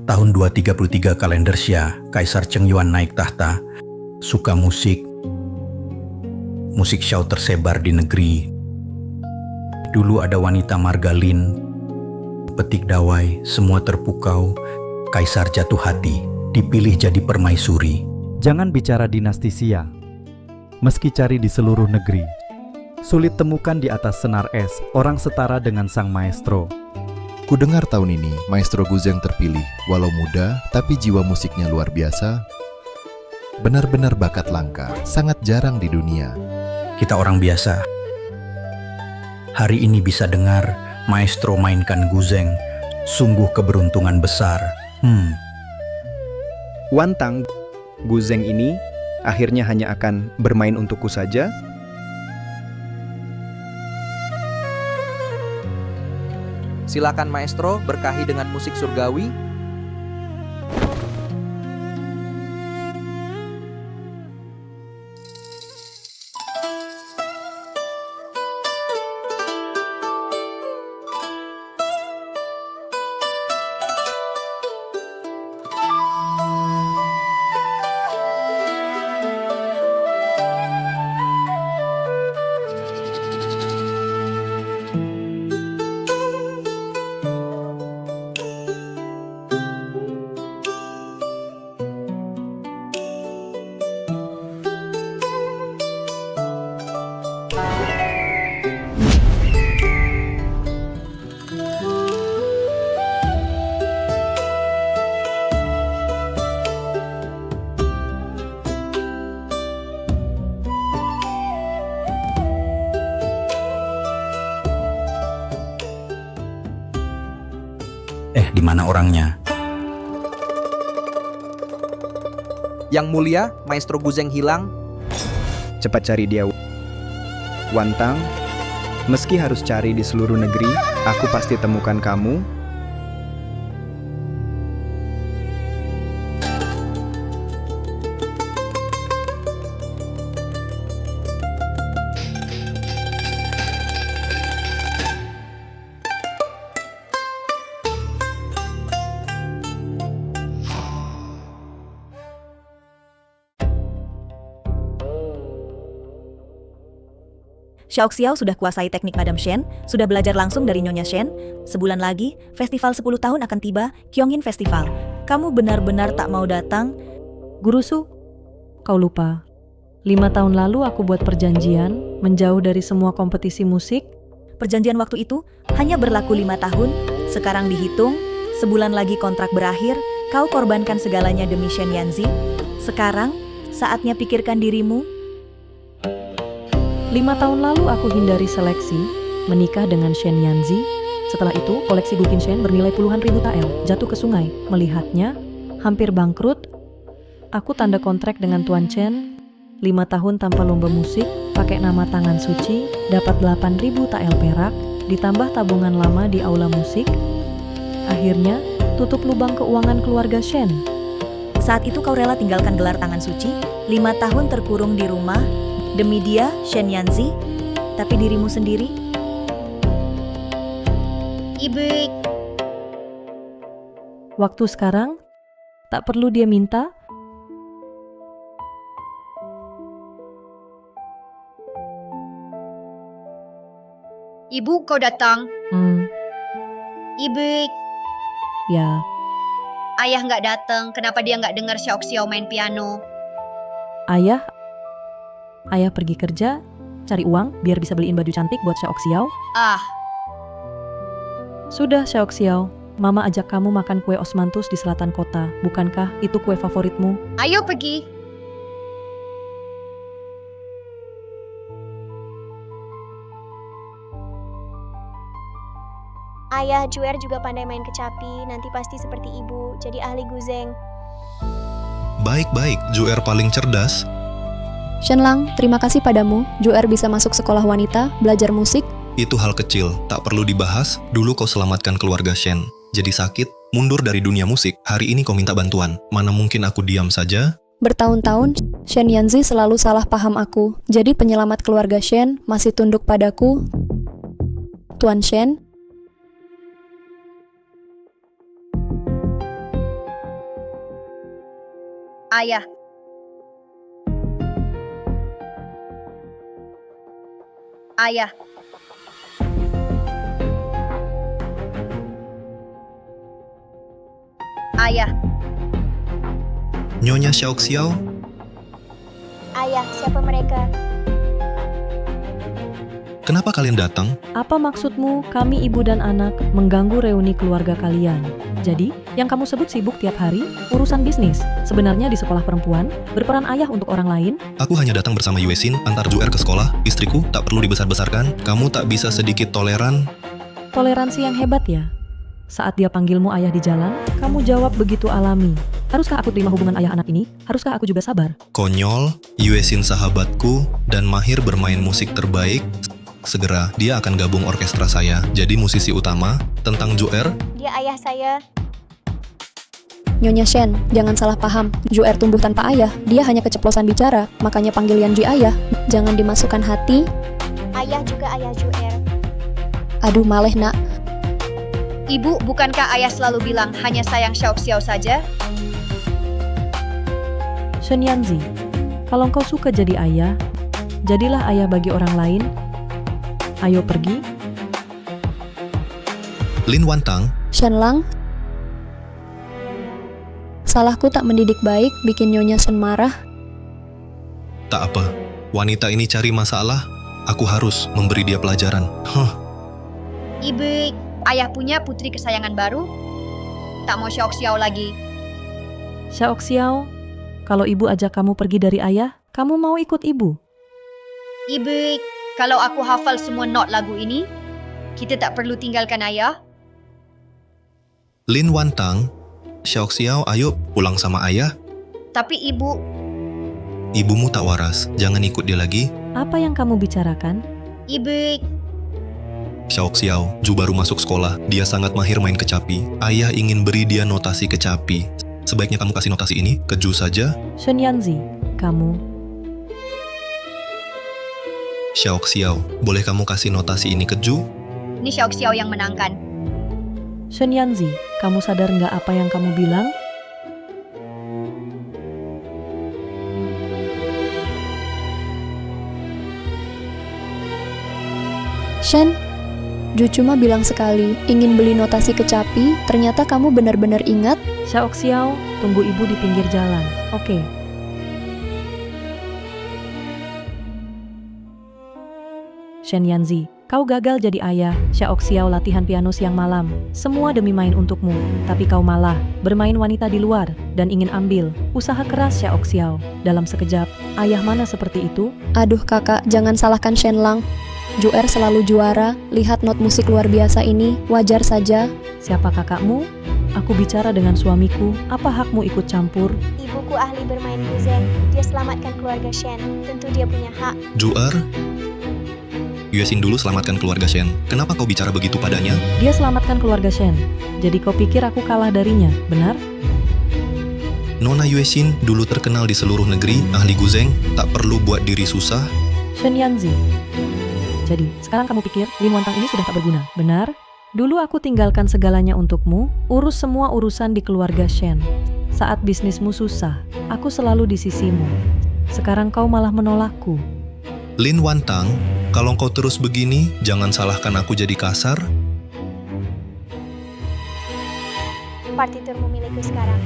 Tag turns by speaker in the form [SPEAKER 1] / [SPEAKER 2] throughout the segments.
[SPEAKER 1] Tahun 233 kalender Xia, Kaisar Cheng Yuan naik tahta. Suka musik. Musik Xiao tersebar di negeri. Dulu ada wanita Margalin, petik dawai, semua terpukau. Kaisar jatuh hati, dipilih jadi permaisuri.
[SPEAKER 2] Jangan bicara dinasti Xia. Meski cari di seluruh negeri, sulit temukan di atas senar es orang setara dengan sang maestro.
[SPEAKER 3] Kudengar tahun ini Maestro Guzeng terpilih, walau muda tapi jiwa musiknya luar biasa. Benar-benar bakat langka, sangat jarang di dunia.
[SPEAKER 1] Kita orang biasa. Hari ini bisa dengar maestro mainkan Guzeng, sungguh keberuntungan besar.
[SPEAKER 4] Wantang, Guzeng ini akhirnya hanya akan bermain untukku saja.
[SPEAKER 5] Silakan maestro berkahi dengan musik surgawi.
[SPEAKER 1] Di mana orangnya?
[SPEAKER 5] Yang mulia, Maestro Guzeng hilang.
[SPEAKER 4] Cepat cari dia, Wantang. Meski harus cari di seluruh negeri, aku pasti temukan kamu.
[SPEAKER 6] Xiaoxiao sudah kuasai teknik Madam Shen, sudah belajar langsung dari Nyonya Shen. Sebulan lagi, festival 10 tahun akan tiba, Kyongin Festival. Kamu benar-benar tak mau datang?
[SPEAKER 7] Guru Su, kau lupa. 5 tahun lalu aku buat perjanjian, menjauh dari semua kompetisi musik.
[SPEAKER 6] Perjanjian waktu itu hanya berlaku 5 tahun, sekarang dihitung, sebulan lagi kontrak berakhir, kau korbankan segalanya demi Shen Yanzi. Sekarang, saatnya pikirkan dirimu.
[SPEAKER 7] 5 tahun lalu aku hindari seleksi, menikah dengan Shen Yanzi. Setelah itu, koleksi Guqin Shen bernilai puluhan ribu tael jatuh ke sungai. Melihatnya, hampir bangkrut. Aku tanda kontrak dengan Tuan Chen, 5 tahun tanpa lomba musik, pakai nama tangan suci, dapat 8.000 tael perak, ditambah tabungan lama di aula musik. Akhirnya, tutup lubang keuangan keluarga Shen.
[SPEAKER 6] Saat itu kau rela tinggalkan gelar tangan suci, 5 tahun terkurung di rumah, demi dia, Shen Yanzi, tapi dirimu sendiri?
[SPEAKER 8] Ibu.
[SPEAKER 7] Waktu sekarang, tak perlu dia minta.
[SPEAKER 8] Ibu, kau datang. Ibu.
[SPEAKER 7] Ya.
[SPEAKER 8] Ayah nggak datang. Kenapa dia nggak dengar Xiaoxiao main piano?
[SPEAKER 7] Ayah pergi kerja, cari uang biar bisa beliin baju cantik buat Xiaoxiao. Sudah Xiaoxiao, Mama ajak kamu makan kue osmanthus di selatan kota. Bukankah itu kue favoritmu?
[SPEAKER 8] Ayo pergi.
[SPEAKER 9] Ayah, Juer juga pandai main kecapi, nanti pasti seperti ibu, jadi ahli Guzeng.
[SPEAKER 10] Baik-baik, Juer paling cerdas.
[SPEAKER 11] Shenlang, terima kasih padamu. Juer bisa masuk sekolah wanita, belajar musik.
[SPEAKER 10] Itu hal kecil, tak perlu dibahas. Dulu kau selamatkan keluarga Shen. Jadi sakit, mundur dari dunia musik. Hari ini kau minta bantuan. Mana mungkin aku diam saja?
[SPEAKER 11] Bertahun-tahun, Shen Yanzi selalu salah paham aku. Jadi penyelamat keluarga Shen masih tunduk padaku. Tuan Shen.
[SPEAKER 8] Ayah. Ayah. Ayah.
[SPEAKER 10] Nyonya Xiaoxiao,
[SPEAKER 9] Ayah, siapa mereka?
[SPEAKER 10] kenapa kalian datang?
[SPEAKER 7] Apa maksudmu kami ibu dan anak mengganggu reuni keluarga kalian? Jadi, yang kamu sebut sibuk tiap hari, urusan bisnis. Sebenarnya di sekolah perempuan, berperan ayah untuk orang lain.
[SPEAKER 10] Aku hanya datang bersama Yuesin antar Juer ke sekolah. Istriku tak perlu dibesar-besarkan. Kamu tak bisa sedikit toleran?
[SPEAKER 7] Toleransi yang hebat ya. Saat dia panggilmu ayah di jalan, kamu jawab begitu alami. Haruskah aku terima hubungan ayah anak ini? Haruskah aku juga sabar?
[SPEAKER 10] Konyol, Yuesin sahabatku, dan mahir bermain musik terbaik. Segera dia akan gabung orkestra saya, jadi musisi utama. Tentang Juer,
[SPEAKER 9] Dia ayah saya.
[SPEAKER 11] Nyonya Shen, jangan salah paham. Juer tumbuh tanpa ayah, dia hanya keceplosan bicara, makanya panggil Yanji ayah. Jangan dimasukkan hati.
[SPEAKER 9] Ayah juga ayah Juer.
[SPEAKER 11] Aduh maleh nak.
[SPEAKER 8] Ibu, bukankah ayah selalu bilang hanya sayang Xiaoxiao saja?
[SPEAKER 7] Shen Yanzi, kalau kau suka jadi ayah, jadilah ayah bagi orang lain. Ayo pergi.
[SPEAKER 10] Lin Wantang,
[SPEAKER 11] Shen Lang, salahku tak mendidik baik, bikin Nyonya Shen marah.
[SPEAKER 10] tak apa. Wanita ini cari masalah, aku harus memberi dia pelajaran.
[SPEAKER 8] Ibu, ayah punya putri kesayangan baru? Tak mau Xiaoxiao lagi.
[SPEAKER 7] Xiaoxiao, kalau ibu ajak kamu pergi dari ayah, kamu mau ikut ibu?
[SPEAKER 8] Ibu, kalau aku hafal semua not lagu ini, kita tak perlu tinggalkan ayah.
[SPEAKER 10] Lin Wantang, Xiaoxiao ayo pulang sama ayah.
[SPEAKER 8] Tapi ibu,
[SPEAKER 10] Ibumu tak waras, jangan ikut dia lagi.
[SPEAKER 7] Apa yang kamu bicarakan?
[SPEAKER 8] ibu,
[SPEAKER 10] Xiaoxiao, Ju baru masuk sekolah, dia sangat mahir main kecapi. Ayah ingin beri dia notasi kecapi. Sebaiknya kamu kasih notasi ini ke Ju saja.
[SPEAKER 7] Shen Yanzi, kamu.
[SPEAKER 10] Xiaoxiao, boleh kamu kasih notasi ini ke Ju?
[SPEAKER 8] ini Xiaoxiao yang menangkan.
[SPEAKER 7] Shen Yanzi, kamu sadar nggak apa yang kamu bilang?
[SPEAKER 11] Shen, Ju cuma bilang sekali, ingin beli notasi kecapi, ternyata kamu benar-benar ingat.
[SPEAKER 7] Xiaoxiao, tunggu ibu di pinggir jalan. Oke. Shen Yanzi, kau gagal jadi ayah. Xiaoxiao latihan piano siang malam. Semua demi main untukmu. Tapi kau malah bermain wanita di luar dan ingin ambil. Usaha keras Xiaoxiao. Dalam sekejap, ayah mana seperti itu?
[SPEAKER 11] Aduh kakak, jangan salahkan Shen Lang. Juer selalu juara, lihat not musik luar biasa ini, wajar saja.
[SPEAKER 7] Siapa kakakmu? Aku bicara dengan suamiku. Apa hakmu ikut campur?
[SPEAKER 9] Ibuku ahli bermain guzeng. Dia selamatkan keluarga Shen. Tentu dia punya hak.
[SPEAKER 10] Juer, Yuesin dulu selamatkan keluarga Shen. Kenapa kau bicara begitu padanya?
[SPEAKER 7] Dia selamatkan keluarga Shen. Jadi kau pikir aku kalah darinya, benar?
[SPEAKER 10] Nona Yuesin dulu terkenal di seluruh negeri, ahli guzeng, tak perlu buat diri susah.
[SPEAKER 7] Shen Yanzi. Jadi, sekarang kamu pikir Lin Wantang ini sudah tak berguna, benar? Dulu aku tinggalkan segalanya untukmu, urus semua urusan di keluarga Shen. Saat bisnismu susah, aku selalu di sisimu. Sekarang kau malah menolakku.
[SPEAKER 10] Lin Wantang, kalau kau terus begini, jangan salahkan aku jadi kasar.
[SPEAKER 9] Partiturmu milikku sekarang.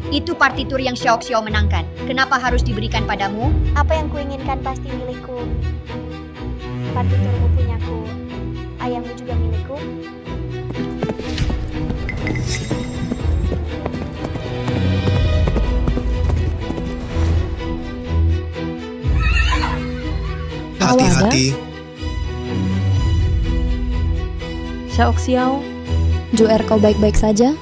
[SPEAKER 8] Itu partitur yang Xiaoxiao menangkan. Kenapa harus diberikan padamu?
[SPEAKER 9] Apa yang kuinginkan pasti milikku. Partiturmu punyaku. Ayahmu juga milikku.
[SPEAKER 10] Hati-hati.
[SPEAKER 7] Xiaoxiao,
[SPEAKER 11] Juer, kau baik-baik saja?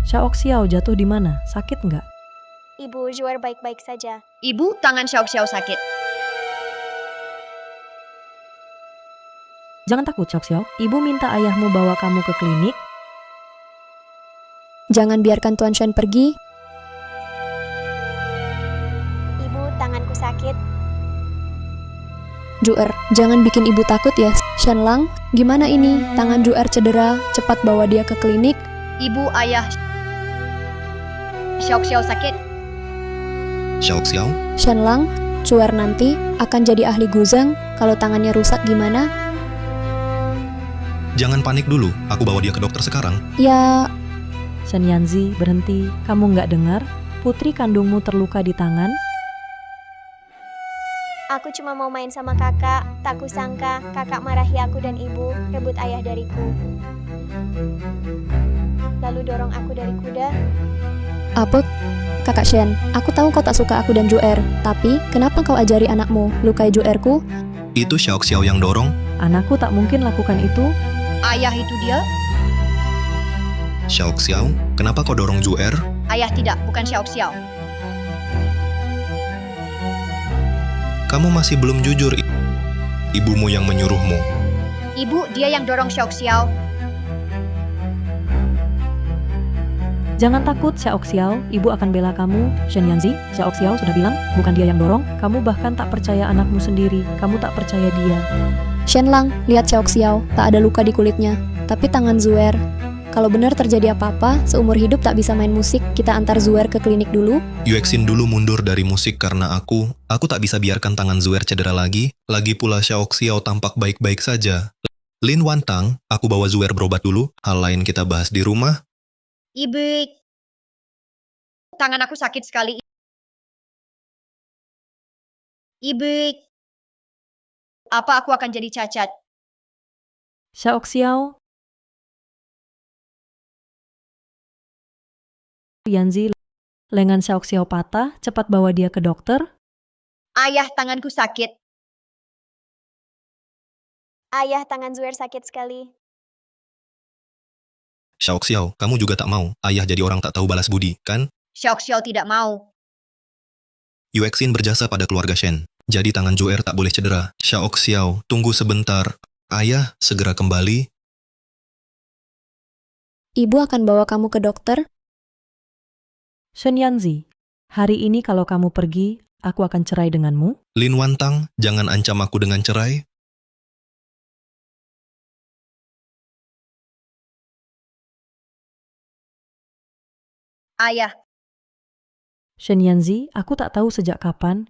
[SPEAKER 7] Xiaoxiao jatuh di mana? Sakit nggak?
[SPEAKER 9] Ibu, Juer baik-baik saja.
[SPEAKER 8] Ibu, tangan Xiaoxiao sakit.
[SPEAKER 7] Jangan takut, Xiaoxiao. Ibu minta ayahmu bawa kamu ke klinik.
[SPEAKER 11] Jangan biarkan Tuan Shen pergi.
[SPEAKER 9] Ibu, tanganku sakit.
[SPEAKER 11] Juer, jangan bikin ibu takut ya. Shen Lang, gimana ini? Tangan Juer cedera, cepat bawa dia ke klinik.
[SPEAKER 8] Ibu, ayah. Xiao Xiao sakit.
[SPEAKER 10] Xiao Xiao,
[SPEAKER 11] Shenlang, Cuer nanti akan jadi ahli Guzeng. Kalau tangannya rusak gimana?
[SPEAKER 10] jangan panik dulu. Aku bawa dia ke dokter sekarang.
[SPEAKER 11] Ya,
[SPEAKER 7] Shenyanzi, berhenti. Kamu nggak dengar? Putri kandungmu terluka di tangan.
[SPEAKER 9] Aku cuma mau main sama kakak. Tak kusangka kakak marahi aku dan ibu, rebut ayah dariku. Lalu dorong aku dari kuda.
[SPEAKER 11] apa? Kakak Shen, aku tahu kau tak suka aku dan Juer, tapi kenapa kau ajari anakmu lukai Juerku?
[SPEAKER 10] Itu Xiao Xiao yang dorong.
[SPEAKER 7] Anakku tak mungkin lakukan itu.
[SPEAKER 8] Ayah itu dia.
[SPEAKER 10] Xiao Xiao, kenapa kau dorong Juer?
[SPEAKER 8] Ayah tidak, bukan Xiao Xiao.
[SPEAKER 10] Kamu masih belum jujur. Ibumu yang menyuruhmu.
[SPEAKER 8] Ibu, dia yang dorong Xiao Xiao.
[SPEAKER 7] Jangan takut, Xiao Xiao. Ibu akan bela kamu. Shenyanzi, Xiao Xiao sudah bilang, bukan dia yang dorong. Kamu bahkan tak percaya anakmu sendiri. Kamu tak percaya dia.
[SPEAKER 11] Shenlang, lihat Xiao Xiao, tak ada luka di kulitnya. Tapi tangan Zuer. Kalau benar terjadi apa-apa, seumur hidup tak bisa main musik, kita antar Zuer ke klinik dulu.
[SPEAKER 10] Yuexin dulu mundur dari musik karena aku tak bisa biarkan tangan Zuer cedera lagi. Lagi pula Xiao Xiao tampak baik-baik saja. Lin Wantang, aku bawa Zuer berobat dulu. Hal lain kita bahas di rumah.
[SPEAKER 8] Ibu, tangan aku sakit sekali. Ibu, apa aku akan jadi cacat?
[SPEAKER 7] Xiao Xiao. Yanzi, lengan Xiao Xiao patah, cepat bawa dia ke dokter.
[SPEAKER 8] Ayah, tanganku sakit.
[SPEAKER 9] Ayah, tangan Zuer sakit sekali.
[SPEAKER 10] Xiao Xiao, kamu juga tak mau ayah jadi orang tak tahu balas budi, kan?
[SPEAKER 8] Xiao Xiao tidak mau.
[SPEAKER 10] Yuexin berjasa pada keluarga Shen. Jadi tangan Juer tak boleh cedera. Xiao Xiao, tunggu sebentar. Ayah segera kembali.
[SPEAKER 11] Ibu akan bawa kamu ke dokter.
[SPEAKER 7] Shenyanzi, hari ini kalau kamu pergi, aku akan cerai denganmu.
[SPEAKER 10] Lin Wantang, jangan ancam aku dengan cerai.
[SPEAKER 8] Ayah,
[SPEAKER 7] Shenyanzi, aku tak tahu sejak kapan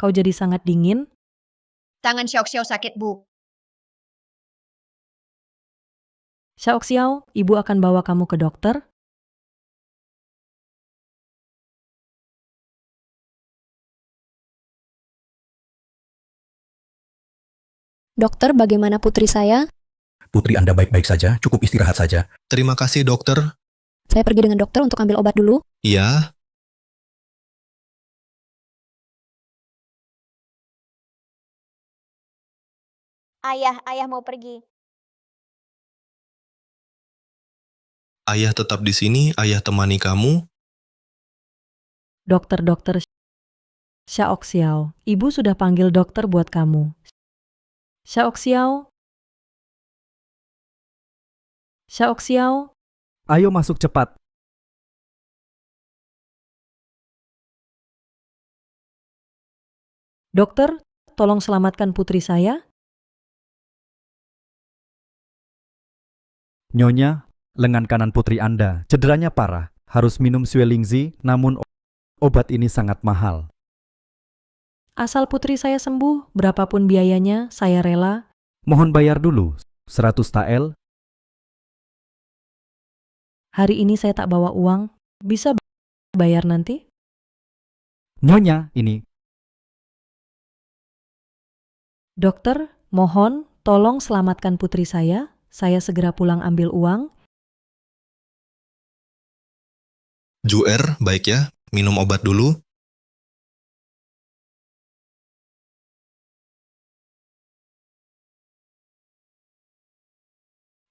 [SPEAKER 7] kau jadi sangat dingin.
[SPEAKER 8] tangan Xiao Xiao sakit, Bu.
[SPEAKER 7] Xiao Xiao, ibu akan bawa kamu ke dokter.
[SPEAKER 11] Dokter, bagaimana putri saya?
[SPEAKER 1] Putri Anda baik-baik saja, cukup istirahat saja.
[SPEAKER 10] Terima kasih dokter.
[SPEAKER 11] Saya pergi dengan dokter untuk ambil obat dulu.
[SPEAKER 10] Ya,
[SPEAKER 9] Ayah mau pergi.
[SPEAKER 10] ayah tetap di sini, ayah temani kamu.
[SPEAKER 7] Dokter Xiao Xiao, ibu sudah panggil dokter buat kamu. Xiao Xiao. Xiao Xiao.
[SPEAKER 2] Ayo masuk cepat.
[SPEAKER 7] Dokter, tolong selamatkan putri saya.
[SPEAKER 2] Nyonya, lengan kanan putri Anda cederanya parah. Harus minum Swelingzi, namun obat ini sangat mahal.
[SPEAKER 7] Asal putri saya sembuh, berapapun biayanya, saya rela.
[SPEAKER 2] Mohon bayar dulu, 100 tael.
[SPEAKER 7] Hari ini saya tak bawa uang, bisa bayar nanti?
[SPEAKER 2] Nyonya, ini.
[SPEAKER 7] Dokter, mohon tolong selamatkan putri saya segera pulang ambil uang.
[SPEAKER 10] Juer, baik ya, minum obat dulu.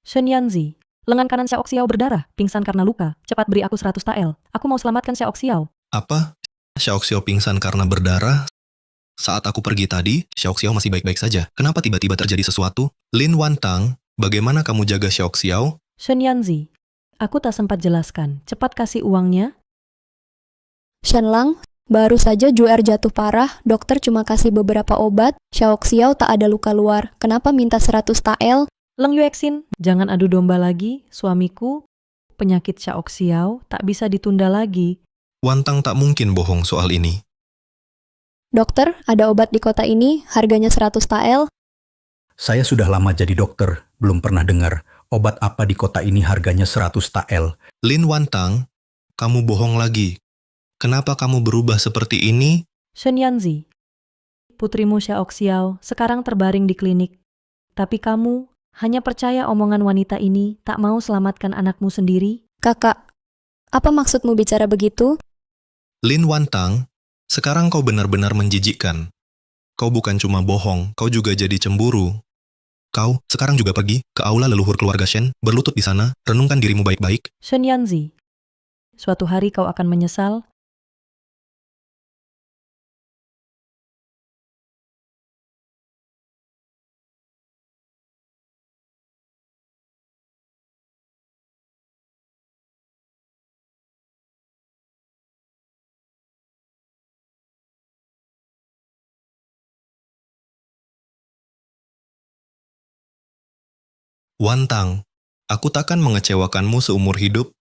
[SPEAKER 7] Shenyanzi, lengan kanan Xiao Xiao berdarah, pingsan karena luka. Cepat beri aku 100 tael. Aku mau selamatkan Xiao Xiao.
[SPEAKER 10] Apa? Xiao Xiao pingsan karena berdarah? Saat aku pergi tadi, Xiao Xiao masih baik-baik saja. Kenapa tiba-tiba terjadi sesuatu? Lin Wantang, bagaimana kamu jaga Xiao Xiao?
[SPEAKER 7] Shenyanzi, aku tak sempat jelaskan. Cepat kasih uangnya.
[SPEAKER 11] Shenlang, baru saja Juer jatuh parah, dokter cuma kasih beberapa obat. Xiao Xiao tak ada luka luar. Kenapa minta 100 tael?
[SPEAKER 7] Leng Yuexin, jangan adu domba lagi. Suamiku penyakit Xiao tak bisa ditunda lagi.
[SPEAKER 10] Wantang tak mungkin bohong soal ini.
[SPEAKER 11] Dokter, ada obat di kota ini, harganya 100 tael.
[SPEAKER 1] Saya sudah lama jadi dokter, belum pernah dengar obat apa di kota ini harganya 100 tael.
[SPEAKER 10] Lin Wantang, kamu bohong lagi. Kenapa kamu berubah seperti ini?
[SPEAKER 7] Shen Yanzi, putrimu Xiao sekarang terbaring di klinik. Tapi kamu hanya percaya omongan wanita ini, tak mau selamatkan anakmu sendiri?
[SPEAKER 11] Kakak, apa maksudmu bicara begitu?
[SPEAKER 10] Lin Wantang, sekarang kau benar-benar menjijikkan. Kau bukan cuma bohong, kau juga jadi cemburu. Kau sekarang juga pergi ke aula leluhur keluarga Shen, berlutut di sana, renungkan dirimu baik-baik.
[SPEAKER 7] Shen Yanzi, suatu hari kau akan menyesal.
[SPEAKER 10] Wantang, aku takkan mengecewakanmu seumur hidup.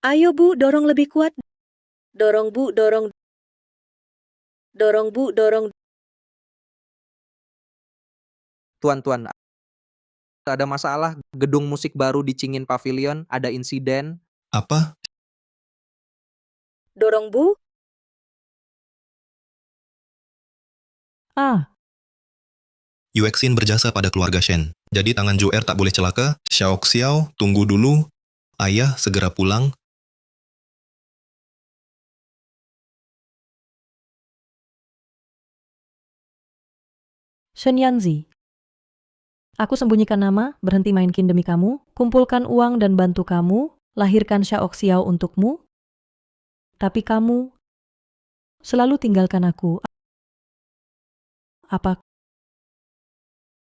[SPEAKER 7] Ayo Bu, dorong lebih kuat. Dorong Bu, dorong. Dorong Bu, dorong.
[SPEAKER 5] Tuan-tuan, ada masalah. Gedung musik baru di Cingin Pavilion, ada insiden.
[SPEAKER 10] Apa?
[SPEAKER 7] Dorong Bu. Ah,
[SPEAKER 10] Yuexin berjasa pada keluarga Shen. Jadi tangan Juer tak boleh celaka. Xiao, tunggu dulu. Ayah segera pulang.
[SPEAKER 7] Shen Yanzi. Aku sembunyikan nama, berhenti main kin demi kamu, kumpulkan uang dan bantu kamu, lahirkan Xiao untukmu. Tapi kamu selalu tinggalkan aku. Apa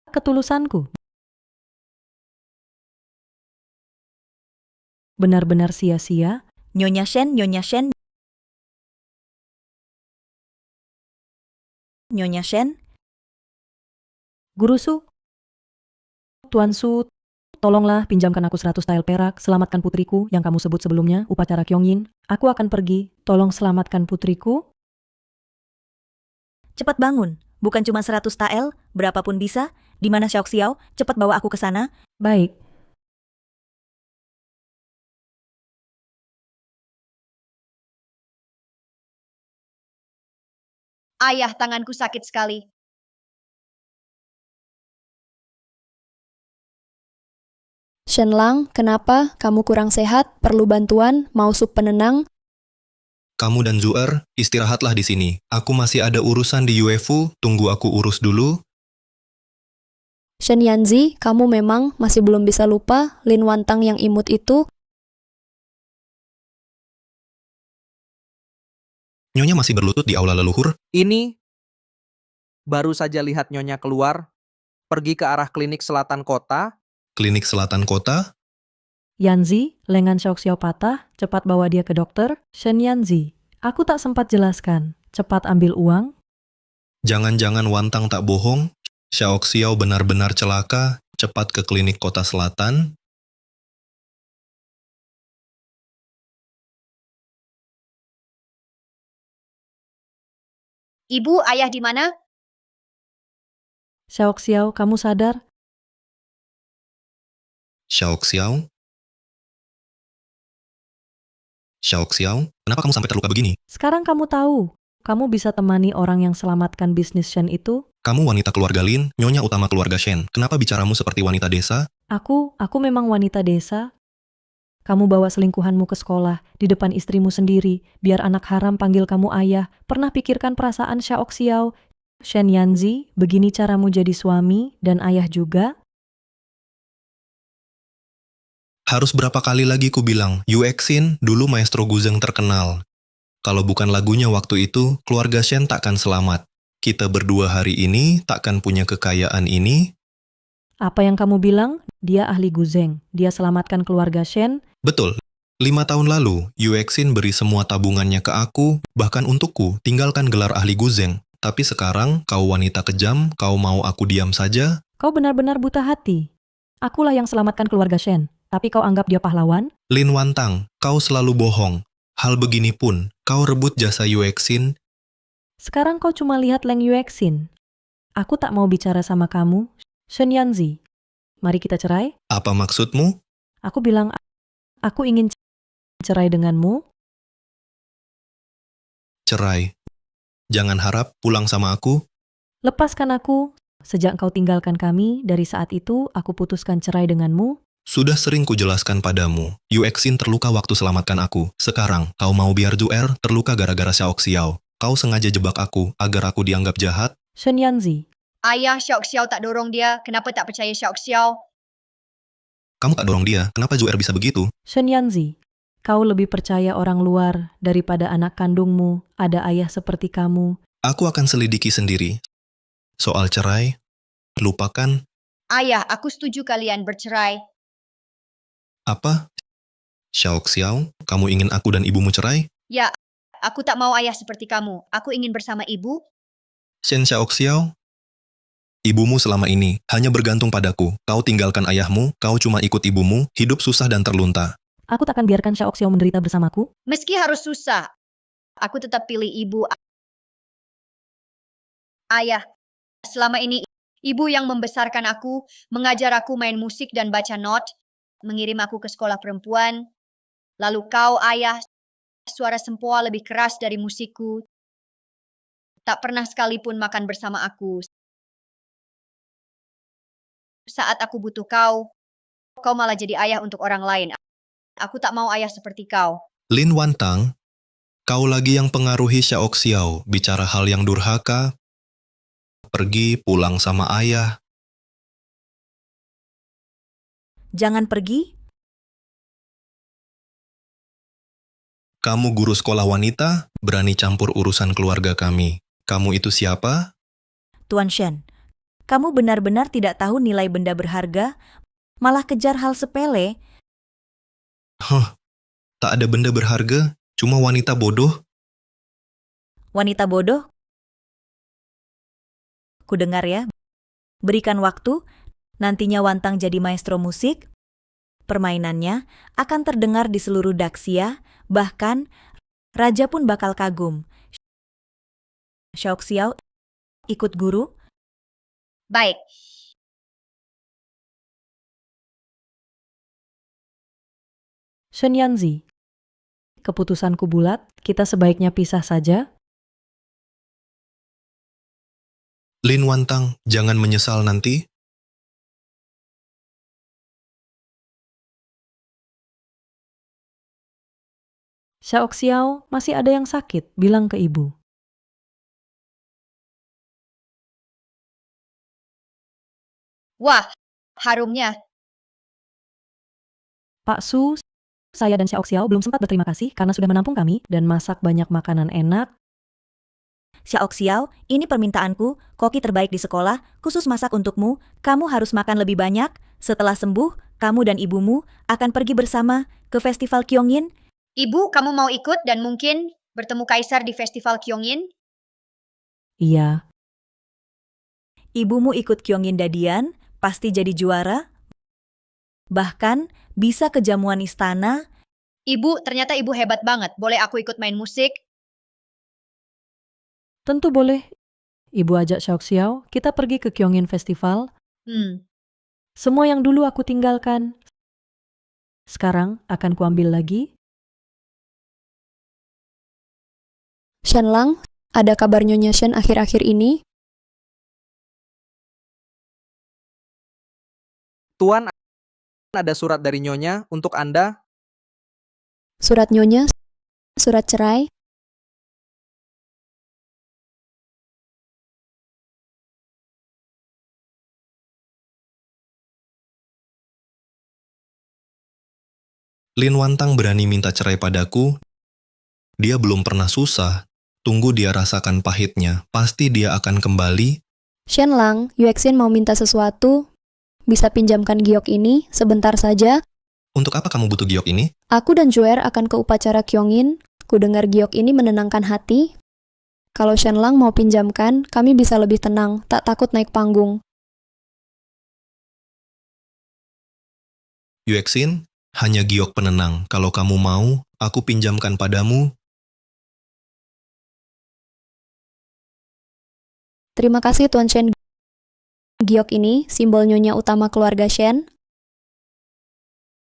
[SPEAKER 7] ketulusanku? Benar-benar sia-sia.
[SPEAKER 6] Nyonya Shen, Nyonya Shen. Nyonya Shen,
[SPEAKER 7] Guru Su, Tuan Su, tolonglah pinjamkan aku 100 tael perak, selamatkan putriku yang kamu sebut sebelumnya, upacara Kyongin. Aku akan pergi, tolong selamatkan putriku.
[SPEAKER 6] cepat bangun. Bukan cuma 100 tael, berapapun bisa. Di mana Xiao? Cepat bawa aku ke sana.
[SPEAKER 7] Baik.
[SPEAKER 8] Ayah, tanganku sakit sekali.
[SPEAKER 11] Shenlang, kenapa? Kamu kurang sehat? Perlu bantuan? Mau sup penenang?
[SPEAKER 10] Kamu dan Zuer, istirahatlah di sini. Aku masih ada urusan di UEFU, tunggu aku urus dulu.
[SPEAKER 11] Shen Yanzi, kamu memang masih belum bisa lupa Lin Wantang yang imut itu?
[SPEAKER 10] Nyonya masih berlutut di aula leluhur.
[SPEAKER 5] Ini baru saja lihat Nyonya keluar, pergi ke arah klinik selatan kota.
[SPEAKER 10] Klinik selatan kota.
[SPEAKER 7] Yanzi, lengan Xiao patah, cepat bawa dia ke dokter. Shen Yanzi, aku tak sempat jelaskan, cepat ambil uang.
[SPEAKER 10] Jangan-jangan Wantang tak bohong. Xiao benar-benar celaka, cepat ke klinik kota selatan.
[SPEAKER 8] Ibu, ayah di mana?
[SPEAKER 7] Xiao, kamu sadar?
[SPEAKER 10] Xiao. Kenapa kamu sampai terluka begini?
[SPEAKER 7] Sekarang kamu tahu, kamu bisa temani orang yang selamatkan bisnis Shen itu?
[SPEAKER 10] Kamu wanita keluarga Lin, nyonya utama keluarga Shen. Kenapa bicaramu seperti wanita desa?
[SPEAKER 7] Aku memang wanita desa. Kamu bawa selingkuhanmu ke sekolah, di depan istrimu sendiri, biar anak haram panggil kamu ayah. Pernah pikirkan perasaan Xiao? Shen Yanzi, begini caramu jadi suami dan ayah juga?
[SPEAKER 10] Harus berapa kali lagi ku bilang, Yuexin dulu maestro Guzeng terkenal. Kalau bukan lagunya waktu itu, keluarga Shen takkan selamat. Kita berdua hari ini takkan punya kekayaan ini.
[SPEAKER 7] Apa yang kamu bilang? Dia ahli Guzeng. Dia selamatkan keluarga Shen.
[SPEAKER 10] Betul. 5 tahun lalu, Yuexin beri semua tabungannya ke aku, bahkan untukku, tinggalkan gelar ahli Guzeng. Tapi sekarang, kau wanita kejam, kau mau aku diam saja?
[SPEAKER 7] Kau benar-benar buta hati. Akulah yang selamatkan keluarga Shen, tapi kau anggap dia pahlawan?
[SPEAKER 10] Lin Wantang, kau selalu bohong. Hal begini pun, kau rebut jasa Yuexin.
[SPEAKER 7] Sekarang kau cuma lihat Leng Yuexin. Aku tak mau bicara sama kamu, Shen Yanzi. Mari kita cerai.
[SPEAKER 10] Apa maksudmu?
[SPEAKER 7] Aku bilang, aku ingin cerai denganmu.
[SPEAKER 10] Cerai. Jangan harap pulang sama aku.
[SPEAKER 7] Lepaskan aku. Sejak kau tinggalkan kami, dari saat itu aku putuskan cerai denganmu.
[SPEAKER 10] Sudah sering kujelaskan padamu, Yuexin terluka waktu selamatkan aku. Sekarang, kau mau biar Zuer terluka gara-gara Xiao. Kau sengaja jebak aku agar aku dianggap jahat?
[SPEAKER 7] Shen Yanzi.
[SPEAKER 8] Ayah Xiao tak dorong dia. Kenapa tak percaya Xiao?
[SPEAKER 10] Kamu tak dorong dia, kenapa Zuer bisa begitu?
[SPEAKER 7] Shen Yanzi. Kau lebih percaya orang luar daripada anak kandungmu, ada ayah seperti kamu.
[SPEAKER 10] Aku akan selidiki sendiri. Soal cerai, lupakan.
[SPEAKER 8] Ayah, aku setuju kalian bercerai.
[SPEAKER 10] Apa? Xiao, kamu ingin aku dan ibumu cerai?
[SPEAKER 8] Ya, aku tak mau ayah seperti kamu. Aku ingin bersama ibu.
[SPEAKER 10] Shen Xiao, ibumu selama ini hanya bergantung padaku. Kau tinggalkan ayahmu, kau cuma ikut ibumu, hidup susah dan terlunta.
[SPEAKER 7] Aku tak akan biarkan Xiao menderita bersamaku.
[SPEAKER 8] Meski harus susah, aku tetap pilih ibu. Ayah, selama ini ibu yang membesarkan aku, mengajar aku main musik dan baca not, mengirim aku ke sekolah perempuan. Lalu kau, ayah, suara sempoa lebih keras dari musikku. Tak pernah sekalipun makan bersama aku. Saat aku butuh kau, kau malah jadi ayah untuk orang lain. Aku tak mau ayah seperti kau.
[SPEAKER 10] Lin Wantang, kau lagi yang pengaruhi Xiao, bicara hal yang durhaka, pergi pulang sama ayah.
[SPEAKER 6] Jangan pergi.
[SPEAKER 10] Kamu guru sekolah wanita, berani campur urusan keluarga kami. Kamu itu siapa?
[SPEAKER 6] Tuan Shen, kamu benar-benar tidak tahu nilai benda berharga, malah kejar hal sepele.
[SPEAKER 10] Tak ada benda berharga, cuma wanita bodoh.
[SPEAKER 6] Wanita bodoh? Ku dengar ya. Berikan waktu, nantinya Wantang jadi maestro musik. Permainannya akan terdengar di seluruh Daxia, bahkan raja pun bakal kagum. Xiao ikut guru?
[SPEAKER 8] Baik.
[SPEAKER 7] Shen Yanzi. Keputusanku bulat, kita sebaiknya pisah saja.
[SPEAKER 10] Lin Wantang, jangan menyesal nanti.
[SPEAKER 7] Xiao, masih ada yang sakit, bilang ke ibu.
[SPEAKER 8] Wah, harumnya.
[SPEAKER 7] Pak Su, saya dan Xiao belum sempat berterima kasih karena sudah menampung kami dan masak banyak makanan enak.
[SPEAKER 6] Xiao, ini permintaanku, koki terbaik di sekolah, khusus masak untukmu, kamu harus makan lebih banyak. Setelah sembuh, kamu dan ibumu akan pergi bersama ke festival Kyongin.
[SPEAKER 8] Ibu, kamu mau ikut dan mungkin bertemu kaisar di festival Kyongin?
[SPEAKER 7] Iya.
[SPEAKER 6] Ibumu ikut Kyongin Dadian, pasti jadi juara. Bahkan bisa ke jamuan istana.
[SPEAKER 8] Ibu, ternyata ibu hebat banget. Boleh aku ikut main musik?
[SPEAKER 7] Tentu boleh. Ibu ajak Xiao, kita pergi ke Kyongin Festival. Semua yang dulu aku tinggalkan, sekarang akan kuambil lagi.
[SPEAKER 11] Shen Lang, ada kabar Nyonya Shen akhir-akhir ini?
[SPEAKER 5] Tuan, ada surat dari Nyonya untuk Anda.
[SPEAKER 11] Surat Nyonya? Surat cerai?
[SPEAKER 10] Lin Wantang berani minta cerai padaku. Dia belum pernah susah. Tunggu dia rasakan pahitnya. Pasti dia akan kembali.
[SPEAKER 11] Shen Lang, Yuexin mau minta sesuatu. Bisa pinjamkan giok ini sebentar saja?
[SPEAKER 10] Untuk apa kamu butuh giok ini?
[SPEAKER 11] Aku dan Joer akan ke upacara Kyongin. Ku dengar giok ini menenangkan hati. Kalau Shenlang mau pinjamkan, kami bisa lebih tenang, tak takut naik panggung.
[SPEAKER 10] Yuexin, hanya giok penenang. Kalau kamu mau, aku pinjamkan padamu.
[SPEAKER 11] Terima kasih Tuan Shen. Giok ini simbol nyonya utama keluarga Shen.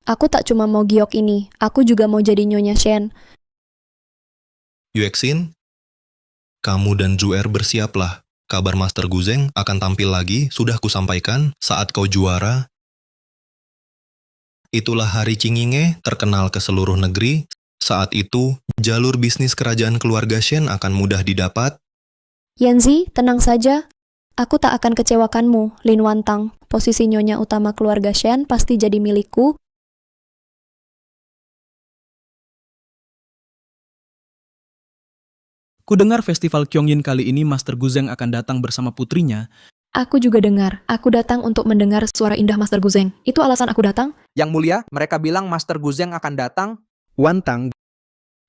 [SPEAKER 11] Aku tak cuma mau giok ini, aku juga mau jadi nyonya Shen.
[SPEAKER 10] Yuexin, kamu dan Zuer bersiaplah. Kabar Master Guzeng akan tampil lagi, sudah kusampaikan, saat kau juara. Itulah hari Cinginge, terkenal ke seluruh negeri. Saat itu, jalur bisnis kerajaan keluarga Shen akan mudah didapat.
[SPEAKER 11] Yanzi, tenang saja. Aku tak akan kecewakanmu, Lin Wantang. Posisi nyonya utama keluarga Shen pasti jadi milikku.
[SPEAKER 12] Kudengar festival Kyongin kali ini Master Guzeng akan datang bersama putrinya.
[SPEAKER 7] Aku juga dengar. Aku datang untuk mendengar suara indah Master Guzeng. Itu alasan aku datang.
[SPEAKER 5] Yang mulia, mereka bilang Master Guzeng akan datang.
[SPEAKER 4] Wantang,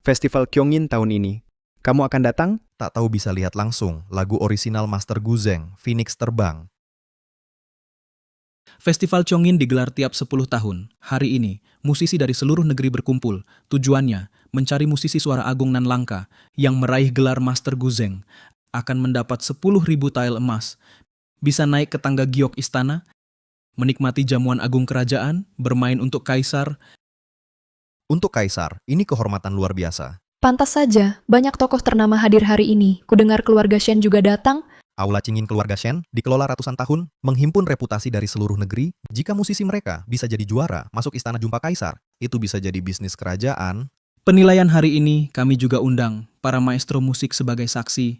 [SPEAKER 4] festival Kyongin tahun ini. Kamu akan datang?
[SPEAKER 3] Tak tahu bisa lihat langsung lagu orisinal Master Guzeng, Phoenix Terbang.
[SPEAKER 12] Festival Kyongin digelar tiap 10 tahun. Hari ini, musisi dari seluruh negeri berkumpul. Tujuannya, mencari musisi suara agung nan langka yang meraih gelar Master Guzeng. Akan mendapat 10.000 tael emas. Bisa naik ke tangga giok istana, menikmati jamuan agung kerajaan, bermain untuk kaisar.
[SPEAKER 3] Untuk kaisar, ini kehormatan luar biasa.
[SPEAKER 7] Pantas saja, banyak tokoh ternama hadir hari ini. Kudengar keluarga Shen juga datang.
[SPEAKER 3] Aula Cingin keluarga Shen dikelola ratusan tahun, menghimpun reputasi dari seluruh negeri. Jika musisi mereka bisa jadi juara, masuk istana jumpa kaisar, itu bisa jadi bisnis kerajaan.
[SPEAKER 12] Penilaian hari ini kami juga undang para maestro musik sebagai saksi.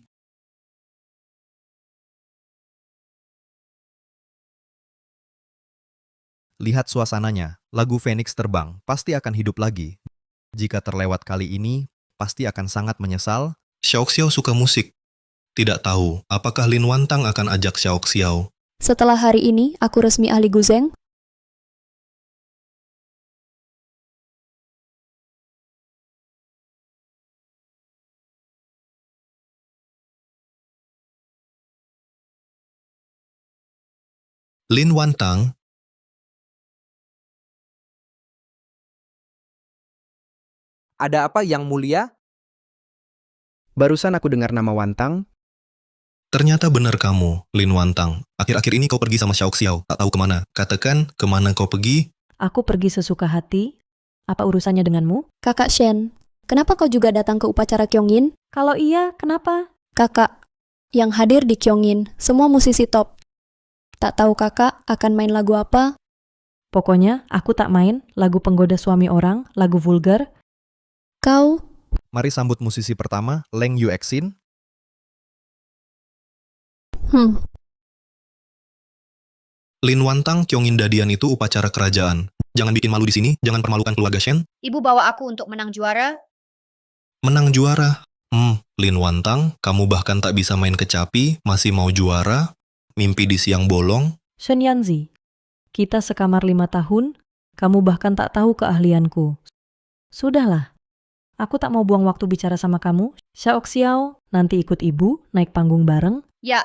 [SPEAKER 3] Lihat suasananya, lagu Phoenix Terbang pasti akan hidup lagi. Jika terlewat kali ini, pasti akan sangat menyesal.
[SPEAKER 10] Xiaoxiao suka musik. Tidak tahu, apakah Lin Wantang akan ajak Xiaoxiao.
[SPEAKER 11] Setelah hari ini, aku resmi ahli Guzeng.
[SPEAKER 10] Lin Wantang,
[SPEAKER 5] Ada apa yang mulia?
[SPEAKER 4] Barusan aku dengar nama Wantang.
[SPEAKER 10] ternyata benar kamu, Lin Wantang. Akhir-akhir ini kau pergi sama Xiaoxiao, tak tahu kemana. Katakan, kemana kau pergi?
[SPEAKER 7] Aku pergi sesuka hati. Apa urusannya denganmu?
[SPEAKER 11] Kakak Shen, kenapa kau juga datang ke upacara Kyongin?
[SPEAKER 7] Kalau iya, kenapa?
[SPEAKER 11] Kakak, yang hadir di Kyongin, semua musisi top. Tak tahu kakak akan main lagu apa?
[SPEAKER 7] Pokoknya, aku tak main lagu penggoda suami orang, lagu vulgar.
[SPEAKER 11] Kau,
[SPEAKER 3] Mari sambut musisi pertama, Leng Yuexin.
[SPEAKER 10] Lin Wantang, Kyongin Dadian itu upacara kerajaan. Jangan bikin malu di sini, jangan permalukan keluarga Shen.
[SPEAKER 8] Ibu bawa aku untuk menang juara.
[SPEAKER 10] Menang juara. Lin Wantang, kamu bahkan tak bisa main kecapi, masih mau juara? Mimpi di siang bolong?
[SPEAKER 7] Shen Yanzi, kita sekamar 5 tahun, kamu bahkan tak tahu keahlianku. Sudahlah, aku tak mau buang waktu bicara sama kamu. Xiaoxiao, nanti ikut ibu, naik panggung bareng.
[SPEAKER 8] Ya,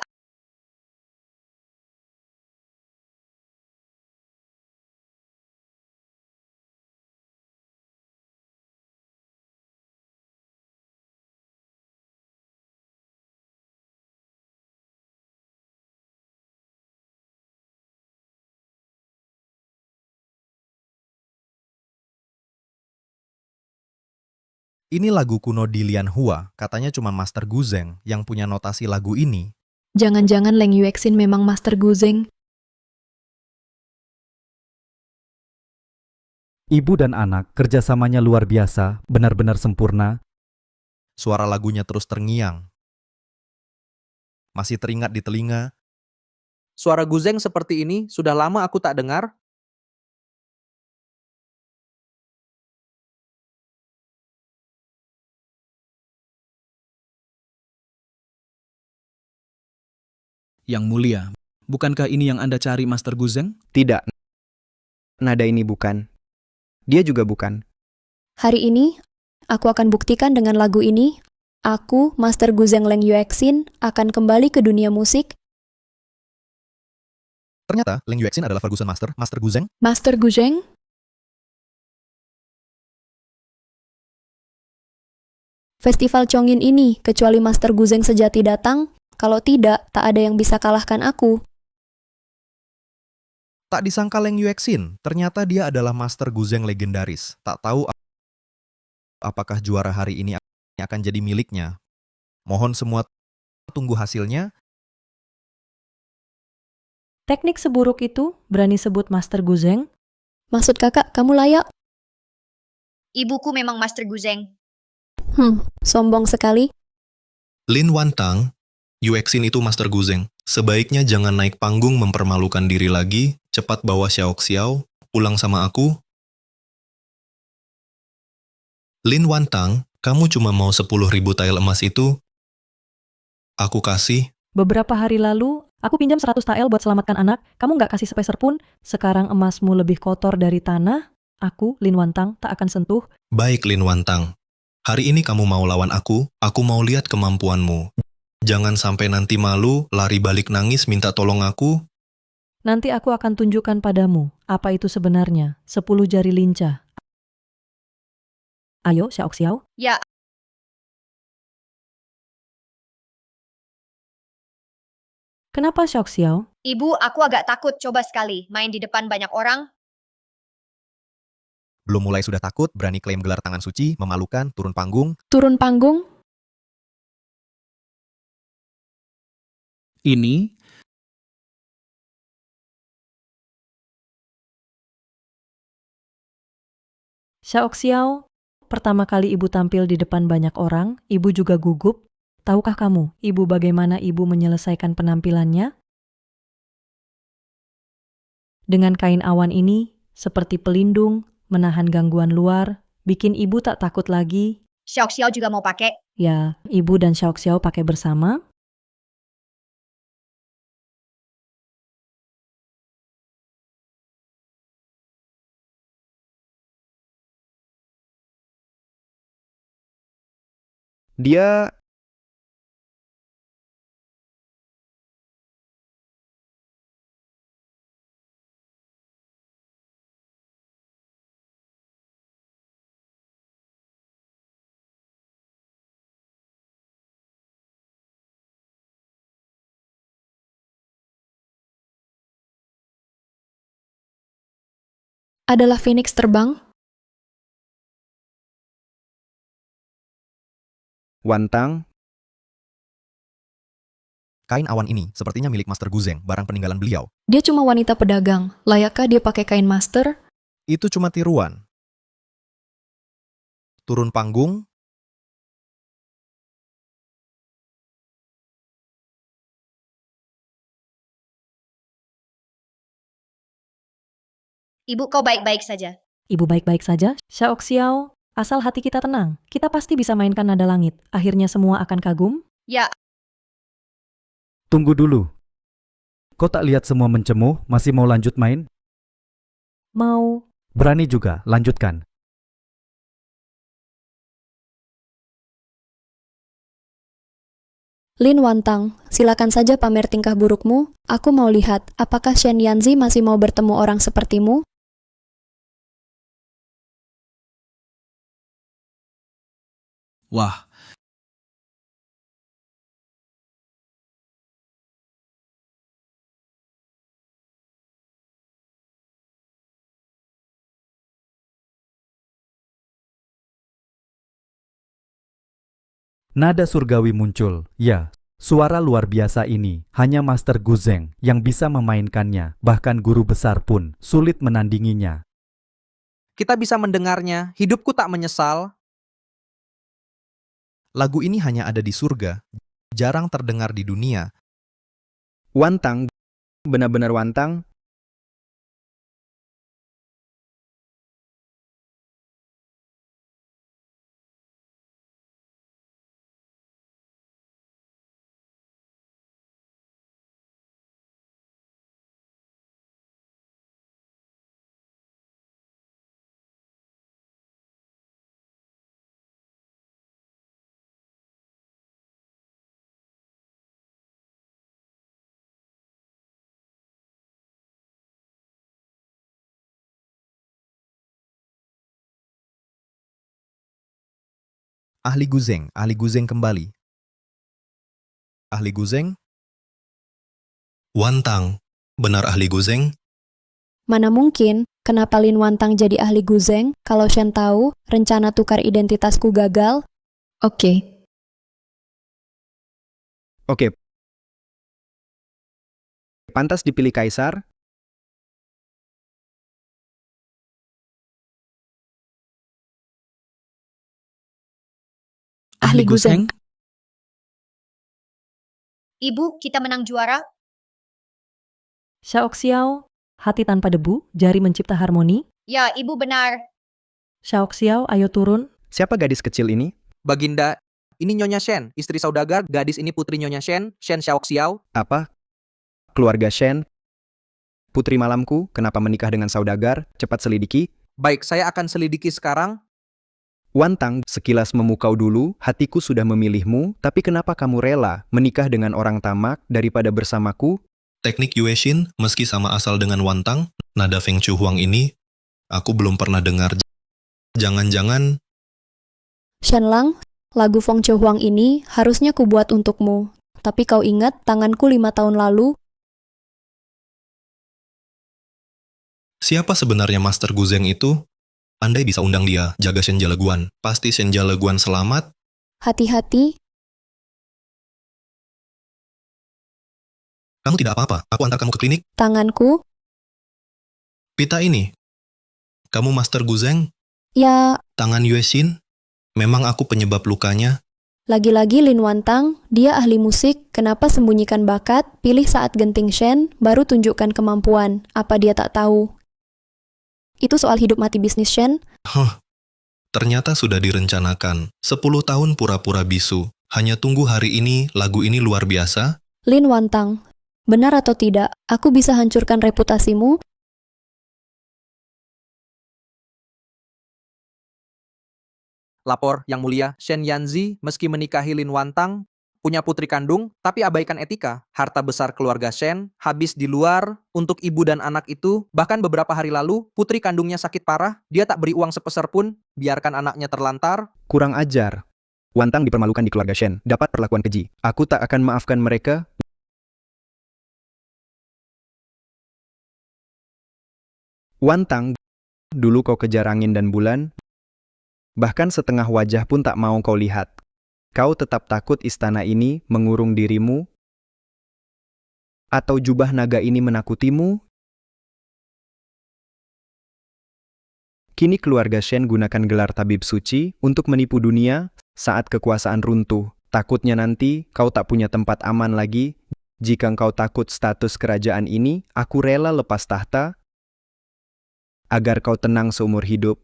[SPEAKER 3] Ini lagu kuno di Lianhua, katanya cuma Master Guzeng yang punya notasi lagu ini.
[SPEAKER 7] Jangan-jangan Leng Yuexin memang Master Guzeng.
[SPEAKER 2] Ibu dan anak kerjasamanya luar biasa, benar-benar sempurna.
[SPEAKER 3] Suara lagunya terus terngiang. Masih teringat di telinga.
[SPEAKER 5] Suara Guzeng seperti ini sudah lama aku tak dengar.
[SPEAKER 12] Yang mulia, bukankah ini yang Anda cari Master Guzeng?
[SPEAKER 4] Tidak. Nada ini bukan. Dia juga bukan.
[SPEAKER 11] Hari ini, aku akan buktikan dengan lagu ini, aku, Master Guzeng Leng Yuexin, akan kembali ke dunia musik.
[SPEAKER 3] Ternyata, Leng Yuexin adalah Ferguson Master Guzeng.
[SPEAKER 11] Master Guzeng? Festival Chongin ini, kecuali Master Guzeng sejati datang, kalau tidak, tak ada yang bisa kalahkan aku.
[SPEAKER 3] Tak disangka Leng Yuexin, ternyata dia adalah Master Guzeng legendaris. Tak tahu apakah juara hari ini akan jadi miliknya. Mohon semua tunggu hasilnya.
[SPEAKER 7] Teknik seburuk itu berani sebut Master Guzeng?
[SPEAKER 11] Maksud kakak, kamu layak?
[SPEAKER 8] Ibuku memang Master Guzeng.
[SPEAKER 11] Sombong sekali.
[SPEAKER 10] Lin Wantang, Yuexin itu Master Guzeng. Sebaiknya jangan naik panggung mempermalukan diri lagi, cepat bawa Xiao, pulang sama aku. Lin Wantang, kamu cuma mau 10.000 tael emas itu? Aku kasih.
[SPEAKER 7] Beberapa hari lalu, aku pinjam 100 tael buat selamatkan anak. Kamu nggak kasih sepeser pun. Sekarang emasmu lebih kotor dari tanah. Aku, Lin Wantang, tak akan sentuh.
[SPEAKER 10] Baik Lin Wantang, hari ini kamu mau lawan aku mau lihat kemampuanmu. Jangan sampai nanti malu, lari balik nangis minta tolong aku.
[SPEAKER 7] Nanti aku akan tunjukkan padamu apa itu sebenarnya 10 jari lincah. Ayo, Xiao.
[SPEAKER 8] Ya,
[SPEAKER 7] Kenapa Xiao?
[SPEAKER 8] Ibu, aku agak takut. Coba sekali main di depan banyak orang.
[SPEAKER 3] Belum mulai sudah takut, berani klaim gelar tangan suci, memalukan, turun panggung.
[SPEAKER 11] Turun panggung?
[SPEAKER 12] Ini
[SPEAKER 7] Xiao, pertama kali ibu tampil di depan banyak orang, ibu juga gugup. Tahukah kamu, ibu bagaimana ibu menyelesaikan penampilannya? Dengan kain awan ini, seperti pelindung, menahan gangguan luar, bikin ibu tak takut lagi.
[SPEAKER 8] Xiao juga mau pakai.
[SPEAKER 7] Ya, ibu dan Xiao pakai bersama.
[SPEAKER 4] Dia
[SPEAKER 11] Adalah Phoenix terbang?
[SPEAKER 4] Wantang,
[SPEAKER 3] Kain awan ini sepertinya milik Master Guzeng, barang peninggalan beliau.
[SPEAKER 11] Dia cuma wanita pedagang. Layakkah dia pakai kain master?
[SPEAKER 3] Itu cuma tiruan. Turun panggung.
[SPEAKER 8] Ibu, kau baik-baik saja.
[SPEAKER 7] Ibu baik-baik saja. Xiao, asal hati kita tenang, kita pasti bisa mainkan nada langit. Akhirnya semua akan kagum.
[SPEAKER 8] Ya,
[SPEAKER 2] Tunggu dulu. Kau tak lihat semua mencemuh, masih mau lanjut main?
[SPEAKER 7] Mau.
[SPEAKER 2] Berani juga, lanjutkan.
[SPEAKER 11] Lin Wantang, silakan saja pamer tingkah burukmu. Aku mau lihat, apakah Shen Yanzi masih mau bertemu orang sepertimu?
[SPEAKER 12] Wah,
[SPEAKER 2] Nada surgawi muncul. Ya, suara luar biasa ini hanya Master Guzeng yang bisa memainkannya. Bahkan guru besar pun sulit menandinginya.
[SPEAKER 5] Kita bisa mendengarnya, hidupku tak menyesal.
[SPEAKER 3] Lagu ini hanya ada di surga, jarang terdengar di dunia.
[SPEAKER 4] Wantang, benar-benar Wantang.
[SPEAKER 3] Ahli Guzeng kembali. Ahli Guzeng,
[SPEAKER 10] Wantang, benar ahli Guzeng?
[SPEAKER 11] Mana mungkin, kenapa Lin Wantang jadi ahli Guzeng kalau Shen tahu rencana tukar identitasku gagal?
[SPEAKER 7] Oke.
[SPEAKER 4] Oke. Pantas dipilih kaisar?
[SPEAKER 7] Ahli Guzeng.
[SPEAKER 8] Ibu, kita menang juara.
[SPEAKER 7] Xiao, hati tanpa debu, jari mencipta harmoni.
[SPEAKER 8] Ya, ibu benar.
[SPEAKER 7] Xiao, ayo turun.
[SPEAKER 4] Siapa gadis kecil ini?
[SPEAKER 5] Baginda, ini Nyonya Shen, istri saudagar, gadis ini putri Nyonya Shen, Shen Xiaoxiao.
[SPEAKER 4] Apa? Keluarga Shen? Putri malamku, kenapa menikah dengan saudagar? Cepat selidiki.
[SPEAKER 5] Baik, saya akan selidiki sekarang.
[SPEAKER 4] Wantang, sekilas memukau dulu, hatiku sudah memilihmu, tapi kenapa kamu rela menikah dengan orang tamak daripada bersamaku?
[SPEAKER 10] Teknik Yue Xin, meski sama asal dengan Wantang, nada Feng Chu Huang ini, aku belum pernah dengar. Jangan-jangan
[SPEAKER 11] Shen Lang, lagu Feng Chou Huang ini harusnya kubuat untukmu. Tapi kau ingat tanganku 5 tahun lalu?
[SPEAKER 10] siapa sebenarnya Master Guzeng itu? Andai bisa undang dia, jaga Shen Jaleguan. Pasti Shen Jaleguan selamat.
[SPEAKER 11] Hati-hati.
[SPEAKER 10] Kamu tidak apa-apa, aku antar kamu ke klinik.
[SPEAKER 11] Tanganku?
[SPEAKER 10] Pita ini. Kamu Master Guzeng?
[SPEAKER 11] Ya,
[SPEAKER 10] Tangan Yue Xin? Memang aku penyebab lukanya.
[SPEAKER 11] lagi-lagi Lin Wantang, dia ahli musik, kenapa sembunyikan bakat, pilih saat genting Shen, baru tunjukkan kemampuan. Apa dia tak tahu? Itu soal hidup mati bisnis Shen.
[SPEAKER 10] Ternyata sudah direncanakan. 10 tahun pura-pura bisu. Hanya tunggu hari ini, lagu ini luar biasa.
[SPEAKER 11] Lin Wantang, benar atau tidak, aku bisa hancurkan reputasimu?
[SPEAKER 5] Lapor, Yang Mulia, Shen Yanzi meski menikahi Lin Wantang, punya putri kandung, tapi abaikan etika. Harta besar keluarga Shen habis di luar untuk ibu dan anak itu. Bahkan beberapa hari lalu, putri kandungnya sakit parah, dia tak beri uang sepeser pun, biarkan anaknya terlantar.
[SPEAKER 4] Kurang ajar. Wantang dipermalukan di keluarga Shen, dapat perlakuan keji. Aku tak akan maafkan mereka. Wantang, dulu kau kejar angin dan bulan, bahkan setengah wajah pun tak mau kau lihat. Kau tetap takut istana ini mengurung dirimu? Atau jubah naga ini menakutimu? Kini keluarga Shen gunakan gelar tabib suci untuk menipu dunia saat kekuasaan runtuh. Takutnya nanti kau tak punya tempat aman lagi. Jika kau takut status kerajaan ini, aku rela lepas tahta agar kau tenang seumur hidup.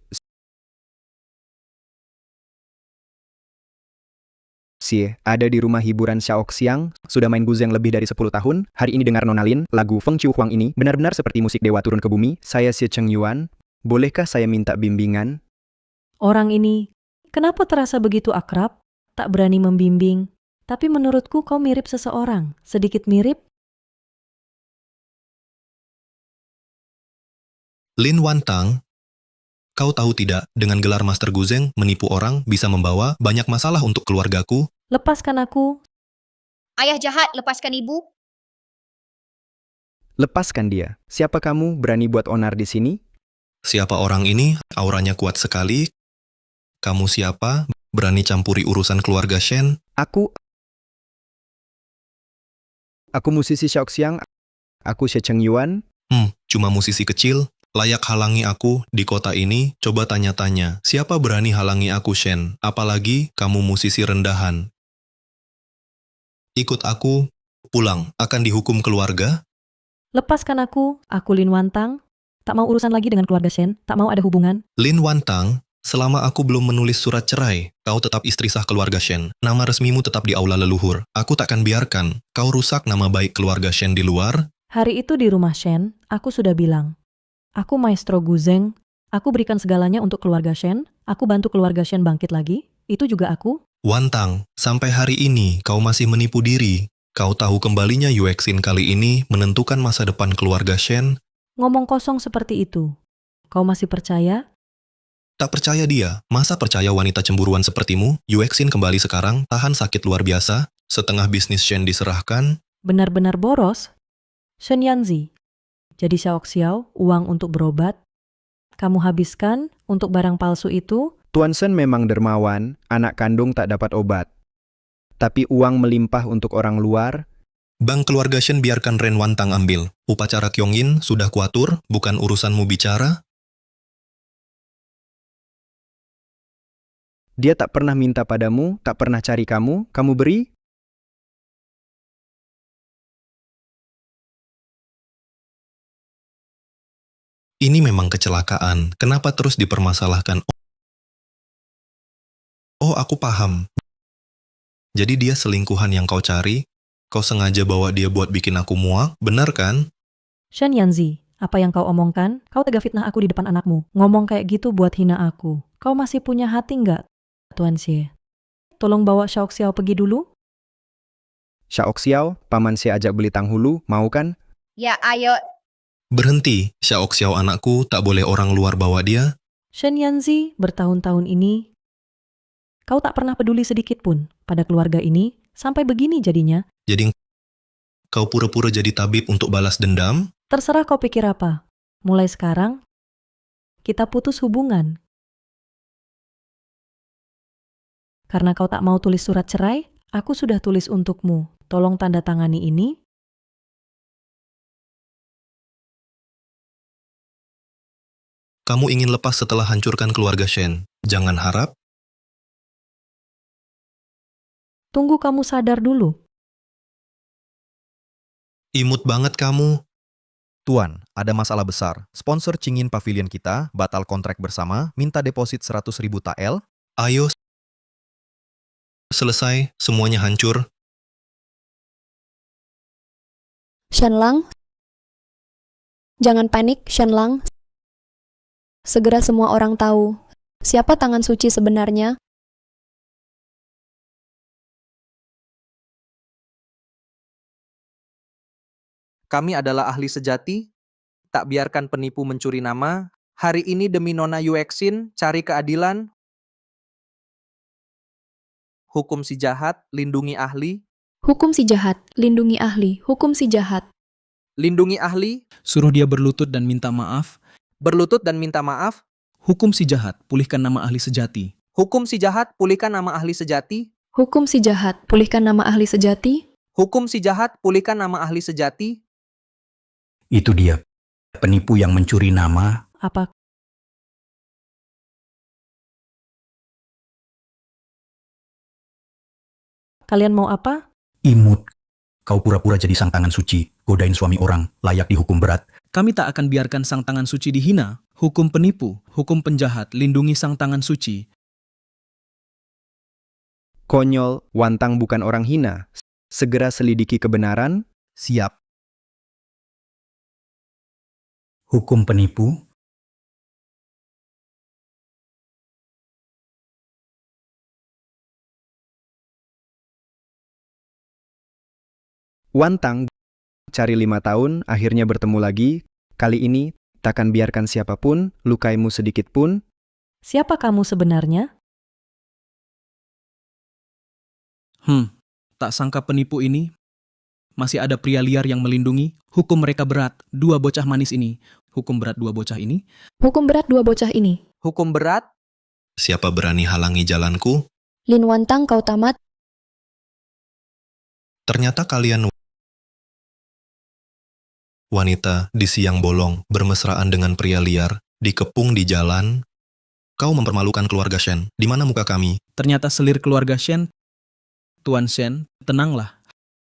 [SPEAKER 4] Ada di rumah hiburan Xiaoxiang, sudah main Guzeng lebih dari 10 tahun. Hari ini dengar Nona Lin, lagu Feng Chu Huang ini benar-benar seperti musik dewa turun ke bumi. Saya Xie Cheng Yuan, bolehkah saya minta bimbingan?
[SPEAKER 7] Orang ini, kenapa terasa begitu akrab? Tak berani membimbing. Tapi menurutku kau mirip seseorang, sedikit mirip.
[SPEAKER 10] Lin Wantang, kau tahu tidak, dengan gelar Master Guzeng, menipu orang bisa membawa banyak masalah untuk keluargaku.
[SPEAKER 7] Lepaskan aku.
[SPEAKER 8] Ayah jahat, lepaskan ibu.
[SPEAKER 4] Lepaskan dia. Siapa kamu berani buat onar di sini?
[SPEAKER 10] Siapa orang ini? Auranya kuat sekali. Kamu siapa? Berani campuri urusan keluarga Shen?
[SPEAKER 4] Aku musisi Xiaoxiang. Aku Xie Cheng Yuan.
[SPEAKER 10] Cuma musisi kecil. Layak halangi aku di kota ini? Coba tanya-tanya. Siapa berani halangi aku, Shen? Apalagi kamu musisi rendahan. Ikut aku, pulang. Akan dihukum keluarga?
[SPEAKER 7] Lepaskan aku Lin Wantang. Tak mau urusan lagi dengan keluarga Shen, tak mau ada hubungan.
[SPEAKER 10] Lin Wantang, selama aku belum menulis surat cerai, kau tetap istri sah keluarga Shen. Nama resmimu tetap di aula leluhur. Aku takkan biarkan kau rusak nama baik keluarga Shen di luar.
[SPEAKER 7] Hari itu di rumah Shen, aku sudah bilang. Aku Maestro Guzeng, aku berikan segalanya untuk keluarga Shen, aku bantu keluarga Shen bangkit lagi, itu juga aku.
[SPEAKER 10] Wantang, sampai hari ini kau masih menipu diri. Kau tahu kembalinya Yuexin kali ini menentukan masa depan keluarga Shen?
[SPEAKER 7] Ngomong kosong seperti itu. Kau masih percaya?
[SPEAKER 10] Tak percaya dia, masa percaya wanita cemburuan sepertimu? Yuexin kembali sekarang, tahan sakit luar biasa, setengah bisnis Shen diserahkan.
[SPEAKER 7] Benar-benar boros? Shen Yanzi, jadi Xiao Xiao, uang untuk berobat, kamu habiskan untuk barang palsu itu?
[SPEAKER 4] Tuan Shen memang dermawan, anak kandung tak dapat obat. Tapi uang melimpah untuk orang luar.
[SPEAKER 10] Bank keluarga Shen biarkan Ren Wantang ambil. Upacara Kyongin sudah kuatur, bukan urusanmu bicara.
[SPEAKER 4] Dia tak pernah minta padamu, tak pernah cari kamu, kamu beri?
[SPEAKER 10] Ini memang kecelakaan, kenapa terus dipermasalahkan? Oh, aku paham. Jadi dia selingkuhan yang kau cari? Kau sengaja bawa dia buat bikin aku muak, benar kan?
[SPEAKER 7] Shen Yanzi, apa yang kau omongkan? Kau tega fitnah aku di depan anakmu. Ngomong kayak gitu buat hina aku. Kau masih punya hati nggak, Tuan Xie? Tolong bawa Xiao Xiao pergi dulu.
[SPEAKER 4] Xiao Xiao, paman Xie ajak beli tanghulu, mau kan?
[SPEAKER 8] Ya, ayo.
[SPEAKER 10] Berhenti, Xiao Xiao anakku, tak boleh orang luar bawa dia.
[SPEAKER 7] Shen Yanzi, bertahun-tahun ini, kau tak pernah peduli sedikit pun pada keluarga ini, sampai begini jadinya.
[SPEAKER 10] Jadi kau pura-pura jadi tabib untuk balas dendam?
[SPEAKER 7] Terserah kau pikir apa. Mulai sekarang, kita putus hubungan. Karena kau tak mau tulis surat cerai, aku sudah tulis untukmu. Tolong tanda tangani ini.
[SPEAKER 10] Kamu ingin lepas setelah hancurkan keluarga Shen. Jangan harap.
[SPEAKER 7] Tunggu kamu sadar dulu.
[SPEAKER 10] Imut banget kamu.
[SPEAKER 3] Tuan, ada masalah besar. Sponsor Cingin Pavilion kita batal kontrak bersama, minta deposit 100.000 tael.
[SPEAKER 10] Ayo. Selesai, semuanya hancur.
[SPEAKER 11] Shenlang, jangan panik, Shenlang. Segera semua orang tahu siapa tangan suci sebenarnya.
[SPEAKER 5] Kami adalah ahli sejati, tak biarkan penipu mencuri nama. Hari ini demi Nona Yuexin, cari keadilan. Hukum si jahat, lindungi ahli.
[SPEAKER 11] Hukum si jahat, lindungi ahli. Hukum si jahat.
[SPEAKER 5] Lindungi ahli,
[SPEAKER 12] Suruh dia berlutut dan minta maaf.
[SPEAKER 5] berlutut dan minta maaf.
[SPEAKER 12] Hukum si jahat, pulihkan nama ahli sejati.
[SPEAKER 5] Hukum si jahat, pulihkan nama ahli sejati.
[SPEAKER 11] Hukum si jahat, pulihkan nama ahli sejati.
[SPEAKER 5] Hukum si jahat, pulihkan nama ahli sejati.
[SPEAKER 1] Itu dia, penipu yang mencuri nama.
[SPEAKER 7] Apa kalian mau apa?
[SPEAKER 1] Imut, kau pura-pura jadi sang tangan suci, godain suami orang, layak dihukum berat.
[SPEAKER 12] Kami tak akan biarkan sang tangan suci dihina. Hukum penipu, hukum penjahat, lindungi sang tangan suci.
[SPEAKER 4] Konyol, Wantang bukan orang hina. Segera selidiki kebenaran.
[SPEAKER 3] Siap.
[SPEAKER 1] Hukum penipu,
[SPEAKER 4] Wantang cari 5 tahun, akhirnya bertemu lagi. Kali ini, takkan biarkan siapapun lukaimu sedikit pun.
[SPEAKER 7] Siapa kamu sebenarnya?
[SPEAKER 12] Tak sangka penipu ini masih ada pria liar yang melindungi. Hukum mereka berat, dua bocah manis ini. Hukum berat dua bocah ini.
[SPEAKER 11] Hukum berat dua bocah ini.
[SPEAKER 5] Hukum berat,
[SPEAKER 10] Siapa berani halangi jalanku?
[SPEAKER 11] Lin Wantang kau tamat.
[SPEAKER 10] Ternyata kalian wanita di siang bolong bermesraan dengan pria liar, dikepung di jalan. Kau mempermalukan keluarga Shen. Di mana muka kami?
[SPEAKER 12] Ternyata selir keluarga Shen. Tuan Shen, tenanglah.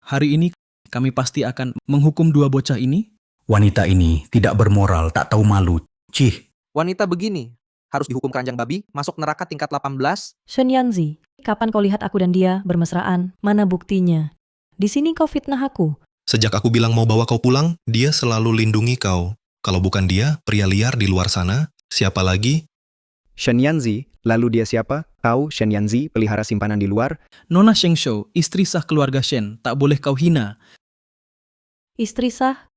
[SPEAKER 12] Hari ini kami pasti akan menghukum dua bocah ini.
[SPEAKER 1] wanita ini tidak bermoral, tak tahu malu. Cih,
[SPEAKER 5] wanita begini, harus dihukum keranjang babi, masuk neraka tingkat 18.
[SPEAKER 7] Shen Yanzi, kapan kau lihat aku dan dia bermesraan? Mana buktinya? Di sini kau fitnah aku.
[SPEAKER 10] Sejak aku bilang mau bawa kau pulang, dia selalu lindungi kau. Kalau bukan dia, pria liar di luar sana, siapa lagi?
[SPEAKER 4] Shen Yanzi, lalu dia siapa? Kau, Shen Yanzi, pelihara simpanan di luar.
[SPEAKER 12] Nona Sheng Shou, istri sah keluarga Shen, tak boleh kau hina.
[SPEAKER 7] Istri sah?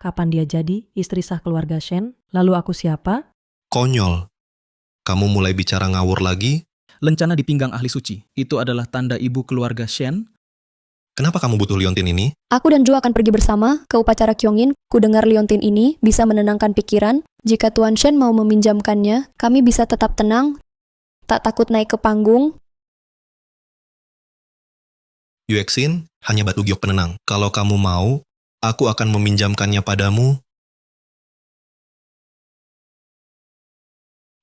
[SPEAKER 7] Kapan dia jadi istri sah keluarga Shen? Lalu aku siapa?
[SPEAKER 10] Konyol. Kamu mulai bicara ngawur lagi?
[SPEAKER 12] Lencana di pinggang ahli suci. Itu adalah tanda ibu keluarga Shen.
[SPEAKER 10] Kenapa kamu butuh liontin ini?
[SPEAKER 11] Aku dan Ju akan pergi bersama ke upacara Kyongin. Ku dengar liontin ini bisa menenangkan pikiran. Jika Tuan Shen mau meminjamkannya, kami bisa tetap tenang, tak takut naik ke panggung.
[SPEAKER 10] Yuexin hanya batu giok penenang. Kalau kamu mau, aku akan meminjamkannya padamu.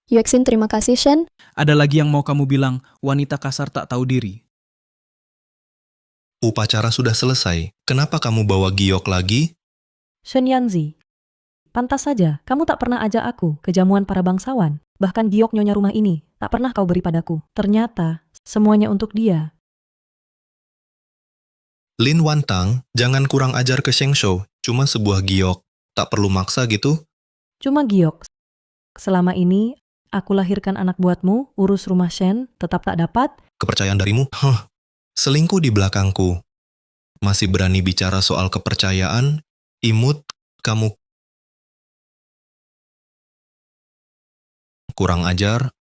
[SPEAKER 11] Yuexin, terima kasih Shen.
[SPEAKER 12] Ada lagi yang mau kamu bilang, wanita kasar tak tahu diri.
[SPEAKER 10] Upacara sudah selesai. Kenapa kamu bawa giok lagi?
[SPEAKER 7] Shen Yanzi, pantas saja kamu tak pernah ajak aku ke jamuan para bangsawan. Bahkan giok nyonya rumah ini tak pernah kau beri padaku. Ternyata semuanya untuk dia.
[SPEAKER 10] Lin Wantang, jangan kurang ajar ke Sheng Shou. Cuma sebuah giok. Tak perlu maksa gitu.
[SPEAKER 7] Cuma giok. Selama ini aku lahirkan anak buatmu, urus rumah Shen, tetap tak dapat.
[SPEAKER 10] Kepercayaan darimu? Selingkuh di belakangku. Masih berani bicara soal kepercayaan? Imut, kamu kurang ajar.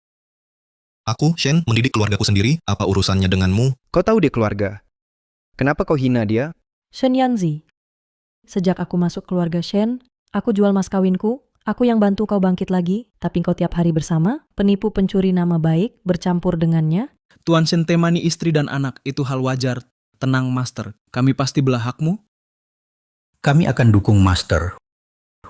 [SPEAKER 10] Aku, Shen, mendidik keluargaku sendiri. Apa urusannya denganmu?
[SPEAKER 4] Kau tahu dia keluarga. Kenapa kau hina dia?
[SPEAKER 7] Shen Yanzi, sejak aku masuk keluarga Shen, aku jual mas kawinku, aku yang bantu kau bangkit lagi, tapi kau tiap hari bersama, penipu pencuri nama baik, bercampur dengannya.
[SPEAKER 12] Tuan Shen temani istri dan anak, itu hal wajar. Tenang, Master. Kami pasti belah hakmu.
[SPEAKER 1] Kami akan dukung Master.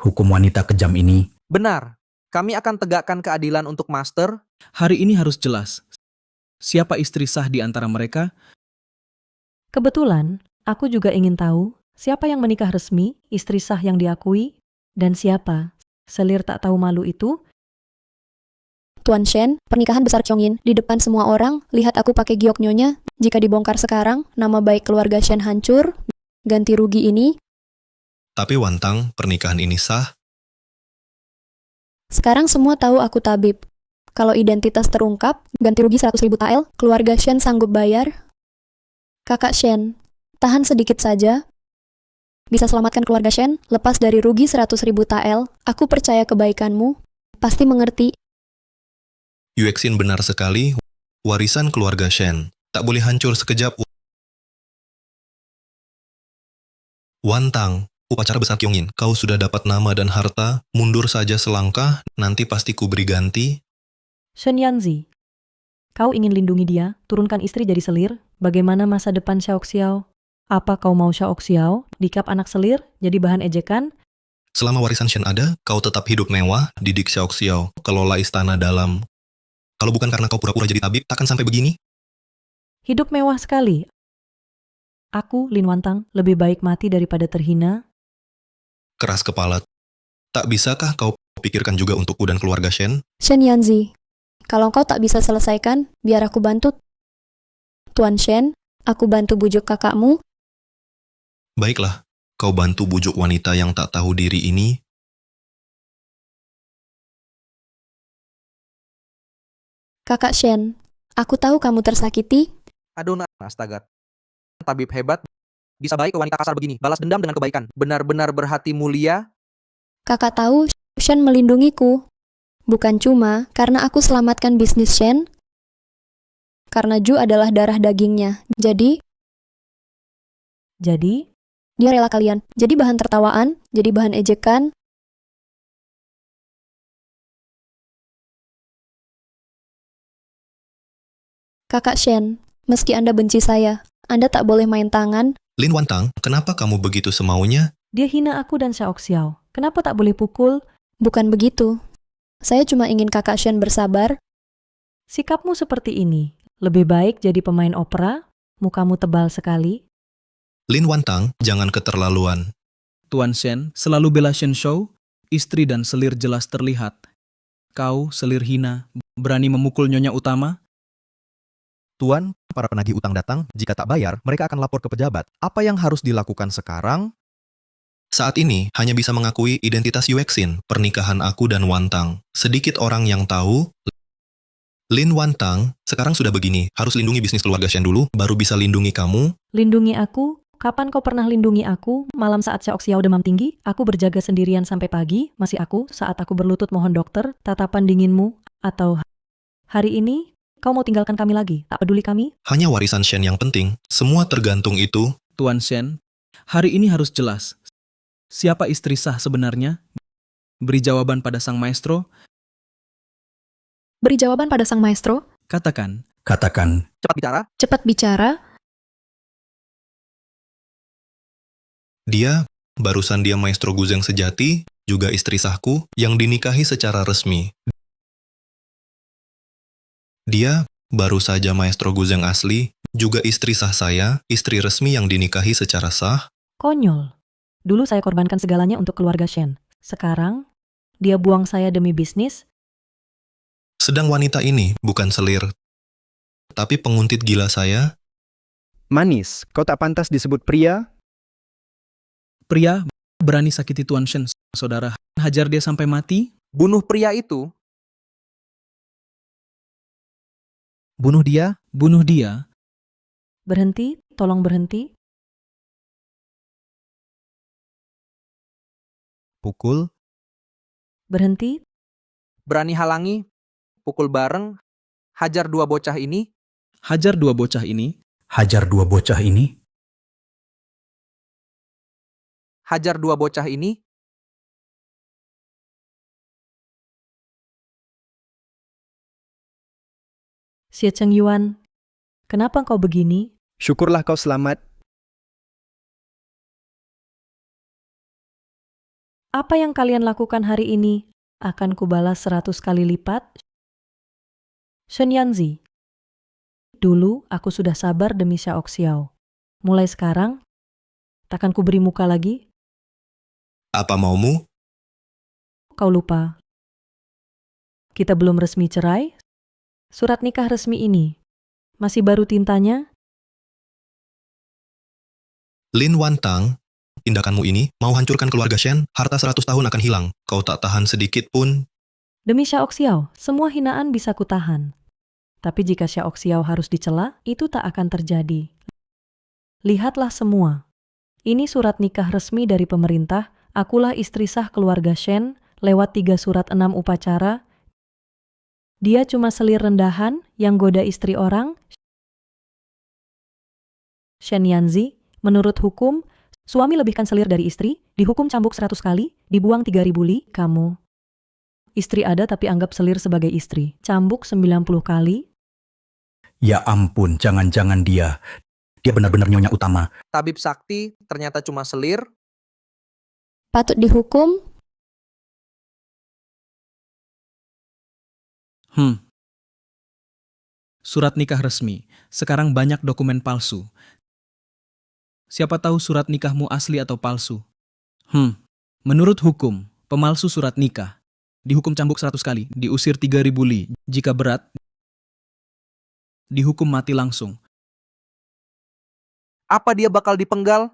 [SPEAKER 1] Hukum wanita kejam ini.
[SPEAKER 5] Benar, kami akan tegakkan keadilan untuk Master.
[SPEAKER 12] Hari ini harus jelas. Siapa istri sah di antara mereka?
[SPEAKER 7] Kebetulan, aku juga ingin tahu siapa yang menikah resmi, istri sah yang diakui, dan siapa selir tak tahu malu itu.
[SPEAKER 11] Tuan Shen, pernikahan besar Kyongin di depan semua orang, lihat aku pakai giok nyonya. Jika dibongkar sekarang, nama baik keluarga Shen hancur. Ganti rugi ini.
[SPEAKER 10] Tapi Wantang, pernikahan ini sah.
[SPEAKER 11] Sekarang semua tahu aku tabib. Kalau identitas terungkap, ganti rugi 100.000 TL, keluarga Shen sanggup bayar. Kakak Shen, tahan sedikit saja. Bisa selamatkan keluarga Shen, lepas dari rugi 100.000 TL. Aku percaya kebaikanmu. Pasti mengerti.
[SPEAKER 10] Yuexin benar sekali. Warisan keluarga Shen tak boleh hancur sekejap. Wantang, upacara besar Kyongin. Kau sudah dapat nama dan harta. Mundur saja selangkah, nanti pasti ku beri ganti.
[SPEAKER 7] Shen Yanzi, kau ingin lindungi dia, turunkan istri jadi selir. Bagaimana masa depan Xiaoxiao? Apa kau mau Xiaoxiao dikap anak selir, jadi bahan ejekan?
[SPEAKER 10] Selama warisan Shen ada, kau tetap hidup mewah, didik Xiaoxiao, kelola istana dalam. Kalau bukan karena kau pura-pura jadi tabib, takkan sampai begini.
[SPEAKER 7] Hidup mewah sekali. Aku, Lin Wantang, lebih baik mati daripada terhina.
[SPEAKER 10] Keras kepala. Tak bisakah kau pikirkan juga untukku dan keluarga Shen?
[SPEAKER 11] Shen Yanzi, kalau kau tak bisa selesaikan, biar aku bantu. Tuan Shen, aku bantu bujuk kakakmu.
[SPEAKER 10] Baiklah, kau bantu bujuk wanita yang tak tahu diri ini.
[SPEAKER 11] Kakak Shen, aku tahu kamu tersakiti.
[SPEAKER 5] Aduh, astaga. Tabib hebat. Bisa baik ke wanita kasar begini, balas dendam dengan kebaikan. Benar-benar berhati mulia.
[SPEAKER 11] Kakak tahu Shen melindungiku. Bukan cuma karena aku selamatkan bisnis Shen, karena Ju adalah darah dagingnya. Jadi, dia rela kalian. Jadi bahan tertawaan, jadi bahan ejekan. Kakak Shen, meski Anda benci saya, Anda tak boleh main tangan.
[SPEAKER 10] Lin Wantang, kenapa kamu begitu semaunya?
[SPEAKER 7] Dia hina aku dan Xiaoxiao. Kenapa tak boleh pukul?
[SPEAKER 11] Bukan begitu. Saya cuma ingin kakak Shen bersabar.
[SPEAKER 7] Sikapmu seperti ini. Lebih baik jadi pemain opera, mukamu tebal sekali.
[SPEAKER 10] Lin Wantang, jangan keterlaluan.
[SPEAKER 12] Tuan Shen selalu bela Shen Shou, istri dan selir jelas terlihat. Kau, selir hina, berani memukul nyonya utama?
[SPEAKER 3] Tuan, para penagih utang datang, jika tak bayar, mereka akan lapor ke pejabat. Apa yang harus dilakukan sekarang?
[SPEAKER 10] Saat ini, hanya bisa mengakui identitas Yuexin, pernikahan aku dan Wantang. Sedikit orang yang tahu, Lin Wantang, sekarang sudah begini, harus lindungi bisnis keluarga Shen dulu, baru bisa lindungi kamu.
[SPEAKER 7] Lindungi aku? Kapan kau pernah lindungi aku? Malam saat Xiaoxiao demam tinggi, aku berjaga sendirian sampai pagi, masih aku saat aku berlutut mohon dokter, tatapan dinginmu, atau Hari ini, kau mau tinggalkan kami lagi? Tak peduli kami?
[SPEAKER 10] Hanya warisan Shen yang penting. Semua tergantung itu.
[SPEAKER 12] Tuan Shen, hari ini harus jelas. Siapa istri sah sebenarnya? Beri jawaban pada sang maestro.
[SPEAKER 11] Beri jawaban pada sang maestro.
[SPEAKER 12] Katakan,
[SPEAKER 1] Katakan,
[SPEAKER 5] Cepat bicara.
[SPEAKER 11] Cepat bicara.
[SPEAKER 10] Barusan dia Maestro Guzeng sejati, juga istri sahku, yang dinikahi secara resmi. Dia baru saja Maestro Guzeng asli, juga istri sah saya, istri resmi yang dinikahi secara sah.
[SPEAKER 7] Konyol. Dulu saya korbankan segalanya untuk keluarga Shen. Sekarang, dia buang saya demi bisnis.
[SPEAKER 10] Sedang wanita ini bukan selir, tapi penguntit gila saya.
[SPEAKER 4] Manis, kau tak pantas disebut pria?
[SPEAKER 12] pria berani sakiti Tuan Shen, saudara. Hajar dia sampai mati.
[SPEAKER 5] Bunuh pria itu. Bunuh dia.
[SPEAKER 12] Bunuh dia.
[SPEAKER 7] Berhenti, tolong berhenti.
[SPEAKER 3] Pukul,
[SPEAKER 7] Berhenti,
[SPEAKER 5] Berani halangi. Pukul bareng. Hajar dua bocah ini.
[SPEAKER 12] Hajar dua bocah ini.
[SPEAKER 1] hajar dua bocah ini.
[SPEAKER 5] Hajar dua bocah ini.
[SPEAKER 7] Xie Cheng Yuan. Kenapa kau begini?
[SPEAKER 4] Syukurlah kau selamat.
[SPEAKER 7] Apa yang kalian lakukan hari ini akan kubalas 100 kali lipat? Shen Yanzi. Dulu aku sudah sabar demi Xiao Xiao. Mulai sekarang, takkan kuberi muka lagi.
[SPEAKER 10] Apa maumu?
[SPEAKER 7] Kau lupa. Kita belum resmi cerai. Surat nikah resmi ini masih baru tintanya.
[SPEAKER 10] Lin Wantang, tindakanmu ini mau hancurkan keluarga Shen, harta 100 tahun akan hilang. Kau tak tahan sedikit pun.
[SPEAKER 7] Demi Xiao Xiao, semua hinaan bisa kutahan. Tapi jika Xiao Xiao harus dicela, itu tak akan terjadi. Lihatlah semua. Ini surat nikah resmi dari pemerintah. Akulah istri sah keluarga Shen, lewat 3 surat 6 upacara. Dia cuma selir rendahan yang goda istri orang. Shen Yanzi, menurut hukum, suami lebihkan selir dari istri, dihukum cambuk 100 kali, dibuang 3.000 li. Kamu, istri ada tapi anggap selir sebagai istri. Cambuk 90 kali.
[SPEAKER 1] Ya ampun, jangan-jangan dia. Dia benar-benar nyonya utama.
[SPEAKER 5] Tabib sakti ternyata cuma selir.
[SPEAKER 11] Patut dihukum.
[SPEAKER 12] Surat nikah resmi. Sekarang banyak dokumen palsu. Siapa tahu surat nikahmu asli atau palsu? Menurut hukum, pemalsu surat nikah dihukum cambuk 100 kali, diusir 3.000 li. Jika berat, dihukum mati langsung.
[SPEAKER 5] Apa dia bakal dipenggal?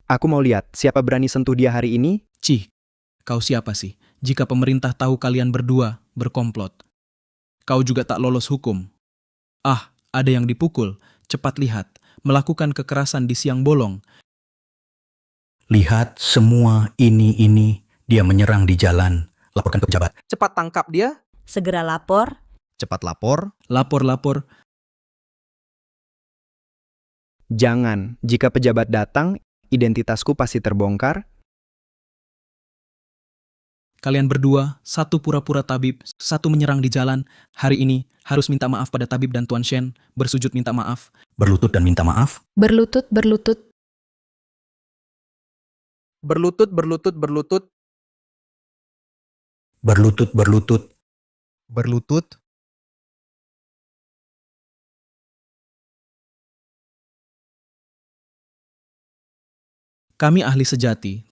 [SPEAKER 4] Aku mau lihat siapa berani sentuh dia hari ini.
[SPEAKER 12] Cih, kau siapa sih? Jika pemerintah tahu kalian berdua berkomplot, kau juga tak lolos hukum. Ah, ada yang dipukul. Cepat lihat, melakukan kekerasan di siang bolong.
[SPEAKER 1] Lihat semua ini. Dia menyerang di jalan. Laporkan ke pejabat.
[SPEAKER 5] Cepat tangkap dia.
[SPEAKER 6] Segera lapor.
[SPEAKER 3] cepat lapor,
[SPEAKER 12] Lapor.
[SPEAKER 4] Jangan, jika pejabat datang, identitasku pasti terbongkar.
[SPEAKER 12] Kalian berdua, satu pura-pura tabib, satu menyerang di jalan. Hari ini harus minta maaf pada tabib dan Tuan Shen. Bersujud minta maaf.
[SPEAKER 1] Berlutut dan minta maaf.
[SPEAKER 11] Berlutut.
[SPEAKER 5] Berlutut.
[SPEAKER 1] Berlutut.
[SPEAKER 3] berlutut,
[SPEAKER 12] Kami ahli sejati.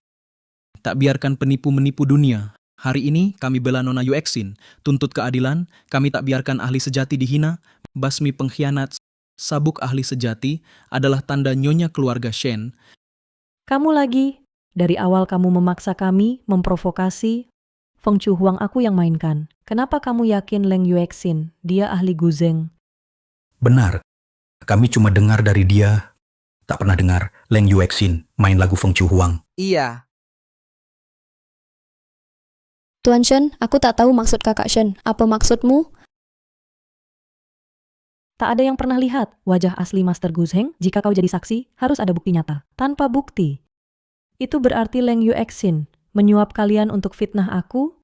[SPEAKER 12] Tak biarkan penipu menipu dunia. Hari ini kami bela Nona Yuexin. Tuntut keadilan, kami tak biarkan ahli sejati dihina. Basmi pengkhianat. Sabuk ahli sejati adalah tanda nyonya keluarga Shen.
[SPEAKER 7] Kamu lagi. Dari awal kamu memaksa kami, memprovokasi. Feng Chu Huang aku yang mainkan. Kenapa kamu yakin Leng Yuexin? Dia ahli Guzeng.
[SPEAKER 1] Benar. Kami cuma dengar dari dia. Tak pernah dengar Leng Yuexin main lagu Feng Chu Huang.
[SPEAKER 5] Iya.
[SPEAKER 11] Tuan Shen, aku tak tahu maksud kakak Shen. Apa maksudmu?
[SPEAKER 7] Tak ada yang pernah lihat wajah asli Master Guzheng. Jika kau jadi saksi, harus ada bukti nyata. Tanpa bukti, itu berarti Leng Yuexin menyuap kalian untuk fitnah aku.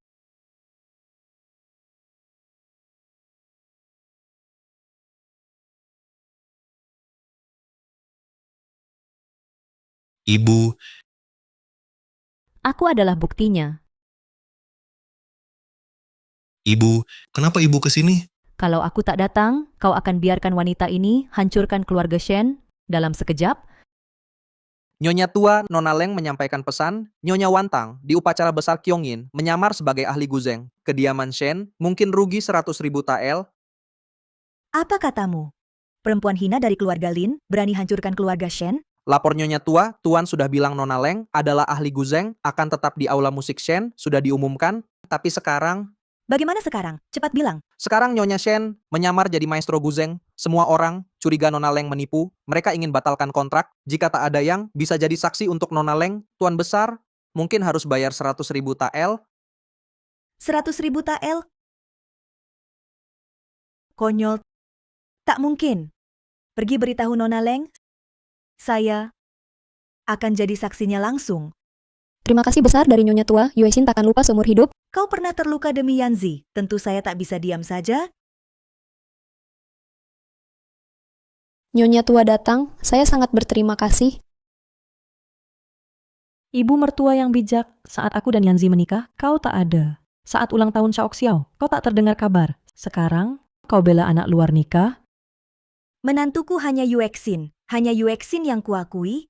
[SPEAKER 10] Ibu,
[SPEAKER 6] Aku adalah buktinya.
[SPEAKER 10] ibu, kenapa ibu kesini?
[SPEAKER 6] Kalau aku tak datang, kau akan biarkan wanita ini hancurkan keluarga Shen dalam sekejap?
[SPEAKER 5] Nyonya tua Nona Leng menyampaikan pesan, Nyonya Wantang di upacara besar Kyongin menyamar sebagai ahli Guzheng. Kediaman Shen mungkin rugi 100.000 tael.
[SPEAKER 6] Apa katamu? Perempuan hina dari keluarga Lin berani hancurkan keluarga Shen?
[SPEAKER 5] Lapor Nyonya tua, Tuan sudah bilang Nona Leng adalah ahli Guzheng, akan tetap di aula musik Shen, sudah diumumkan. Tapi sekarang,
[SPEAKER 6] Bagaimana sekarang? Cepat bilang.
[SPEAKER 5] sekarang Nyonya Shen menyamar jadi maestro Guzheng. Semua orang curiga Nona Leng menipu. Mereka ingin batalkan kontrak. Jika tak ada yang bisa jadi saksi untuk Nona Leng, Tuan besar mungkin harus bayar 100.000 tael.
[SPEAKER 6] 100.000 tael? Konyol. Tak mungkin. Pergi beritahu Nona Leng. Saya akan jadi saksinya langsung.
[SPEAKER 11] Terima kasih besar dari Nyonya tua, Yuexin takkan lupa seumur hidup.
[SPEAKER 6] Kau pernah terluka demi Yanzi. Tentu saya tak bisa diam saja.
[SPEAKER 11] Nyonya tua datang, saya sangat berterima kasih.
[SPEAKER 7] Ibu mertua yang bijak, saat aku dan Yanzi menikah, kau tak ada. Saat ulang tahun Xiao, kau tak terdengar kabar. Sekarang, kau bela anak luar nikah.
[SPEAKER 6] Menantuku hanya Yuexin. Hanya Yuexin yang kuakui.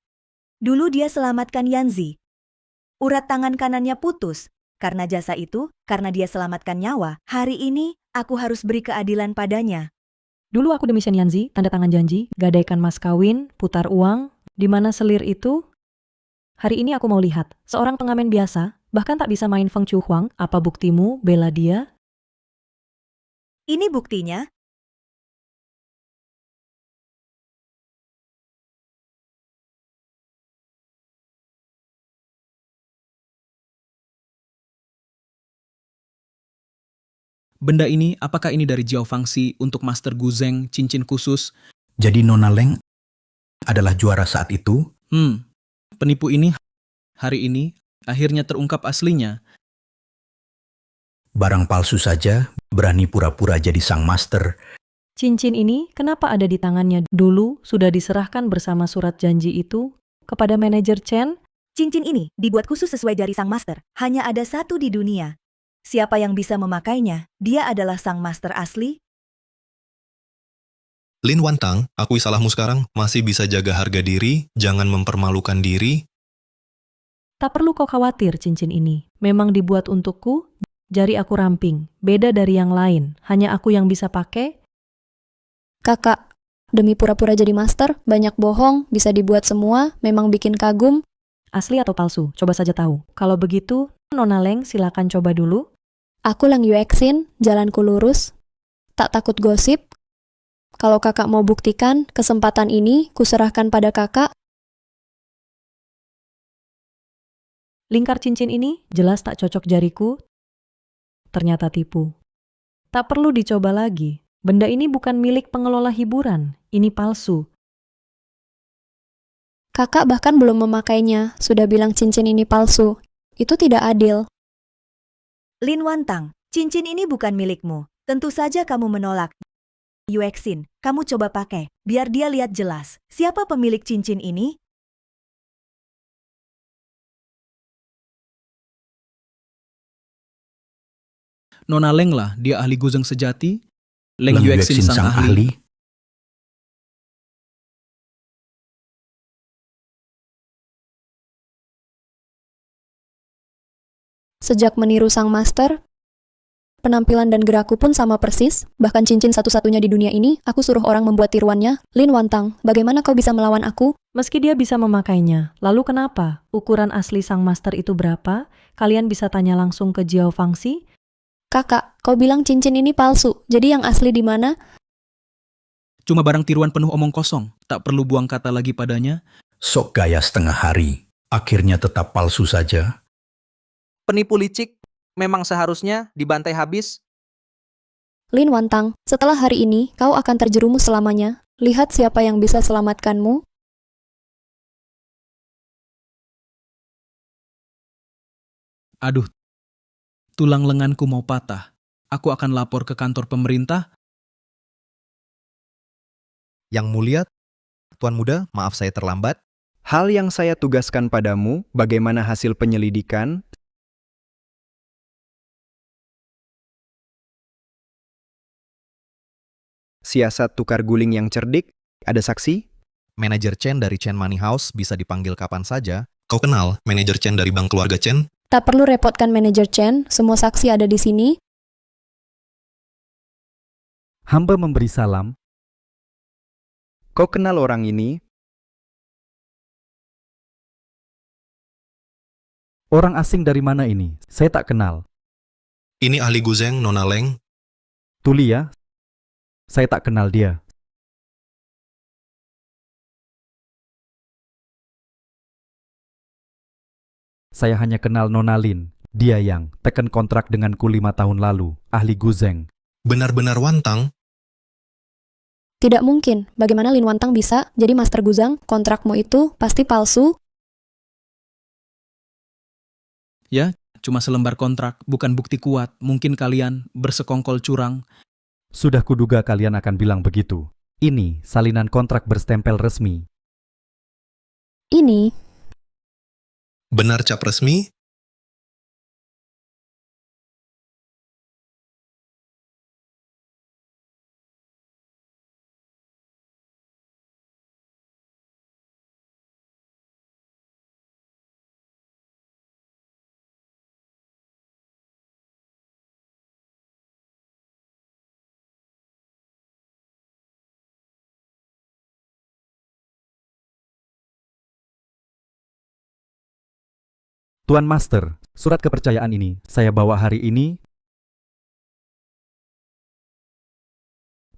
[SPEAKER 6] Dulu dia selamatkan Yanzi. Urat tangan kanannya putus. Karena jasa itu, karena dia selamatkan nyawa, hari ini aku harus beri keadilan padanya.
[SPEAKER 7] Dulu aku demi Shen Yanzi, tanda tangan janji, gadaikan mas kawin, putar uang, di mana selir itu? Hari ini aku mau lihat, seorang pengamen biasa, bahkan tak bisa main Feng Chu Huang, apa buktimu bela dia?
[SPEAKER 6] Ini buktinya.
[SPEAKER 12] Benda ini, apakah ini dari Jiao Fangxi untuk Master Guzheng cincin khusus?
[SPEAKER 1] Jadi Nona Leng adalah juara saat itu?
[SPEAKER 12] Penipu ini hari ini akhirnya terungkap aslinya.
[SPEAKER 1] Barang palsu saja berani pura-pura jadi sang master.
[SPEAKER 7] Cincin ini kenapa ada di tangannya? Dulu sudah diserahkan bersama surat janji itu kepada manajer Chen.
[SPEAKER 6] Cincin ini dibuat khusus sesuai jari sang master. Hanya ada satu di dunia. Siapa yang bisa memakainya? Dia adalah sang master asli.
[SPEAKER 10] Lin Wantang, akui salahmu sekarang, masih bisa jaga harga diri, jangan mempermalukan diri.
[SPEAKER 7] Tak perlu kau khawatir cincin ini. Memang dibuat untukku, jari aku ramping. Beda dari yang lain, hanya aku yang bisa pakai.
[SPEAKER 11] Kakak, demi pura-pura jadi master, banyak bohong, bisa dibuat semua, memang bikin kagum.
[SPEAKER 7] Asli atau palsu? Coba saja tahu. Kalau begitu, Nona Leng silakan coba dulu.
[SPEAKER 11] Aku Leng Yuexin, jalanku lurus. Tak takut gosip. Kalau kakak mau buktikan, kesempatan ini kuserahkan pada kakak.
[SPEAKER 7] Lingkar cincin ini jelas tak cocok jariku. Ternyata tipu. Tak perlu dicoba lagi. Benda ini bukan milik pengelola hiburan. Ini palsu.
[SPEAKER 11] Kakak bahkan belum memakainya, sudah bilang cincin ini palsu. Itu tidak adil.
[SPEAKER 6] Lin Wantang, cincin ini bukan milikmu. Tentu saja kamu menolak. Yuexin, kamu coba pakai, biar dia lihat jelas. Siapa pemilik cincin ini?
[SPEAKER 12] Nona Leng lah, dia ahli Guzheng sejati. Leng
[SPEAKER 1] Leng
[SPEAKER 12] Yuexin sang ahli.
[SPEAKER 11] Sejak meniru sang master, penampilan dan gerakku pun sama persis, bahkan cincin satu-satunya di dunia ini, aku suruh orang membuat tiruannya. Lin Wantang, bagaimana kau bisa melawan aku?
[SPEAKER 7] Meski dia bisa memakainya, lalu kenapa? Ukuran asli sang master itu berapa? Kalian bisa tanya langsung ke Jiao Fangxi.
[SPEAKER 11] Kakak, kau bilang cincin ini palsu, jadi yang asli di mana?
[SPEAKER 12] Cuma barang tiruan penuh omong kosong, tak perlu buang kata lagi padanya.
[SPEAKER 1] Sok gaya setengah hari, akhirnya tetap palsu saja.
[SPEAKER 5] Penipu licik, memang seharusnya dibantai habis?
[SPEAKER 11] Lin Wantang, setelah hari ini, kau akan terjerumus selamanya. Lihat siapa yang bisa selamatkanmu.
[SPEAKER 12] Aduh, tulang lenganku mau patah. Aku akan lapor ke kantor pemerintah.
[SPEAKER 3] Yang mulia, Tuan Muda, maaf saya terlambat.
[SPEAKER 4] Hal yang saya tugaskan padamu, bagaimana hasil penyelidikan? Siasat tukar guling yang cerdik? Ada saksi?
[SPEAKER 3] Manajer Chen dari Chen Money House bisa dipanggil kapan saja.
[SPEAKER 10] Kau kenal manajer Chen dari bank keluarga Chen?
[SPEAKER 11] Tak perlu repotkan manajer Chen, semua saksi ada di sini.
[SPEAKER 2] Hamba memberi salam.
[SPEAKER 4] Kau kenal orang ini?
[SPEAKER 2] Orang asing dari mana ini? Saya tak kenal.
[SPEAKER 10] Ini ahli Guzeng, Nona Leng.
[SPEAKER 2] Tuli ya? Saya tak kenal dia. Saya hanya kenal Nona Lin. Dia yang teken kontrak denganku 5 tahun lalu. Ahli Guzeng.
[SPEAKER 10] Benar-benar Wantang.
[SPEAKER 11] Tidak mungkin, bagaimana Lin Wantang bisa jadi Master Guzang? Kontrakmu itu pasti palsu.
[SPEAKER 12] Ya, cuma selembar kontrak, bukan bukti kuat. Mungkin kalian bersekongkol curang.
[SPEAKER 2] Sudah kuduga kalian akan bilang begitu. Ini salinan kontrak berstempel resmi.
[SPEAKER 11] Ini,
[SPEAKER 10] Benar cap resmi?
[SPEAKER 2] Tuan Master, surat kepercayaan ini saya bawa hari ini.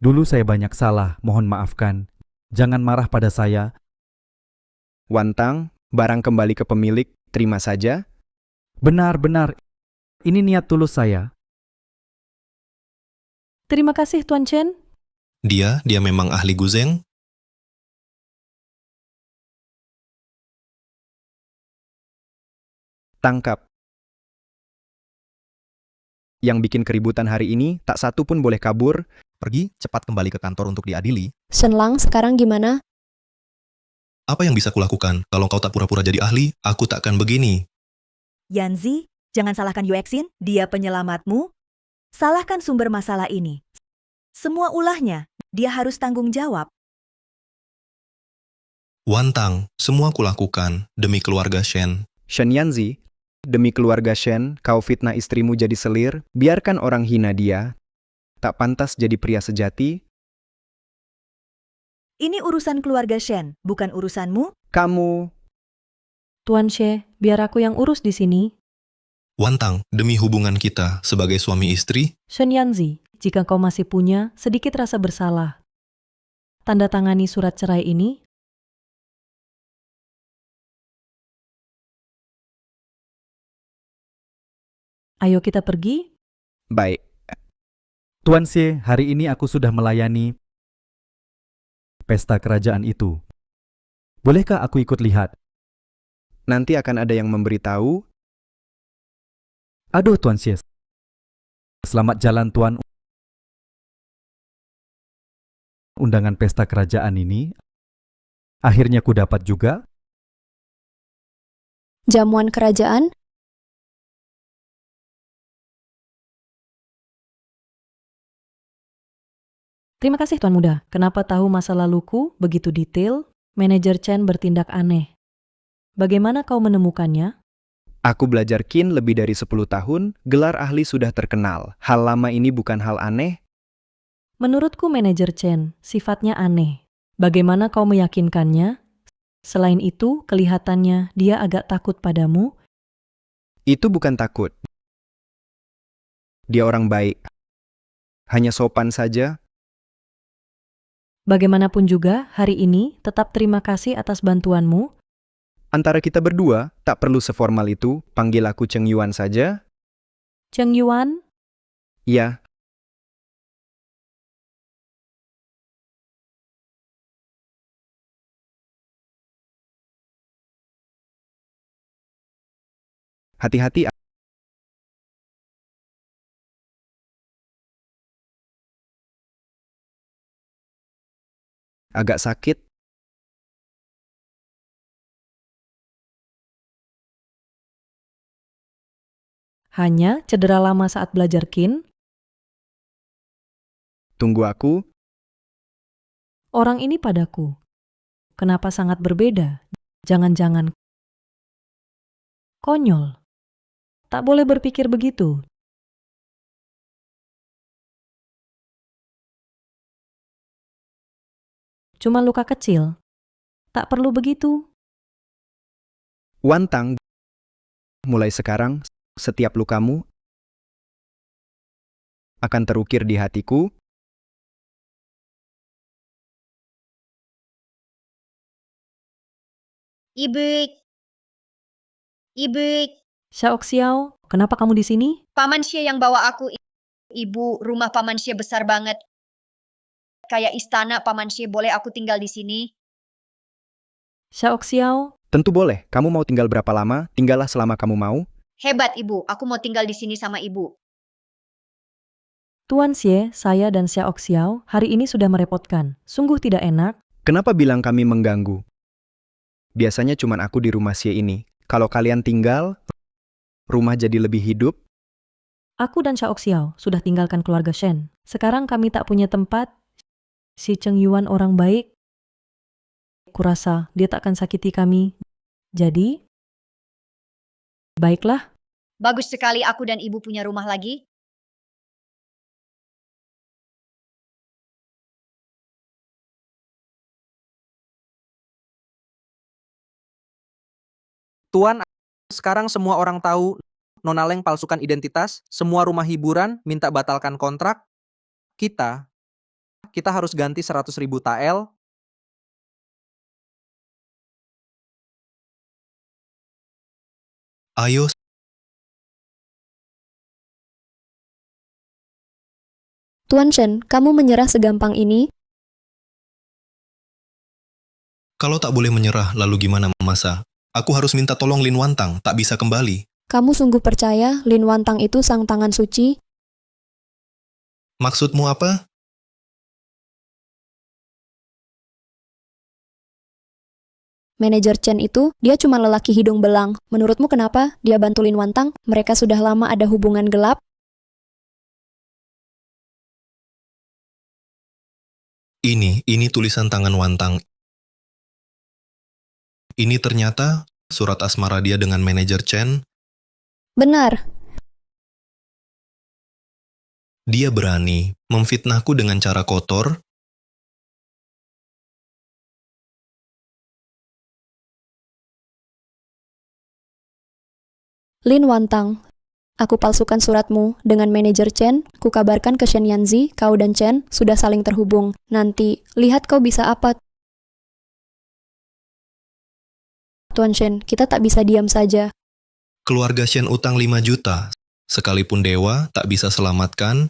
[SPEAKER 2] Dulu saya banyak salah, mohon maafkan. Jangan marah pada saya.
[SPEAKER 4] Wantang, barang kembali ke pemilik, terima saja.
[SPEAKER 2] Benar-benar, ini niat tulus saya.
[SPEAKER 7] Terima kasih Tuan Chen.
[SPEAKER 10] Dia memang ahli Guzeng.
[SPEAKER 4] Tangkap. Yang bikin keributan hari ini, tak satu pun boleh kabur.
[SPEAKER 3] Pergi, cepat kembali ke kantor untuk diadili.
[SPEAKER 11] Shen Lang sekarang gimana?
[SPEAKER 10] Apa yang bisa kulakukan? Kalau kau tak pura-pura jadi ahli, aku tak akan begini.
[SPEAKER 6] Yanzi, jangan salahkan Yuexin, dia penyelamatmu. Salahkan sumber masalah ini. Semua ulahnya, dia harus tanggung jawab.
[SPEAKER 10] Wantang, semua kulakukan demi keluarga Shen.
[SPEAKER 4] Shen Yanzi, demi keluarga Shen, kau fitnah istrimu jadi selir, biarkan orang hina dia. Tak pantas jadi pria sejati.
[SPEAKER 6] Ini urusan keluarga Shen, bukan urusanmu.
[SPEAKER 4] Kamu,
[SPEAKER 7] Tuan She, biar aku yang urus di sini.
[SPEAKER 10] Wantang, demi hubungan kita sebagai suami istri,
[SPEAKER 7] Shen Yanzi, jika kau masih punya sedikit rasa bersalah, tanda tangani surat cerai ini. Ayo kita pergi.
[SPEAKER 4] baik.
[SPEAKER 2] Tuan Xie, hari ini aku sudah melayani pesta kerajaan itu. Bolehkah aku ikut lihat?
[SPEAKER 4] Nanti akan ada yang memberitahu.
[SPEAKER 2] Aduh Tuan Xie. Selamat jalan Tuan. Undangan pesta kerajaan ini akhirnya ku dapat juga.
[SPEAKER 11] Jamuan kerajaan?
[SPEAKER 7] Terima kasih Tuan Muda. Kenapa tahu masa laluku begitu detail? Manajer Chen bertindak aneh. Bagaimana kau menemukannya?
[SPEAKER 4] Aku belajar Qin lebih dari 10 tahun, gelar ahli sudah terkenal. Hal lama ini bukan hal aneh.
[SPEAKER 7] Menurutku manajer Chen, sifatnya aneh. Bagaimana kau meyakinkannya? Selain itu, kelihatannya dia agak takut padamu.
[SPEAKER 4] Itu bukan takut. Dia orang baik. Hanya sopan saja.
[SPEAKER 7] Bagaimanapun juga, hari ini tetap terima kasih atas bantuanmu.
[SPEAKER 4] Antara kita berdua, tak perlu seformal itu, panggil aku Cheng Yuan saja.
[SPEAKER 7] Cheng Yuan,
[SPEAKER 4] Ya, hati-hati. Agak sakit.
[SPEAKER 7] hanya cedera lama saat belajar kin.
[SPEAKER 4] Tunggu aku.
[SPEAKER 7] Orang ini padaku. Kenapa sangat berbeda? Jangan-jangan konyol. Tak boleh berpikir begitu. Cuma luka kecil. Tak perlu begitu.
[SPEAKER 4] Wantang, mulai sekarang, setiap lukamu akan terukir di hatiku.
[SPEAKER 8] Ibu, ibu,
[SPEAKER 7] Xiao Xiao, kenapa kamu di sini?
[SPEAKER 8] paman Xie yang bawa aku. Ibu, rumah paman Xie besar banget. Kayak istana paman Xie, boleh aku tinggal di sini?
[SPEAKER 7] Xiao Xiao,
[SPEAKER 4] Tentu boleh. Kamu mau tinggal berapa lama? Tinggallah selama kamu mau.
[SPEAKER 8] Hebat ibu, aku mau tinggal di sini sama ibu.
[SPEAKER 7] Tuan Xie, saya dan Xiao Xiao hari ini sudah merepotkan. Sungguh tidak enak.
[SPEAKER 4] Kenapa bilang kami mengganggu? Biasanya cuman aku di rumah Xie ini. Kalau kalian tinggal, rumah jadi lebih hidup.
[SPEAKER 7] Aku dan Xiao Xiao sudah tinggalkan keluarga Shen. Sekarang kami tak punya tempat. Si Cheng Yuan orang baik. Kurasa dia tak akan sakiti kami. Jadi, baiklah.
[SPEAKER 8] Bagus sekali aku dan ibu punya rumah lagi.
[SPEAKER 5] Tuan, sekarang semua orang tahu Nona Leng palsukan identitas, semua rumah hiburan minta batalkan kontrak. Kita harus ganti 100.000 tael.
[SPEAKER 10] Ayo,
[SPEAKER 11] Tuan Shen, kamu menyerah segampang ini?
[SPEAKER 10] kalau tak boleh menyerah, lalu gimana masa? Aku harus minta tolong Lin Wantang, tak bisa kembali.
[SPEAKER 11] Kamu sungguh percaya Lin Wantang itu sang tangan suci?
[SPEAKER 10] Maksudmu apa?
[SPEAKER 11] Manajer Chen itu, dia cuma lelaki hidung belang. Menurutmu kenapa dia bantu Lin Wantang? Mereka sudah lama ada hubungan gelap?
[SPEAKER 10] Ini tulisan tangan Wantang. Ini ternyata surat asmara dia dengan manajer Chen.
[SPEAKER 11] Benar.
[SPEAKER 10] Dia berani memfitnahku dengan cara kotor.
[SPEAKER 11] Lin Wantang, aku palsukan suratmu dengan manajer Chen. Kukabarkan ke Shen Yanzi, kau dan Chen sudah saling terhubung. Nanti, lihat kau bisa apa. Tuan Shen, kita tak bisa diam saja.
[SPEAKER 10] Keluarga Shen utang 5 juta. Sekalipun dewa tak bisa selamatkan.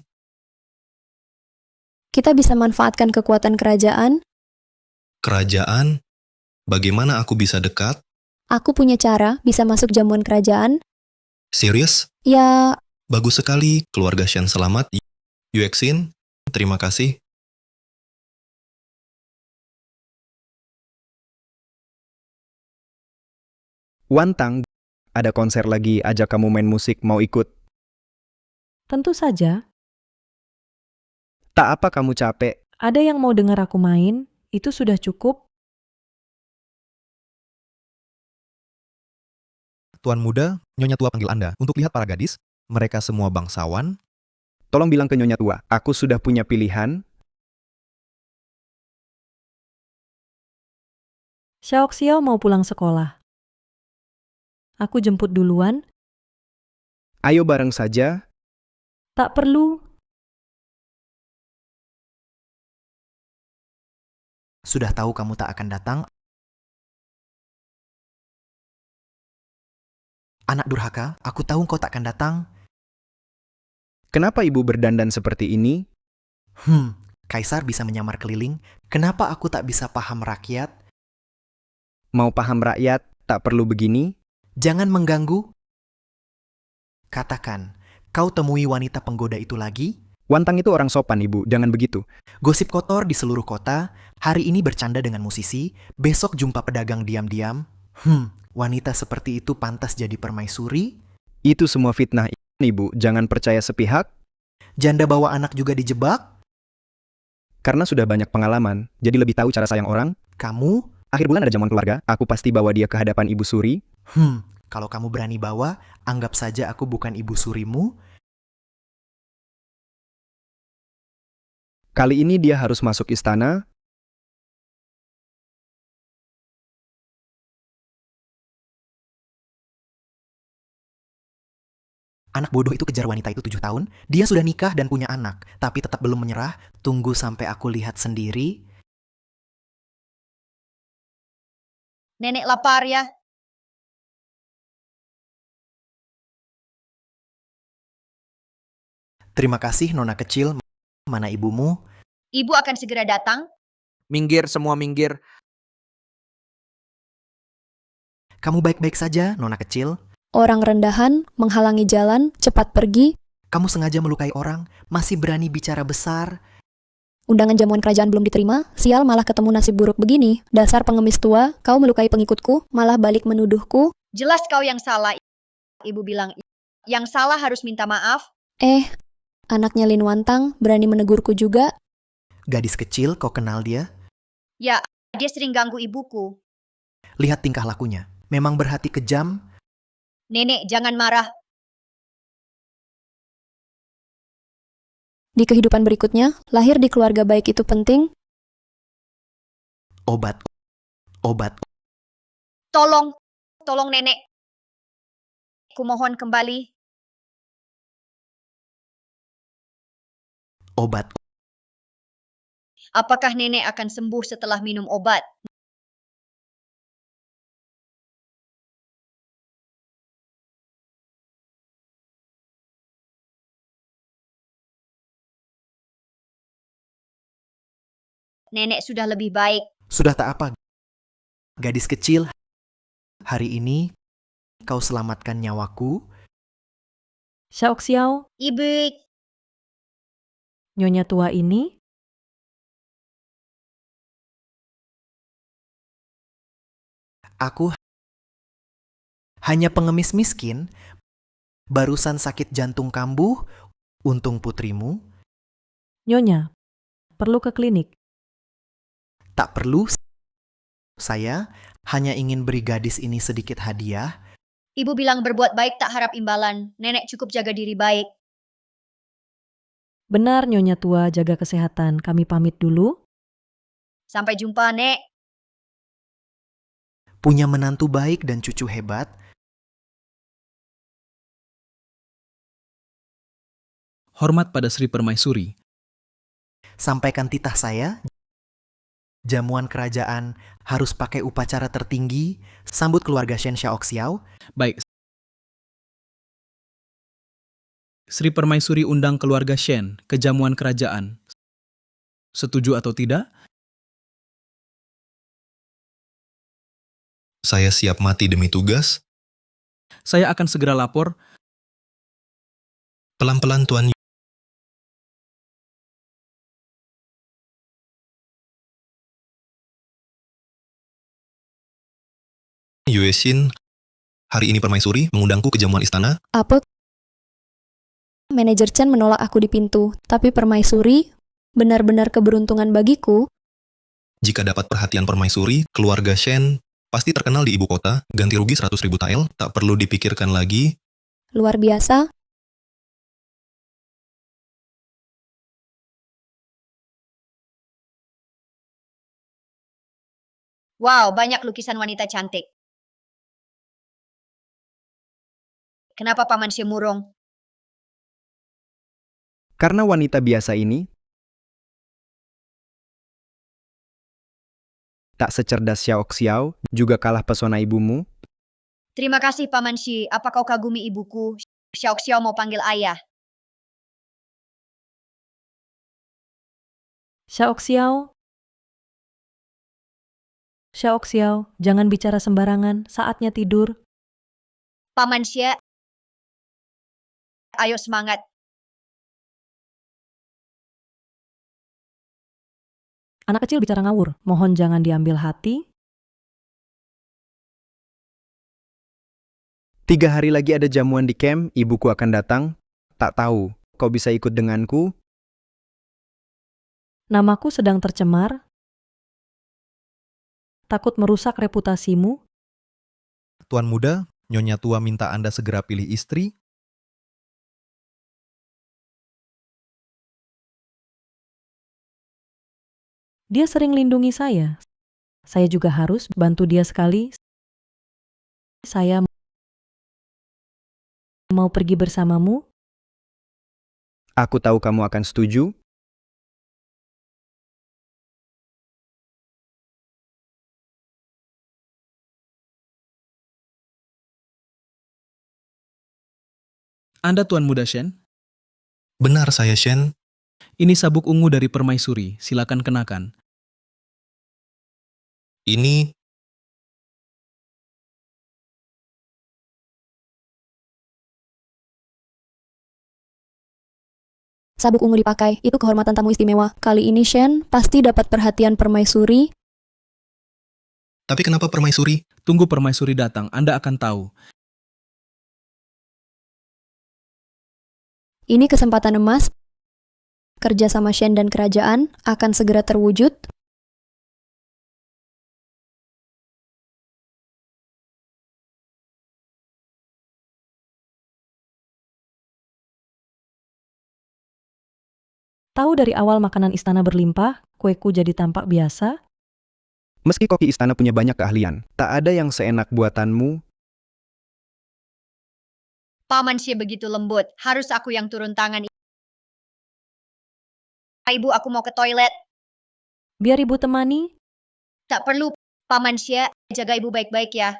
[SPEAKER 11] Kita bisa manfaatkan kekuatan kerajaan.
[SPEAKER 10] Kerajaan? Bagaimana aku bisa dekat?
[SPEAKER 11] Aku punya cara bisa masuk jamuan kerajaan.
[SPEAKER 10] Serius?
[SPEAKER 11] Ya,
[SPEAKER 10] Bagus sekali, keluarga Shen selamat. Yuexin, terima kasih.
[SPEAKER 4] Wantang, ada konser lagi, ajak kamu main musik, mau ikut?
[SPEAKER 7] Tentu saja,
[SPEAKER 4] Tak apa kamu capek.
[SPEAKER 7] ada yang mau dengar aku main, itu sudah cukup.
[SPEAKER 3] Tuan muda, Nyonya tua panggil Anda untuk lihat para gadis. Mereka semua bangsawan.
[SPEAKER 4] Tolong bilang ke Nyonya tua, aku sudah punya pilihan.
[SPEAKER 7] Xiao Xiao mau pulang sekolah. Aku jemput duluan.
[SPEAKER 4] Ayo bareng saja.
[SPEAKER 7] Tak perlu.
[SPEAKER 13] Sudah tahu kamu tak akan datang. Anak durhaka, aku tahu kau tak akan datang.
[SPEAKER 4] Kenapa ibu berdandan seperti ini?
[SPEAKER 13] Kaisar bisa menyamar keliling. Kenapa aku tak bisa paham rakyat?
[SPEAKER 4] Mau paham rakyat, tak perlu begini?
[SPEAKER 13] Jangan mengganggu. Katakan, kau temui wanita penggoda itu lagi?
[SPEAKER 4] Wantang itu orang sopan, ibu. Jangan begitu.
[SPEAKER 13] Gosip kotor di seluruh kota. Hari ini bercanda dengan musisi. Besok jumpa pedagang diam-diam. Wanita seperti itu pantas jadi permaisuri?
[SPEAKER 4] Itu semua fitnah, ibu. Jangan percaya sepihak.
[SPEAKER 13] Janda bawa anak juga dijebak?
[SPEAKER 4] Karena sudah banyak pengalaman, jadi lebih tahu cara sayang orang.
[SPEAKER 13] Kamu?
[SPEAKER 4] Akhir bulan ada jamuan keluarga, aku pasti bawa dia ke hadapan Ibu Suri.
[SPEAKER 13] Kalau kamu berani bawa, anggap saja aku bukan ibu surimu.
[SPEAKER 4] Kali ini dia harus masuk istana.
[SPEAKER 13] Anak bodoh itu kejar wanita itu 7 tahun. Dia sudah nikah dan punya anak, tapi tetap belum menyerah. Tunggu sampai aku lihat sendiri.
[SPEAKER 8] Nenek lapar ya.
[SPEAKER 13] Terima kasih, Nona kecil. Mana ibumu?
[SPEAKER 8] Ibu akan segera datang.
[SPEAKER 5] Minggir, semua minggir.
[SPEAKER 13] Kamu baik-baik saja, Nona kecil?
[SPEAKER 11] Orang rendahan, menghalangi jalan, cepat pergi.
[SPEAKER 13] Kamu sengaja melukai orang, masih berani bicara besar.
[SPEAKER 11] Undangan jamuan kerajaan belum diterima, sial malah ketemu nasib buruk begini. Dasar pengemis tua, kau melukai pengikutku, malah balik menuduhku.
[SPEAKER 8] Jelas kau yang salah. Ibu bilang, yang salah harus minta maaf.
[SPEAKER 11] Anaknya Lin Wantang berani menegurku juga.
[SPEAKER 13] Gadis kecil, kau kenal dia?
[SPEAKER 8] Ya, dia sering ganggu ibuku.
[SPEAKER 13] Lihat tingkah lakunya. Memang berhati kejam.
[SPEAKER 8] Nenek, jangan marah.
[SPEAKER 11] Di kehidupan berikutnya, lahir di keluarga baik itu penting.
[SPEAKER 13] Obat.
[SPEAKER 8] Tolong nenek. Kumohon kembali.
[SPEAKER 13] Obat.
[SPEAKER 8] Apakah nenek akan sembuh setelah minum obat? Nenek sudah lebih baik.
[SPEAKER 13] Sudah tak apa. Gadis kecil, hari ini kau selamatkan nyawaku.
[SPEAKER 7] Xiao,
[SPEAKER 8] Ibu,
[SPEAKER 7] nyonya tua ini,
[SPEAKER 13] Aku hanya pengemis miskin, barusan sakit jantung kambuh, untung putrimu.
[SPEAKER 7] nyonya, perlu ke klinik.
[SPEAKER 13] Tak perlu, saya hanya ingin beri gadis ini sedikit hadiah.
[SPEAKER 8] ibu bilang berbuat baik tak harap imbalan. Nenek cukup jaga diri baik.
[SPEAKER 7] Benar, nyonya tua, jaga kesehatan. Kami pamit dulu.
[SPEAKER 8] Sampai jumpa, Nek.
[SPEAKER 13] Punya menantu baik dan cucu hebat.
[SPEAKER 12] Hormat pada Sri Permaisuri.
[SPEAKER 13] Sampaikan titah saya, jamuan kerajaan harus pakai upacara tertinggi, sambut keluarga Shen Xiaoxiao.
[SPEAKER 12] Baik. Sri Permaisuri undang keluarga Shen ke jamuan kerajaan. Setuju atau tidak?
[SPEAKER 10] Saya siap mati demi tugas.
[SPEAKER 12] Saya akan segera lapor.
[SPEAKER 10] Pelan-pelan Tuan. Yue Xin, hari ini Permaisuri mengundangku ke jamuan istana.
[SPEAKER 11] Apa? Manajer Chen menolak aku di pintu, tapi permaisuri benar-benar keberuntungan bagiku.
[SPEAKER 10] Jika dapat perhatian Permaisuri, keluarga Shen pasti terkenal di ibu kota. Ganti rugi 100.000 tael, tak perlu dipikirkan lagi.
[SPEAKER 11] Luar biasa.
[SPEAKER 8] Wow, banyak lukisan wanita cantik. Kenapa Paman Xie murung?
[SPEAKER 4] Karena wanita biasa ini tak secerdas Xiaoxiao, juga kalah pesona ibumu.
[SPEAKER 8] Terima kasih Paman Xie. Apa kau kagumi ibuku? Xiaoxiao mau panggil ayah.
[SPEAKER 7] Xiao, jangan bicara sembarangan, saatnya tidur.
[SPEAKER 8] Paman Xie, ayo semangat.
[SPEAKER 7] Anak kecil bicara ngawur, mohon jangan diambil hati.
[SPEAKER 4] 3 hari lagi ada jamuan di camp, ibuku akan datang. Tak tahu, kau bisa ikut denganku?
[SPEAKER 7] Namaku sedang tercemar. Takut merusak reputasimu.
[SPEAKER 3] Tuan muda, Nyonya tua minta Anda segera pilih istri.
[SPEAKER 7] Dia sering lindungi saya. Saya juga harus bantu dia sekali. Saya mau pergi bersamamu.
[SPEAKER 4] Aku tahu kamu akan setuju.
[SPEAKER 12] Anda Tuan Muda Shen?
[SPEAKER 10] Benar saya, Shen.
[SPEAKER 12] Ini sabuk ungu dari permaisuri, silakan kenakan.
[SPEAKER 10] Ini
[SPEAKER 11] Sabuk ungu dipakai, itu kehormatan tamu istimewa. Kali ini Shen pasti dapat perhatian permaisuri.
[SPEAKER 10] Tapi kenapa permaisuri?
[SPEAKER 12] Tunggu permaisuri datang, Anda akan tahu.
[SPEAKER 11] Ini kesempatan emas. Kerja sama Shen dan kerajaan akan segera terwujud.
[SPEAKER 7] Tahu dari awal makanan istana berlimpah, kueku jadi tampak biasa.
[SPEAKER 4] Meski koki istana punya banyak keahlian, tak ada yang seenak buatanmu.
[SPEAKER 8] Paman Xie begitu lembut, harus aku yang turun tangan. Ibu, aku mau ke toilet.
[SPEAKER 7] Biar ibu temani.
[SPEAKER 8] Tak perlu, Paman Xie, jaga ibu baik-baik ya.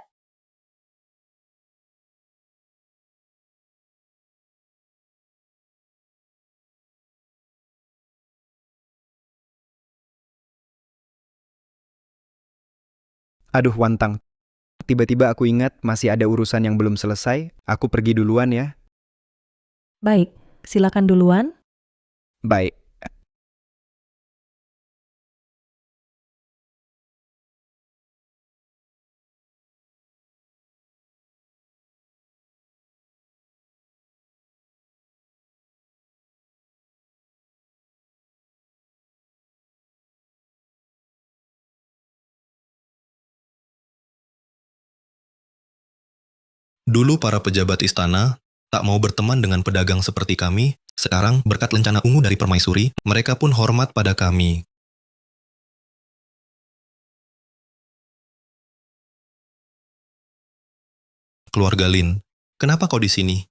[SPEAKER 4] Aduh Wantang, tiba-tiba aku ingat masih ada urusan yang belum selesai. Aku pergi duluan ya.
[SPEAKER 7] Baik, silakan duluan.
[SPEAKER 4] Baik.
[SPEAKER 10] Dulu para pejabat istana tak mau berteman dengan pedagang seperti kami. Sekarang berkat lencana ungu dari permaisuri, mereka pun hormat pada kami. Keluarga Lin, kenapa kau di sini?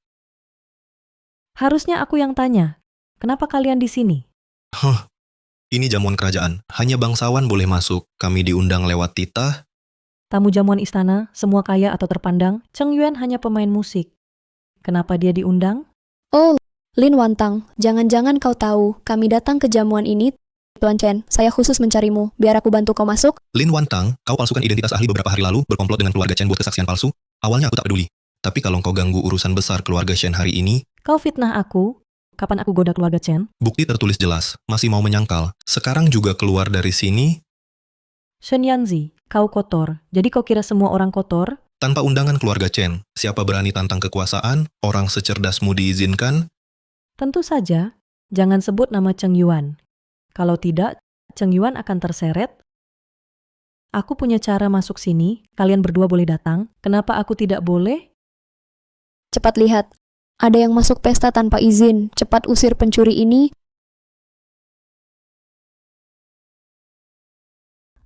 [SPEAKER 7] Harusnya aku yang tanya. Kenapa kalian di sini?
[SPEAKER 10] Huh, ini jamuan kerajaan. Hanya bangsawan boleh masuk. Kami diundang lewat titah.
[SPEAKER 7] Tamu jamuan istana, semua kaya atau terpandang, Cheng Yuan hanya pemain musik. Kenapa dia diundang?
[SPEAKER 11] Oh, Lin Wantang, jangan-jangan kau tahu, kami datang ke jamuan ini. Tuan Chen, saya khusus mencarimu, biar aku bantu kau masuk.
[SPEAKER 10] Lin Wantang, kau palsukan identitas ahli beberapa hari lalu, berkomplot dengan keluarga Chen buat kesaksian palsu. Awalnya aku tak peduli. Tapi kalau kau ganggu urusan besar keluarga Shen hari ini,
[SPEAKER 7] Kau fitnah aku? Kapan aku goda keluarga Chen?
[SPEAKER 10] bukti tertulis jelas, masih mau menyangkal. Sekarang juga keluar dari sini,
[SPEAKER 7] Shen Yanzi, kau kotor. Jadi kau kira semua orang kotor?
[SPEAKER 10] tanpa undangan keluarga Chen. Siapa berani tantang kekuasaan, orang secerdasmu diizinkan?
[SPEAKER 7] Tentu saja, jangan sebut nama Cheng Yuan. Kalau tidak, Cheng Yuan akan terseret. Aku punya cara masuk sini, kalian berdua boleh datang. Kenapa aku tidak boleh?
[SPEAKER 11] Cepat lihat, ada yang masuk pesta tanpa izin. Cepat usir pencuri ini.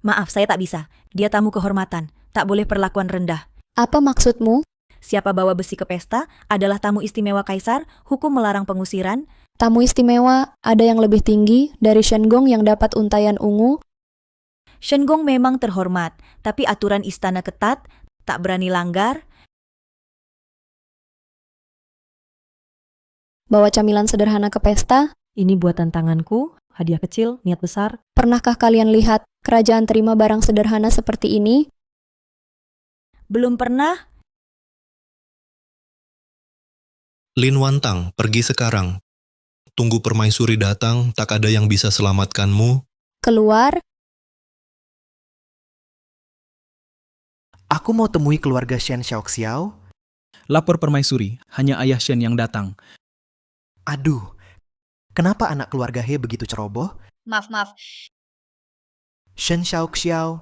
[SPEAKER 6] Maaf, saya tak bisa. Dia tamu kehormatan. Tak boleh perlakuan rendah.
[SPEAKER 11] Apa maksudmu?
[SPEAKER 6] Siapa bawa besi ke pesta adalah tamu istimewa kaisar, hukum melarang pengusiran.
[SPEAKER 11] Tamu istimewa, ada yang lebih tinggi dari Shen Gong yang dapat untayan ungu.
[SPEAKER 6] Shen Gong memang terhormat, tapi aturan istana ketat, tak berani langgar.
[SPEAKER 11] Bawa camilan sederhana ke pesta.
[SPEAKER 7] Ini buatan tanganku, hadiah kecil, niat besar.
[SPEAKER 11] Pernahkah kalian lihat kerajaan terima barang sederhana seperti ini?
[SPEAKER 6] Belum pernah?
[SPEAKER 10] Lin Wantang, pergi sekarang. Tunggu permaisuri datang, tak ada yang bisa selamatkanmu.
[SPEAKER 11] Keluar,
[SPEAKER 13] Aku mau temui keluarga Shen Xiaoxiao.
[SPEAKER 12] Lapor permaisuri, hanya ayah Shen yang datang.
[SPEAKER 13] Aduh, kenapa anak keluarga He begitu ceroboh?
[SPEAKER 8] Maaf.
[SPEAKER 13] Shen Xiaoxiao,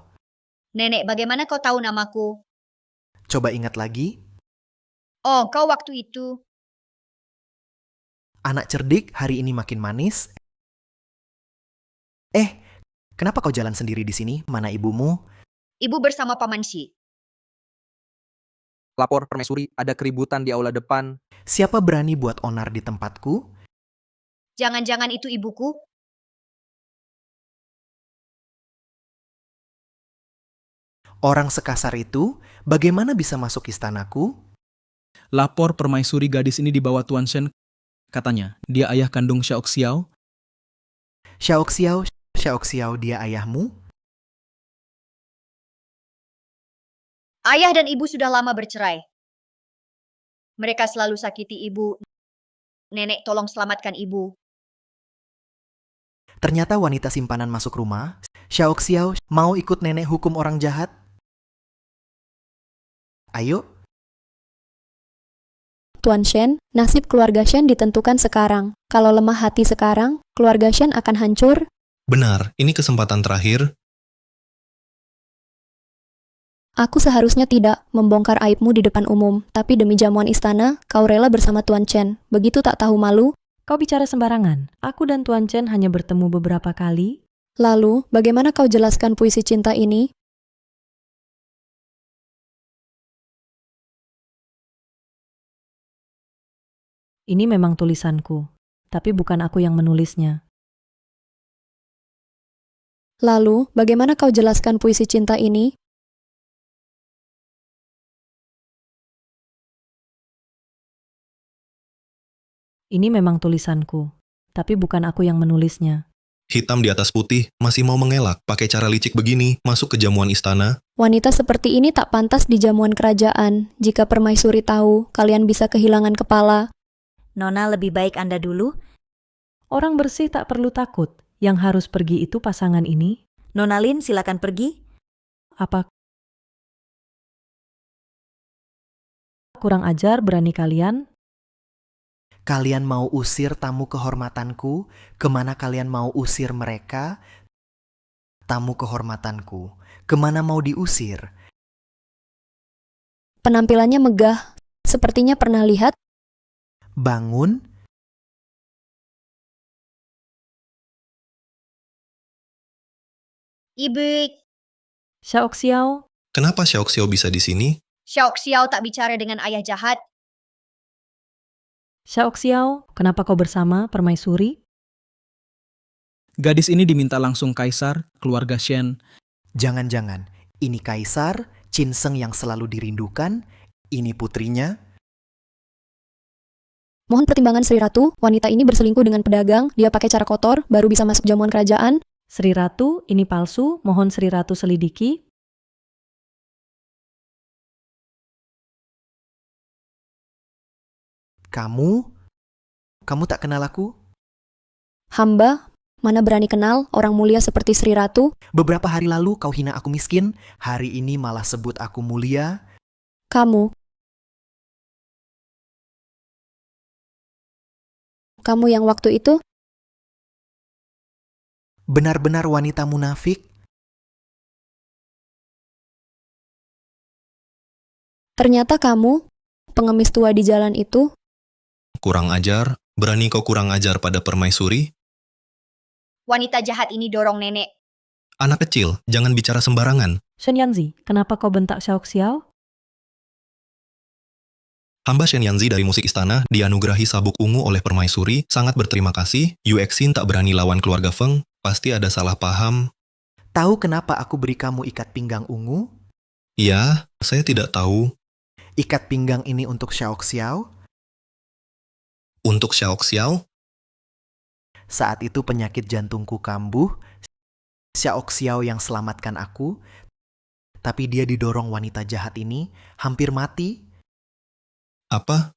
[SPEAKER 8] Nenek, bagaimana kau tahu namaku?
[SPEAKER 13] coba ingat lagi.
[SPEAKER 8] Oh, kau waktu itu.
[SPEAKER 13] Anak cerdik hari ini makin manis. Kenapa kau jalan sendiri di sini? Mana ibumu?
[SPEAKER 8] Ibu bersama Paman Shi.
[SPEAKER 5] Lapor permaisuri, ada keributan di aula depan.
[SPEAKER 13] Siapa berani buat onar di tempatku?
[SPEAKER 8] Jangan-jangan itu ibuku?
[SPEAKER 13] Orang sekasar itu, bagaimana bisa masuk istanaku?
[SPEAKER 12] Lapor permaisuri gadis ini dibawa Tuan Shen. Katanya, dia ayah kandung Xiaoxiao.
[SPEAKER 13] Xiaoxiao, dia ayahmu?
[SPEAKER 8] Ayah dan ibu sudah lama bercerai. Mereka selalu sakiti ibu. Nenek, tolong selamatkan ibu.
[SPEAKER 13] Ternyata wanita simpanan masuk rumah. Xiaoxiao mau ikut nenek hukum orang jahat? Ayo,
[SPEAKER 11] Tuan Shen, nasib keluarga Shen ditentukan sekarang. Kalau lemah hati sekarang, keluarga Shen akan hancur.
[SPEAKER 10] Benar, ini kesempatan terakhir.
[SPEAKER 11] Aku seharusnya tidak membongkar aibmu di depan umum, tapi demi jamuan istana, kau rela bersama Tuan Chen. Begitu tak tahu malu?
[SPEAKER 7] Kau bicara sembarangan. Aku dan Tuan Chen hanya bertemu beberapa kali.
[SPEAKER 11] Lalu, bagaimana kau jelaskan puisi cinta ini?
[SPEAKER 7] Ini memang tulisanku, tapi bukan aku yang menulisnya.
[SPEAKER 11] Lalu, bagaimana kau jelaskan puisi cinta ini?
[SPEAKER 7] Ini memang tulisanku, tapi bukan aku yang menulisnya.
[SPEAKER 10] Hitam di atas putih, masih mau mengelak, pakai cara licik begini, masuk ke jamuan istana.
[SPEAKER 11] Wanita seperti ini tak pantas di jamuan kerajaan. Jika permaisuri tahu, kalian bisa kehilangan kepala.
[SPEAKER 6] Nona, lebih baik Anda dulu.
[SPEAKER 7] Orang bersih tak perlu takut. Yang harus pergi itu pasangan ini.
[SPEAKER 6] Nona Lin, silakan pergi.
[SPEAKER 7] Apa kurang ajar berani kalian?
[SPEAKER 13] kalian mau usir tamu kehormatanku? Kemana kalian mau usir mereka? Tamu kehormatanku, kemana mau diusir?
[SPEAKER 11] Penampilannya megah. Sepertinya pernah lihat.
[SPEAKER 13] Bangun,
[SPEAKER 8] Ibu,
[SPEAKER 7] Xiaoxiao,
[SPEAKER 10] Kenapa Xiaoxiao bisa di sini?
[SPEAKER 8] Xiaoxiao tak bicara dengan ayah jahat.
[SPEAKER 7] Xiaoxiao, kenapa kau bersama permaisuri?
[SPEAKER 12] Gadis ini diminta langsung kaisar, keluarga Shen.
[SPEAKER 13] jangan-jangan ini kaisar, Chinseng yang selalu dirindukan, ini putrinya.
[SPEAKER 11] Mohon pertimbangan Sri Ratu, wanita ini berselingkuh dengan pedagang, dia pakai cara kotor, baru bisa masuk jamuan kerajaan.
[SPEAKER 7] Sri Ratu, ini palsu, mohon Sri Ratu selidiki.
[SPEAKER 13] Kamu tak kenal aku?
[SPEAKER 11] Hamba, mana berani kenal orang mulia seperti Sri Ratu?
[SPEAKER 13] Beberapa hari lalu kau hina aku miskin, hari ini malah sebut aku mulia.
[SPEAKER 11] Kamu yang waktu itu
[SPEAKER 13] Benar-benar wanita munafik.
[SPEAKER 11] ternyata kamu, pengemis tua di jalan itu.
[SPEAKER 10] Kurang ajar, berani kau kurang ajar pada permaisuri?
[SPEAKER 8] Wanita jahat ini dorong nenek.
[SPEAKER 10] Anak kecil, jangan bicara sembarangan.
[SPEAKER 7] Shen Yanzi, kenapa kau bentak Xiaoxiao?
[SPEAKER 10] Hamba Shen Yanzi dari musik istana dianugerahi sabuk ungu oleh permaisuri, sangat berterima kasih. Yu Exin tak berani lawan keluarga Feng, pasti ada salah paham.
[SPEAKER 13] Tahu kenapa aku beri kamu ikat pinggang ungu?
[SPEAKER 10] Ya, saya tidak tahu.
[SPEAKER 13] Ikat pinggang ini untuk Xiaoxiao.
[SPEAKER 10] Untuk Xiaoxiao,
[SPEAKER 13] Saat itu penyakit jantungku kambuh. Xiao yang selamatkan aku, tapi dia didorong wanita jahat ini, hampir mati.
[SPEAKER 10] Apa?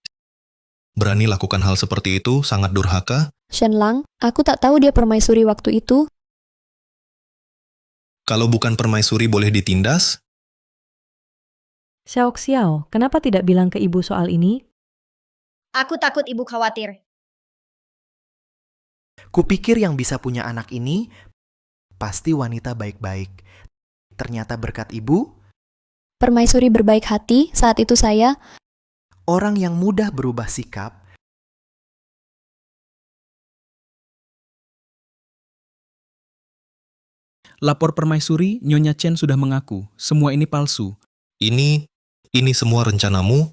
[SPEAKER 10] Berani lakukan hal seperti itu sangat durhaka.
[SPEAKER 11] Shenlang, aku tak tahu dia permaisuri waktu itu.
[SPEAKER 10] Kalau bukan permaisuri boleh ditindas?
[SPEAKER 7] Xiao, kenapa tidak bilang ke ibu soal ini?
[SPEAKER 8] Aku takut ibu khawatir.
[SPEAKER 13] Kupikir yang bisa punya anak ini pasti wanita baik-baik. Ternyata berkat ibu,
[SPEAKER 11] Permaisuri berbaik hati, saat itu saya,
[SPEAKER 13] orang yang mudah berubah sikap.
[SPEAKER 12] Lapor permaisuri, Nyonya Chen sudah mengaku, semua ini palsu.
[SPEAKER 10] Ini semua rencanamu?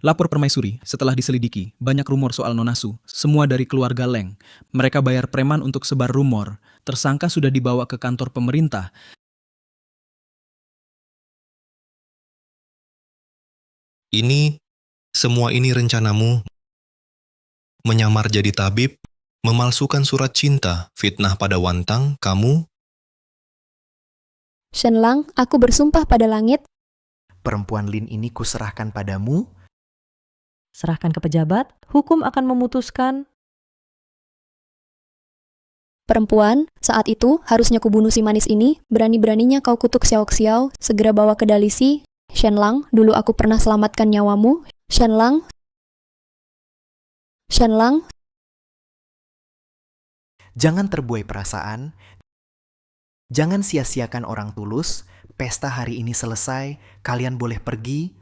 [SPEAKER 12] Lapor permaisuri, setelah diselidiki, banyak rumor soal Nona Su, semua dari keluarga Leng. Mereka bayar preman untuk sebar rumor. Tersangka sudah dibawa ke kantor pemerintah.
[SPEAKER 10] Semua ini rencanamu? Menyamar jadi tabib, memalsukan surat cinta, fitnah pada Wantang, kamu?
[SPEAKER 11] Shenlang, aku bersumpah pada langit,
[SPEAKER 13] Perempuan Lin ini kuserahkan padamu.
[SPEAKER 7] Serahkan ke pejabat, hukum akan memutuskan.
[SPEAKER 11] perempuan, saat itu harusnya kubunuh si manis ini, berani-beraninya kau kutuk Xiao, segera bawa ke Dalisi. Shenlang, dulu aku pernah selamatkan nyawamu. Shenlang.
[SPEAKER 13] Jangan terbuai perasaan. Jangan sia-siakan orang tulus. Pesta hari ini selesai, kalian boleh pergi.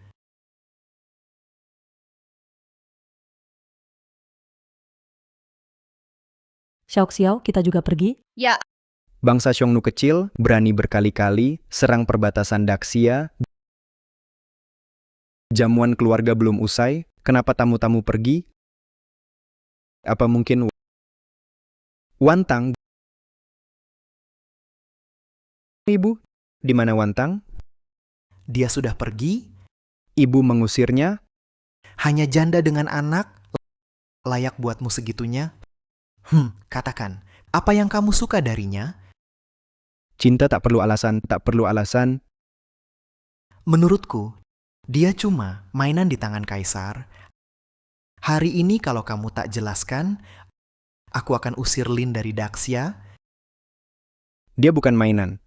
[SPEAKER 7] Xiao, kita juga pergi.
[SPEAKER 8] Ya,
[SPEAKER 4] Bangsa Xiongnu kecil berani berkali-kali serang perbatasan Daxia. Jamuan keluarga belum usai, kenapa tamu-tamu pergi? Apa mungkin Wantang? Ibu, di mana Wantang?
[SPEAKER 13] Dia sudah pergi,
[SPEAKER 4] Ibu mengusirnya.
[SPEAKER 13] hanya janda dengan anak, layak buatmu segitunya. Katakan, apa yang kamu suka darinya?
[SPEAKER 4] Cinta tak perlu alasan, tak perlu alasan.
[SPEAKER 13] Menurutku, dia cuma mainan di tangan kaisar. Hari ini kalau kamu tak jelaskan, aku akan usir Lin dari Daxia.
[SPEAKER 4] Dia bukan mainan.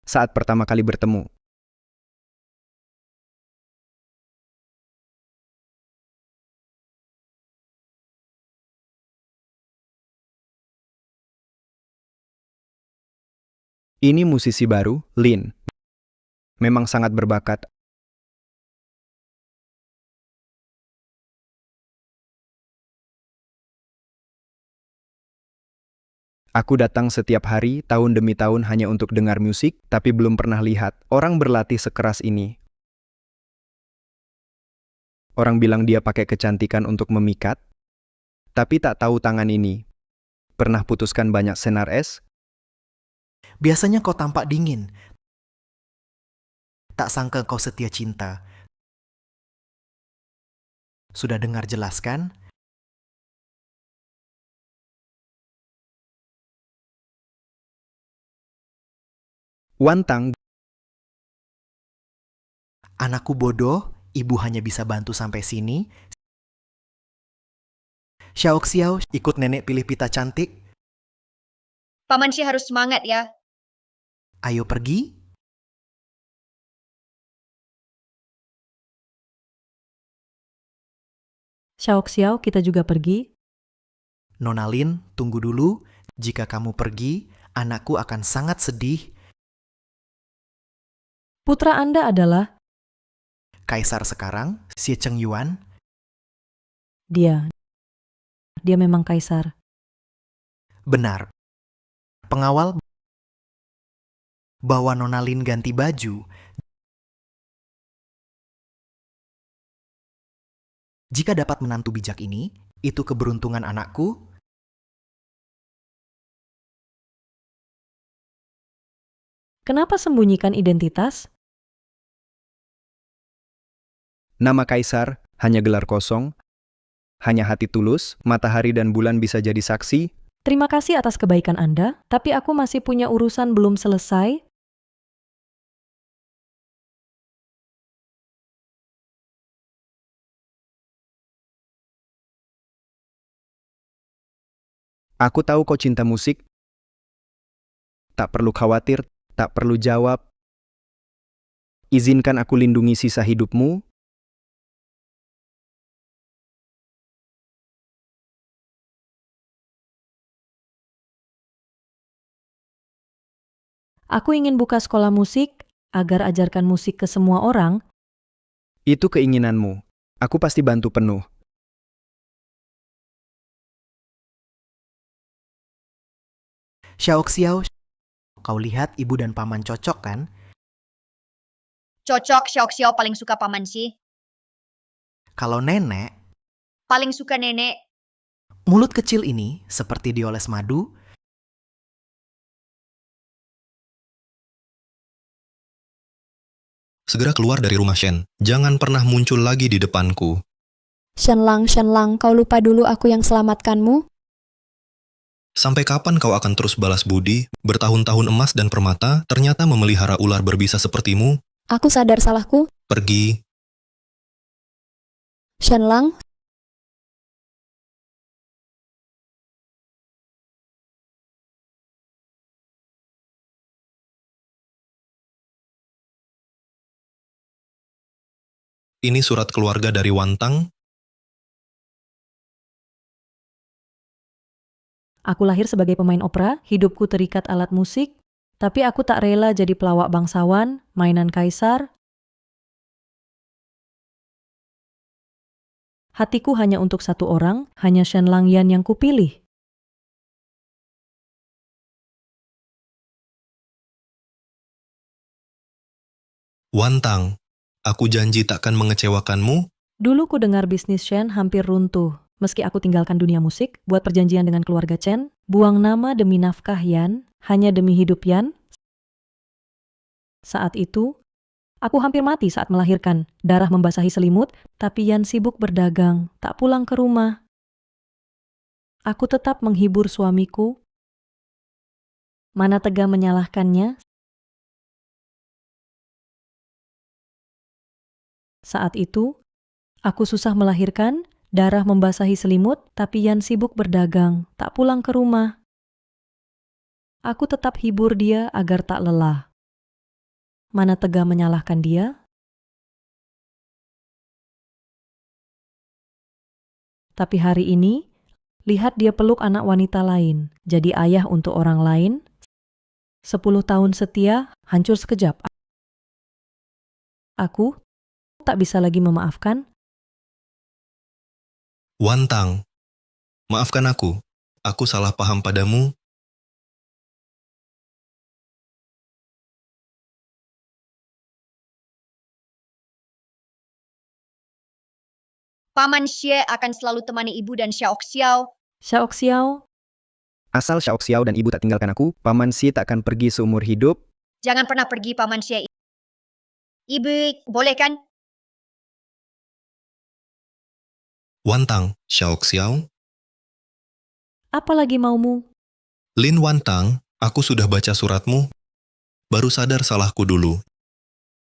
[SPEAKER 4] Saat pertama kali bertemu, ini musisi baru, Lin. Memang sangat berbakat. Aku datang setiap hari, tahun demi tahun hanya untuk dengar musik, tapi belum pernah lihat orang berlatih sekeras ini. Orang bilang dia pakai kecantikan untuk memikat, tapi tak tahu tangan ini. Pernah putuskan banyak senar es?
[SPEAKER 13] Biasanya kau tampak dingin. Tak sangka kau setia cinta. Sudah dengar jelaskan?
[SPEAKER 4] Wantang,
[SPEAKER 13] Anakku bodoh, ibu hanya bisa bantu sampai sini. Xiao, ikut nenek pilih pita cantik.
[SPEAKER 8] Paman Shi harus semangat ya.
[SPEAKER 13] Ayo pergi.
[SPEAKER 7] Xiao, kita juga pergi.
[SPEAKER 13] Nona Lin, tunggu dulu. Jika kamu pergi, anakku akan sangat sedih.
[SPEAKER 7] Putra Anda adalah
[SPEAKER 13] Kaisar sekarang, Xie Chengyuan.
[SPEAKER 7] dia. Dia memang kaisar.
[SPEAKER 13] Benar. Pengawal bawa Nona Lin ganti baju. Jika dapat menantu bijak ini, itu keberuntungan anakku.
[SPEAKER 7] Kenapa sembunyikan identitas?
[SPEAKER 4] nama kaisar, hanya gelar kosong. hanya hati tulus, matahari dan bulan bisa jadi saksi.
[SPEAKER 7] Terima kasih atas kebaikan Anda, tapi aku masih punya urusan belum selesai.
[SPEAKER 4] Aku tahu kau cinta musik. Tak perlu khawatir, tak perlu jawab. Izinkan aku lindungi sisa hidupmu.
[SPEAKER 7] Aku ingin buka sekolah musik agar ajarkan musik ke semua orang.
[SPEAKER 4] Itu keinginanmu. Aku pasti bantu penuh.
[SPEAKER 13] Xiao, kau lihat ibu dan paman cocok kan?
[SPEAKER 8] Cocok, Xiao paling suka paman sih.
[SPEAKER 13] Kalau nenek,
[SPEAKER 8] Paling suka nenek.
[SPEAKER 13] mulut kecil ini seperti dioles madu.
[SPEAKER 10] Segera keluar dari rumah Shen. Jangan pernah muncul lagi di depanku.
[SPEAKER 11] Shenlang, kau lupa dulu aku yang selamatkanmu?
[SPEAKER 10] Sampai kapan kau akan terus balas budi, bertahun-tahun emas dan permata, ternyata memelihara ular berbisa sepertimu?
[SPEAKER 11] Aku sadar salahku.
[SPEAKER 10] Pergi.
[SPEAKER 11] Shenlang,
[SPEAKER 10] Ini surat keluarga dari Wantang.
[SPEAKER 7] Aku lahir sebagai pemain opera, hidupku terikat alat musik, tapi aku tak rela jadi pelawak bangsawan, mainan kaisar. Hatiku hanya untuk satu orang, hanya Shenlang Yan yang kupilih.
[SPEAKER 10] Wantang, aku janji takkan mengecewakanmu.
[SPEAKER 7] Dulu ku dengar bisnis Shen hampir runtuh. Meski aku tinggalkan dunia musik, buat perjanjian dengan keluarga Chen, buang nama demi nafkah Yan, hanya demi hidup Yan. Saat itu, aku hampir mati saat melahirkan. Darah membasahi selimut, tapi Yan sibuk berdagang, tak pulang ke rumah. Aku tetap menghibur suamiku. Mana tega menyalahkannya? Saat itu, aku susah melahirkan, darah membasahi selimut, tapi Yan sibuk berdagang, tak pulang ke rumah. Aku tetap hibur dia agar tak lelah. Mana tega menyalahkan dia? Tapi hari ini, lihat dia peluk anak wanita lain, jadi ayah untuk orang lain. 10 tahun setia, hancur sekejap. Aku tak bisa lagi memaafkan.
[SPEAKER 10] Wantang, maafkan aku. Aku salah paham padamu.
[SPEAKER 8] Paman Xie akan selalu temani ibu dan Xiao.
[SPEAKER 7] Xiao,
[SPEAKER 4] Asal Xiao dan ibu tak tinggalkan aku, Paman Si tak akan pergi seumur hidup.
[SPEAKER 8] Jangan pernah pergi, Paman Xie. Ibu, boleh kan?
[SPEAKER 10] Wantang, Xiao.
[SPEAKER 7] apa lagi maumu?
[SPEAKER 10] Lin Wantang, aku sudah baca suratmu. Baru sadar salahku dulu.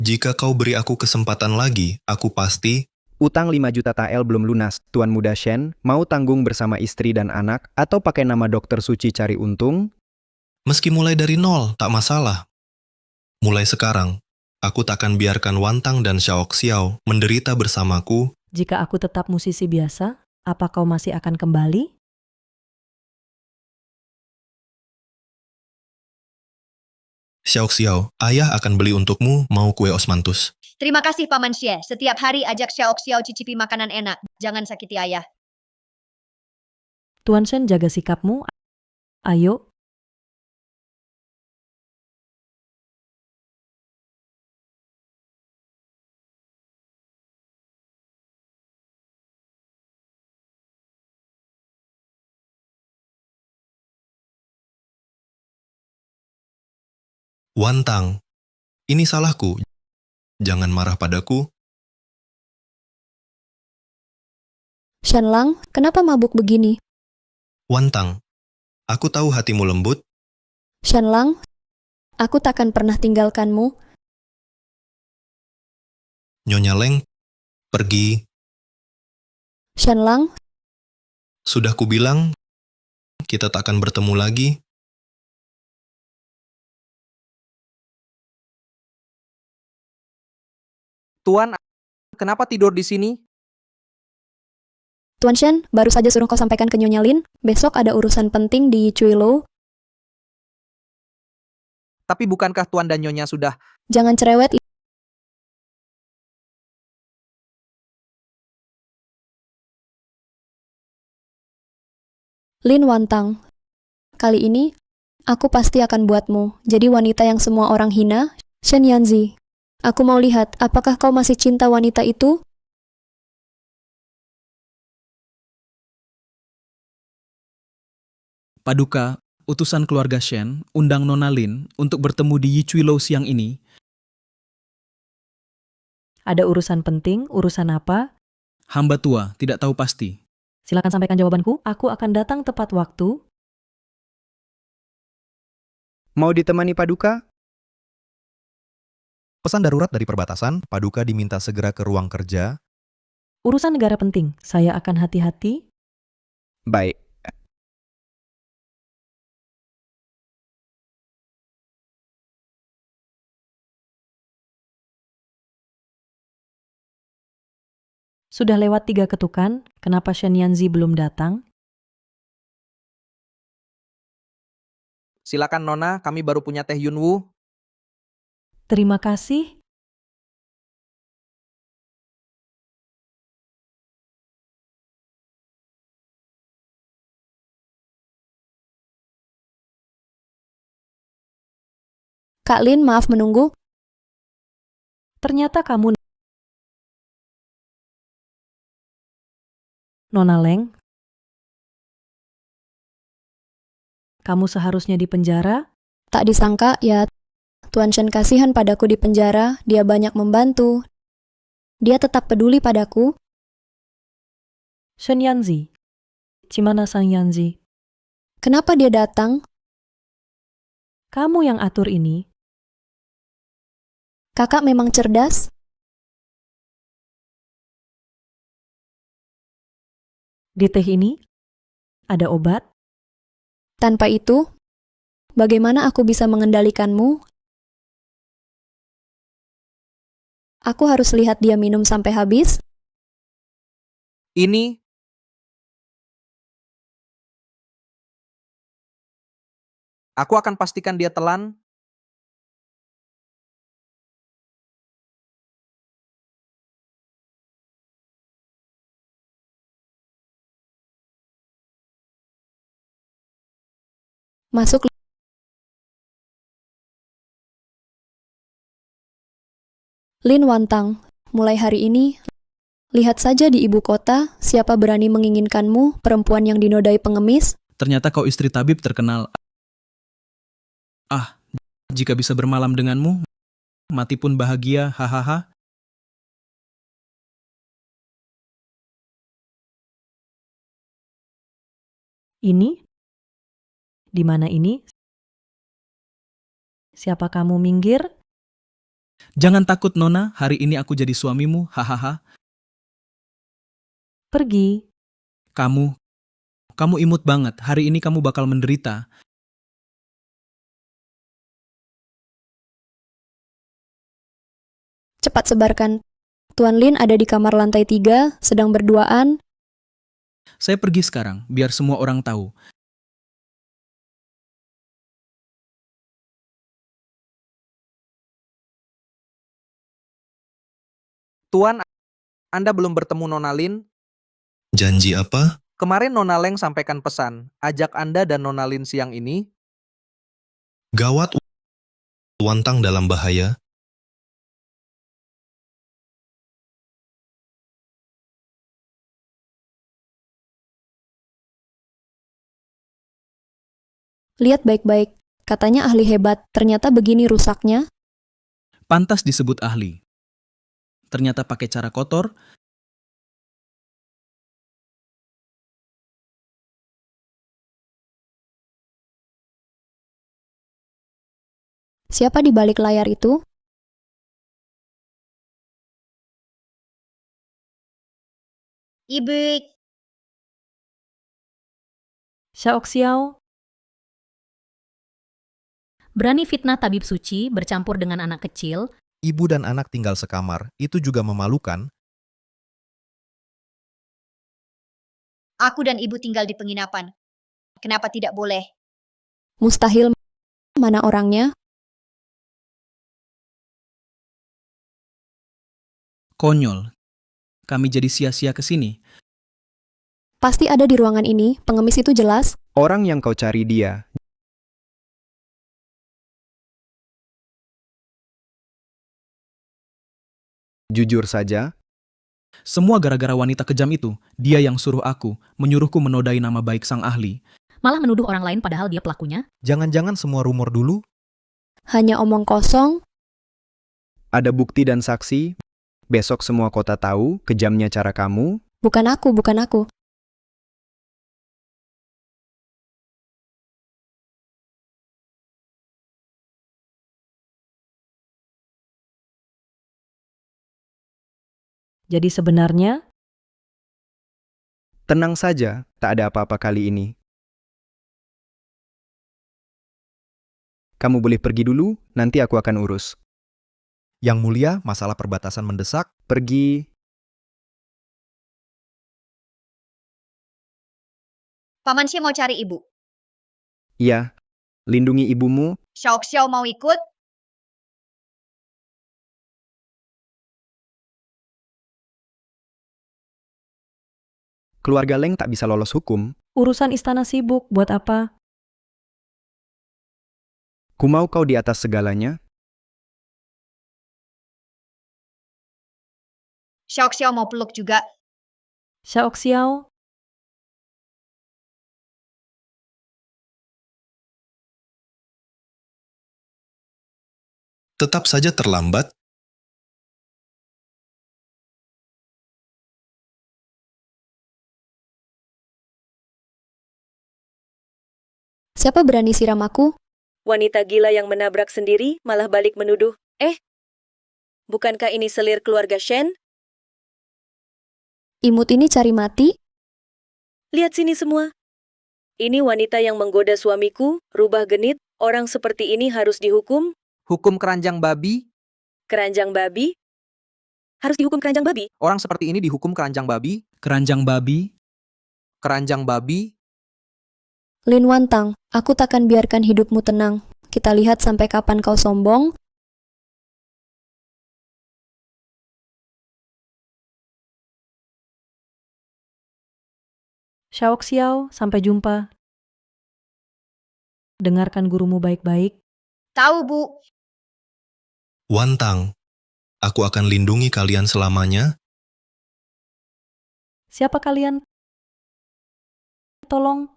[SPEAKER 10] Jika kau beri aku kesempatan lagi, aku pasti.
[SPEAKER 4] Utang 5 juta tael belum lunas. Tuan Muda Shen mau tanggung bersama istri dan anak atau pakai nama Dokter Suci cari untung?
[SPEAKER 10] Meski mulai dari nol, tak masalah. Mulai sekarang, aku takkan biarkan Wantang dan Xiao menderita bersamaku.
[SPEAKER 7] Jika aku tetap musisi biasa, apa kau masih akan kembali?
[SPEAKER 10] Xiao, ayah akan beli untukmu mau kue osmanthus.
[SPEAKER 8] Terima kasih, Paman Xie. Setiap hari ajak Xiao cicipi makanan enak. Jangan sakiti ayah.
[SPEAKER 7] Tuan Shen, jaga sikapmu. Ayo.
[SPEAKER 10] Wantang, ini salahku. Jangan marah padaku.
[SPEAKER 11] Shenlang, kenapa mabuk begini?
[SPEAKER 10] Wantang, aku tahu hatimu lembut.
[SPEAKER 11] Shenlang, aku takkan pernah tinggalkanmu.
[SPEAKER 10] Nyonya Leng, pergi.
[SPEAKER 11] Shenlang,
[SPEAKER 10] Sudah kubilang, kita tak akan bertemu lagi.
[SPEAKER 5] Tuan, kenapa tidur di sini?
[SPEAKER 11] Tuan Shen, baru saja suruh kau sampaikan ke Nyonya Lin, besok ada urusan penting di Cuilo.
[SPEAKER 5] Tapi bukankah Tuan dan Nyonya sudah...
[SPEAKER 11] Jangan cerewet. Lin Wantang, kali ini aku pasti akan buatmu jadi wanita yang semua orang hina, Shen Yanzi. Aku mau lihat apakah kau masih cinta wanita itu?
[SPEAKER 12] Paduka, utusan keluarga Shen, undang Nona Lin untuk bertemu di Yichuilo siang ini.
[SPEAKER 7] Ada urusan penting, urusan apa?
[SPEAKER 12] Hamba tua, tidak tahu pasti.
[SPEAKER 7] Silakan sampaikan jawabanku, aku akan datang tepat waktu.
[SPEAKER 4] Mau ditemani Paduka?
[SPEAKER 3] Pesan darurat dari perbatasan, Paduka diminta segera ke ruang kerja.
[SPEAKER 7] Urusan negara penting, saya akan hati-hati.
[SPEAKER 4] Baik.
[SPEAKER 7] Sudah lewat 3 ketukan, kenapa Shen Yanzi belum datang?
[SPEAKER 5] Silakan Nona, kami baru punya teh Yunwu.
[SPEAKER 7] Terima kasih.
[SPEAKER 11] Kak Lin, maaf menunggu.
[SPEAKER 7] Ternyata kamu, Nona Leng. Kamu seharusnya di penjara.
[SPEAKER 11] Tak disangka ya, Tuan Shen kasihan padaku di penjara, dia banyak membantu. Dia tetap peduli padaku.
[SPEAKER 7] Shen Yanzi. Cimana Sang Yanzi?
[SPEAKER 11] Kenapa dia datang?
[SPEAKER 7] Kamu yang atur ini.
[SPEAKER 11] Kakak memang cerdas.
[SPEAKER 7] Di teh ini ada obat.
[SPEAKER 11] Tanpa itu, bagaimana aku bisa mengendalikanmu? Aku harus lihat dia minum sampai habis.
[SPEAKER 5] Ini... Aku akan pastikan dia telan.
[SPEAKER 11] Masuk. Lin Wantang, mulai hari ini, lihat saja di ibu kota, siapa berani menginginkanmu, perempuan yang dinodai pengemis.
[SPEAKER 12] Ternyata kau istri tabib terkenal. Ah, jika bisa bermalam denganmu, mati pun bahagia, hahaha.
[SPEAKER 7] Ini? Di mana ini? Siapa kamu, minggir?
[SPEAKER 12] Jangan takut Nona, hari ini aku jadi suamimu, hahaha.
[SPEAKER 7] Pergi.
[SPEAKER 12] Kamu imut banget, hari ini kamu bakal menderita.
[SPEAKER 11] Cepat sebarkan. Tuan Lin ada di kamar lantai 3, sedang berduaan.
[SPEAKER 12] Saya pergi sekarang, biar semua orang tahu.
[SPEAKER 5] Tuan, Anda belum bertemu Nona Lin?
[SPEAKER 10] Janji apa?
[SPEAKER 5] Kemarin Nona Leng sampaikan pesan, ajak Anda dan Nona Lin siang ini.
[SPEAKER 10] Gawat, Wantang dalam bahaya.
[SPEAKER 11] Lihat baik-baik, katanya ahli hebat, ternyata begini rusaknya.
[SPEAKER 12] Pantas disebut ahli. Ternyata pakai cara kotor,
[SPEAKER 11] Siapa di balik layar itu?
[SPEAKER 8] Ibu,
[SPEAKER 7] Xiaoxiao,
[SPEAKER 14] Berani fitnah tabib suci bercampur dengan anak kecil,
[SPEAKER 3] Ibu dan anak tinggal sekamar, itu juga memalukan.
[SPEAKER 8] aku dan ibu tinggal di penginapan. Kenapa tidak boleh?
[SPEAKER 11] Mustahil. Mana orangnya?
[SPEAKER 12] Konyol. Kami jadi sia-sia ke sini.
[SPEAKER 11] Pasti ada di ruangan ini, pengemis itu jelas.
[SPEAKER 4] Orang yang kau cari dia. Jujur saja,
[SPEAKER 12] Semua gara-gara wanita kejam itu. Dia yang suruh aku, menyuruhku menodai nama baik sang ahli.
[SPEAKER 14] malah menuduh orang lain padahal dia pelakunya.
[SPEAKER 3] Jangan-jangan semua rumor dulu?
[SPEAKER 11] Hanya omong kosong.
[SPEAKER 4] ada bukti dan saksi. Besok semua kota tahu kejamnya cara kamu.
[SPEAKER 11] Bukan aku, bukan aku.
[SPEAKER 7] jadi sebenarnya
[SPEAKER 4] Tenang saja, tak ada apa-apa kali ini. Kamu boleh pergi dulu, nanti aku akan urus.
[SPEAKER 3] Yang mulia, masalah perbatasan mendesak.
[SPEAKER 4] Pergi.
[SPEAKER 8] Paman Xie mau cari ibu.
[SPEAKER 4] Iya, lindungi ibumu.
[SPEAKER 8] Xiao mau ikut?
[SPEAKER 4] Keluarga Leng tak bisa lolos hukum.
[SPEAKER 7] urusan istana sibuk, buat apa?
[SPEAKER 4] Ku mau kau di atas segalanya.
[SPEAKER 8] Xiao mau peluk juga.
[SPEAKER 7] Xiaoxiao,
[SPEAKER 10] Tetap saja terlambat.
[SPEAKER 11] Siapa berani siram aku?
[SPEAKER 15] Wanita gila yang menabrak sendiri malah balik menuduh. Bukankah ini selir keluarga Shen?
[SPEAKER 11] Imut ini cari mati?
[SPEAKER 15] Lihat sini semua. Ini wanita yang menggoda suamiku, rubah genit, orang seperti ini harus dihukum.
[SPEAKER 5] Hukum keranjang babi,
[SPEAKER 15] Keranjang babi? Harus dihukum keranjang babi?
[SPEAKER 5] orang seperti ini dihukum keranjang babi,
[SPEAKER 12] Keranjang babi,
[SPEAKER 5] keranjang babi.
[SPEAKER 11] Lin Wantang, aku takkan biarkan hidupmu tenang. Kita lihat sampai kapan kau sombong.
[SPEAKER 7] Xiaoxiao, sampai jumpa. Dengarkan gurumu baik-baik.
[SPEAKER 8] Tahu, Bu.
[SPEAKER 10] Wantang, aku akan lindungi kalian selamanya.
[SPEAKER 7] Siapa kalian? Tolong.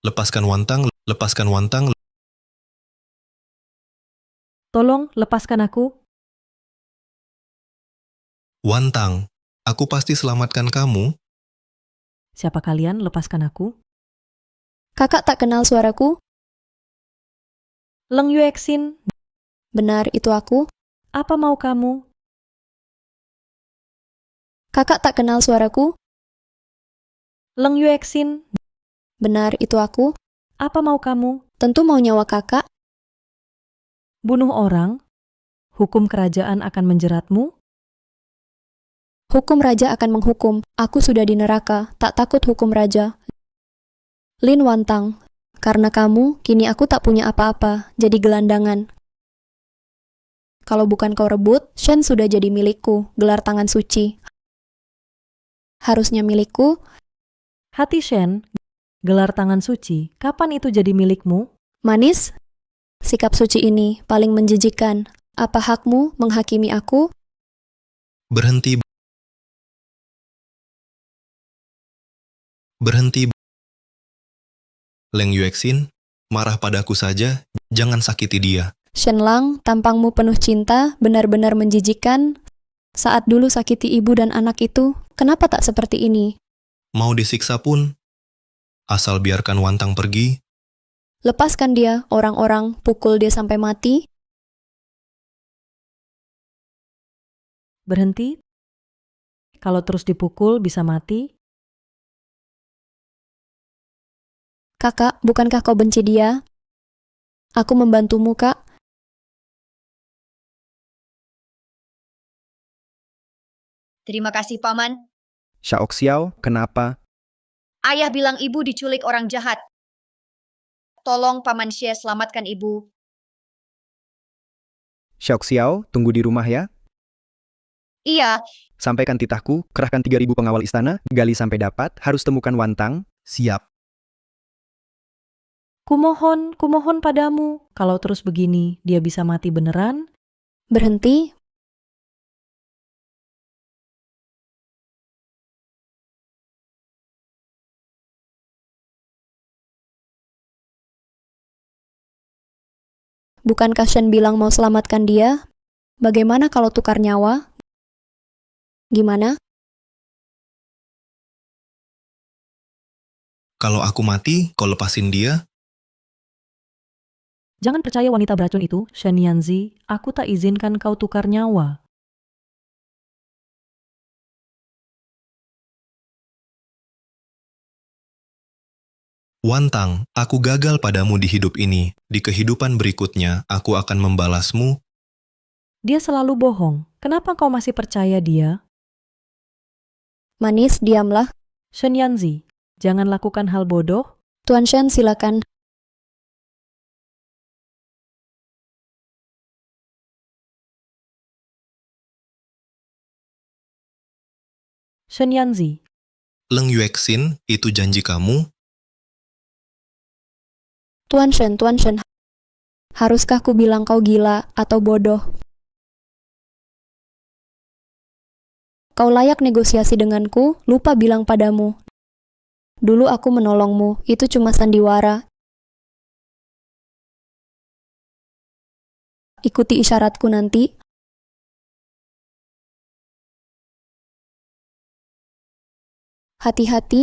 [SPEAKER 10] Lepaskan Wantang, lepaskan Wantang.
[SPEAKER 7] Tolong, lepaskan aku.
[SPEAKER 10] Wantang, aku pasti selamatkan kamu.
[SPEAKER 7] Siapa kalian? Lepaskan aku.
[SPEAKER 11] Kakak tak kenal suaraku?
[SPEAKER 7] Leng Yuexin,
[SPEAKER 11] Benar, itu aku.
[SPEAKER 7] apa mau kamu?
[SPEAKER 11] Kakak tak kenal suaraku?
[SPEAKER 7] Leng Yuexin,
[SPEAKER 11] Benar, itu aku.
[SPEAKER 7] apa mau kamu?
[SPEAKER 11] Tentu mau nyawa kakak.
[SPEAKER 7] Bunuh orang? Hukum kerajaan akan menjeratmu?
[SPEAKER 11] Hukum raja akan menghukum. Aku sudah di neraka, tak takut hukum raja. Lin Wantang, karena kamu, kini aku tak punya apa-apa, jadi gelandangan. Kalau bukan kau rebut, Shen sudah jadi milikku, gelar tangan suci. Harusnya milikku.
[SPEAKER 7] Hati Shen, gelar tangan suci, kapan itu jadi milikmu?
[SPEAKER 11] Manis, sikap suci ini paling menjijikan. Apa hakmu menghakimi aku?
[SPEAKER 10] Berhenti. Berhenti. Leng Yuexin, marah padaku saja, jangan sakiti dia.
[SPEAKER 11] Shen Lang, tampangmu penuh cinta, benar-benar menjijikan. Saat dulu sakiti ibu dan anak itu, kenapa tak seperti ini?
[SPEAKER 10] Mau disiksa pun, asal biarkan Wantang pergi.
[SPEAKER 11] Lepaskan dia, orang-orang, pukul dia sampai mati.
[SPEAKER 7] Berhenti. Kalau terus dipukul bisa mati.
[SPEAKER 11] Kakak, bukankah kau benci dia? Aku membantumu, Kak.
[SPEAKER 8] Terima kasih, Paman.
[SPEAKER 4] Xiaoxiao, kenapa?
[SPEAKER 8] Ayah bilang ibu diculik orang jahat. Tolong Paman Xie selamatkan ibu.
[SPEAKER 4] Xiaoxiao, tunggu di rumah ya.
[SPEAKER 8] Iya,
[SPEAKER 4] Sampaikan titahku, kerahkan 3.000 pengawal istana, gali sampai dapat, harus temukan Wantang.
[SPEAKER 3] Siap.
[SPEAKER 7] Kumohon padamu. Kalau terus begini, dia bisa mati beneran.
[SPEAKER 11] Berhenti. Bukankah Shen bilang mau selamatkan dia? Bagaimana kalau tukar nyawa? Gimana?
[SPEAKER 10] Kalau aku mati, kau lepasin dia?
[SPEAKER 7] Jangan percaya wanita beracun itu, Shen Yanzi. Aku tak izinkan kau tukar nyawa.
[SPEAKER 10] Wantang, aku gagal padamu di hidup ini. Di kehidupan berikutnya, aku akan membalasmu.
[SPEAKER 7] Dia selalu bohong. Kenapa kau masih percaya dia?
[SPEAKER 11] Manis, diamlah.
[SPEAKER 7] Shen Yanzi, jangan lakukan hal bodoh.
[SPEAKER 11] Tuan Shen, silakan.
[SPEAKER 7] Shen Yanzi,
[SPEAKER 10] Leng Yuexin, itu janji kamu?
[SPEAKER 11] Tuan Shen. Haruskah ku bilang kau gila atau bodoh? Kau layak negosiasi denganku, lupa bilang padamu. Dulu aku menolongmu, itu cuma sandiwara. Ikuti isyaratku nanti. Hati-hati.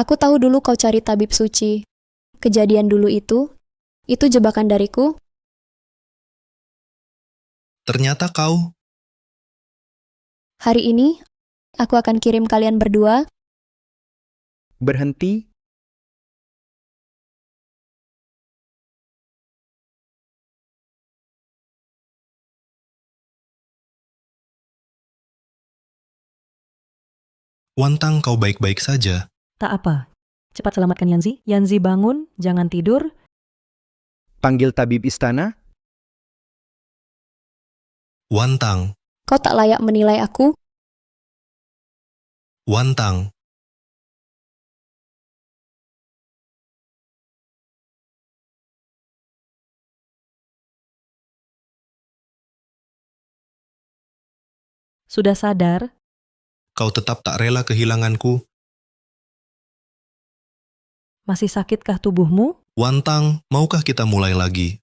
[SPEAKER 11] Aku tahu dulu kau cari tabib suci. Kejadian dulu itu jebakan dariku.
[SPEAKER 10] Ternyata kau.
[SPEAKER 11] Hari ini, aku akan kirim kalian berdua.
[SPEAKER 4] Berhenti.
[SPEAKER 10] Wantang, kau baik-baik saja.
[SPEAKER 7] tak apa. Cepat selamatkan Yanzi. Yanzi bangun, jangan tidur.
[SPEAKER 4] Panggil tabib istana.
[SPEAKER 10] Wantang,
[SPEAKER 11] Kau tak layak menilai aku.
[SPEAKER 10] Wantang.
[SPEAKER 7] Sudah sadar?
[SPEAKER 10] Kau tetap tak rela kehilanganku.
[SPEAKER 7] Masih sakitkah tubuhmu?
[SPEAKER 10] Wantang, maukah kita mulai lagi?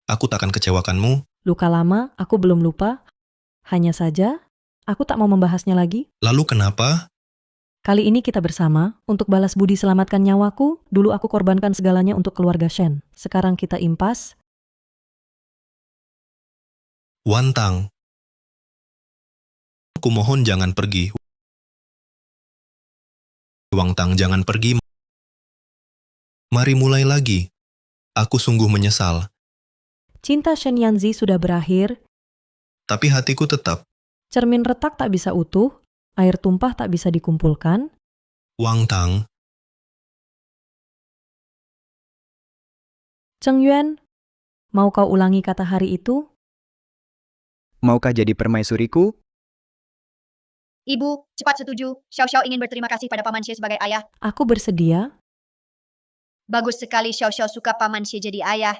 [SPEAKER 10] Aku tak akan kecewakanmu.
[SPEAKER 7] Luka lama, aku belum lupa. Hanya saja, aku tak mau membahasnya lagi.
[SPEAKER 10] Lalu kenapa?
[SPEAKER 7] Kali ini kita bersama untuk balas budi selamatkan nyawaku. Dulu aku korbankan segalanya untuk keluarga Shen. Sekarang kita impas.
[SPEAKER 10] Wantang. Aku mohon jangan pergi. Wantang, jangan pergi. Mari mulai lagi. Aku sungguh menyesal,
[SPEAKER 7] Cinta Shen Yanzi sudah berakhir.
[SPEAKER 10] tapi hatiku tetap.
[SPEAKER 7] Cermin retak tak bisa utuh. Air tumpah tak bisa dikumpulkan.
[SPEAKER 10] Wantang,
[SPEAKER 7] Cheng Yuan, mau kau ulangi kata hari itu?
[SPEAKER 4] Maukah jadi permaisuriku?
[SPEAKER 8] Ibu, cepat setuju. Xiao Xiao ingin berterima kasih pada Paman Xie sebagai ayah.
[SPEAKER 7] Aku bersedia.
[SPEAKER 8] Bagus sekali Xiao Xiao suka Paman Xie jadi ayah.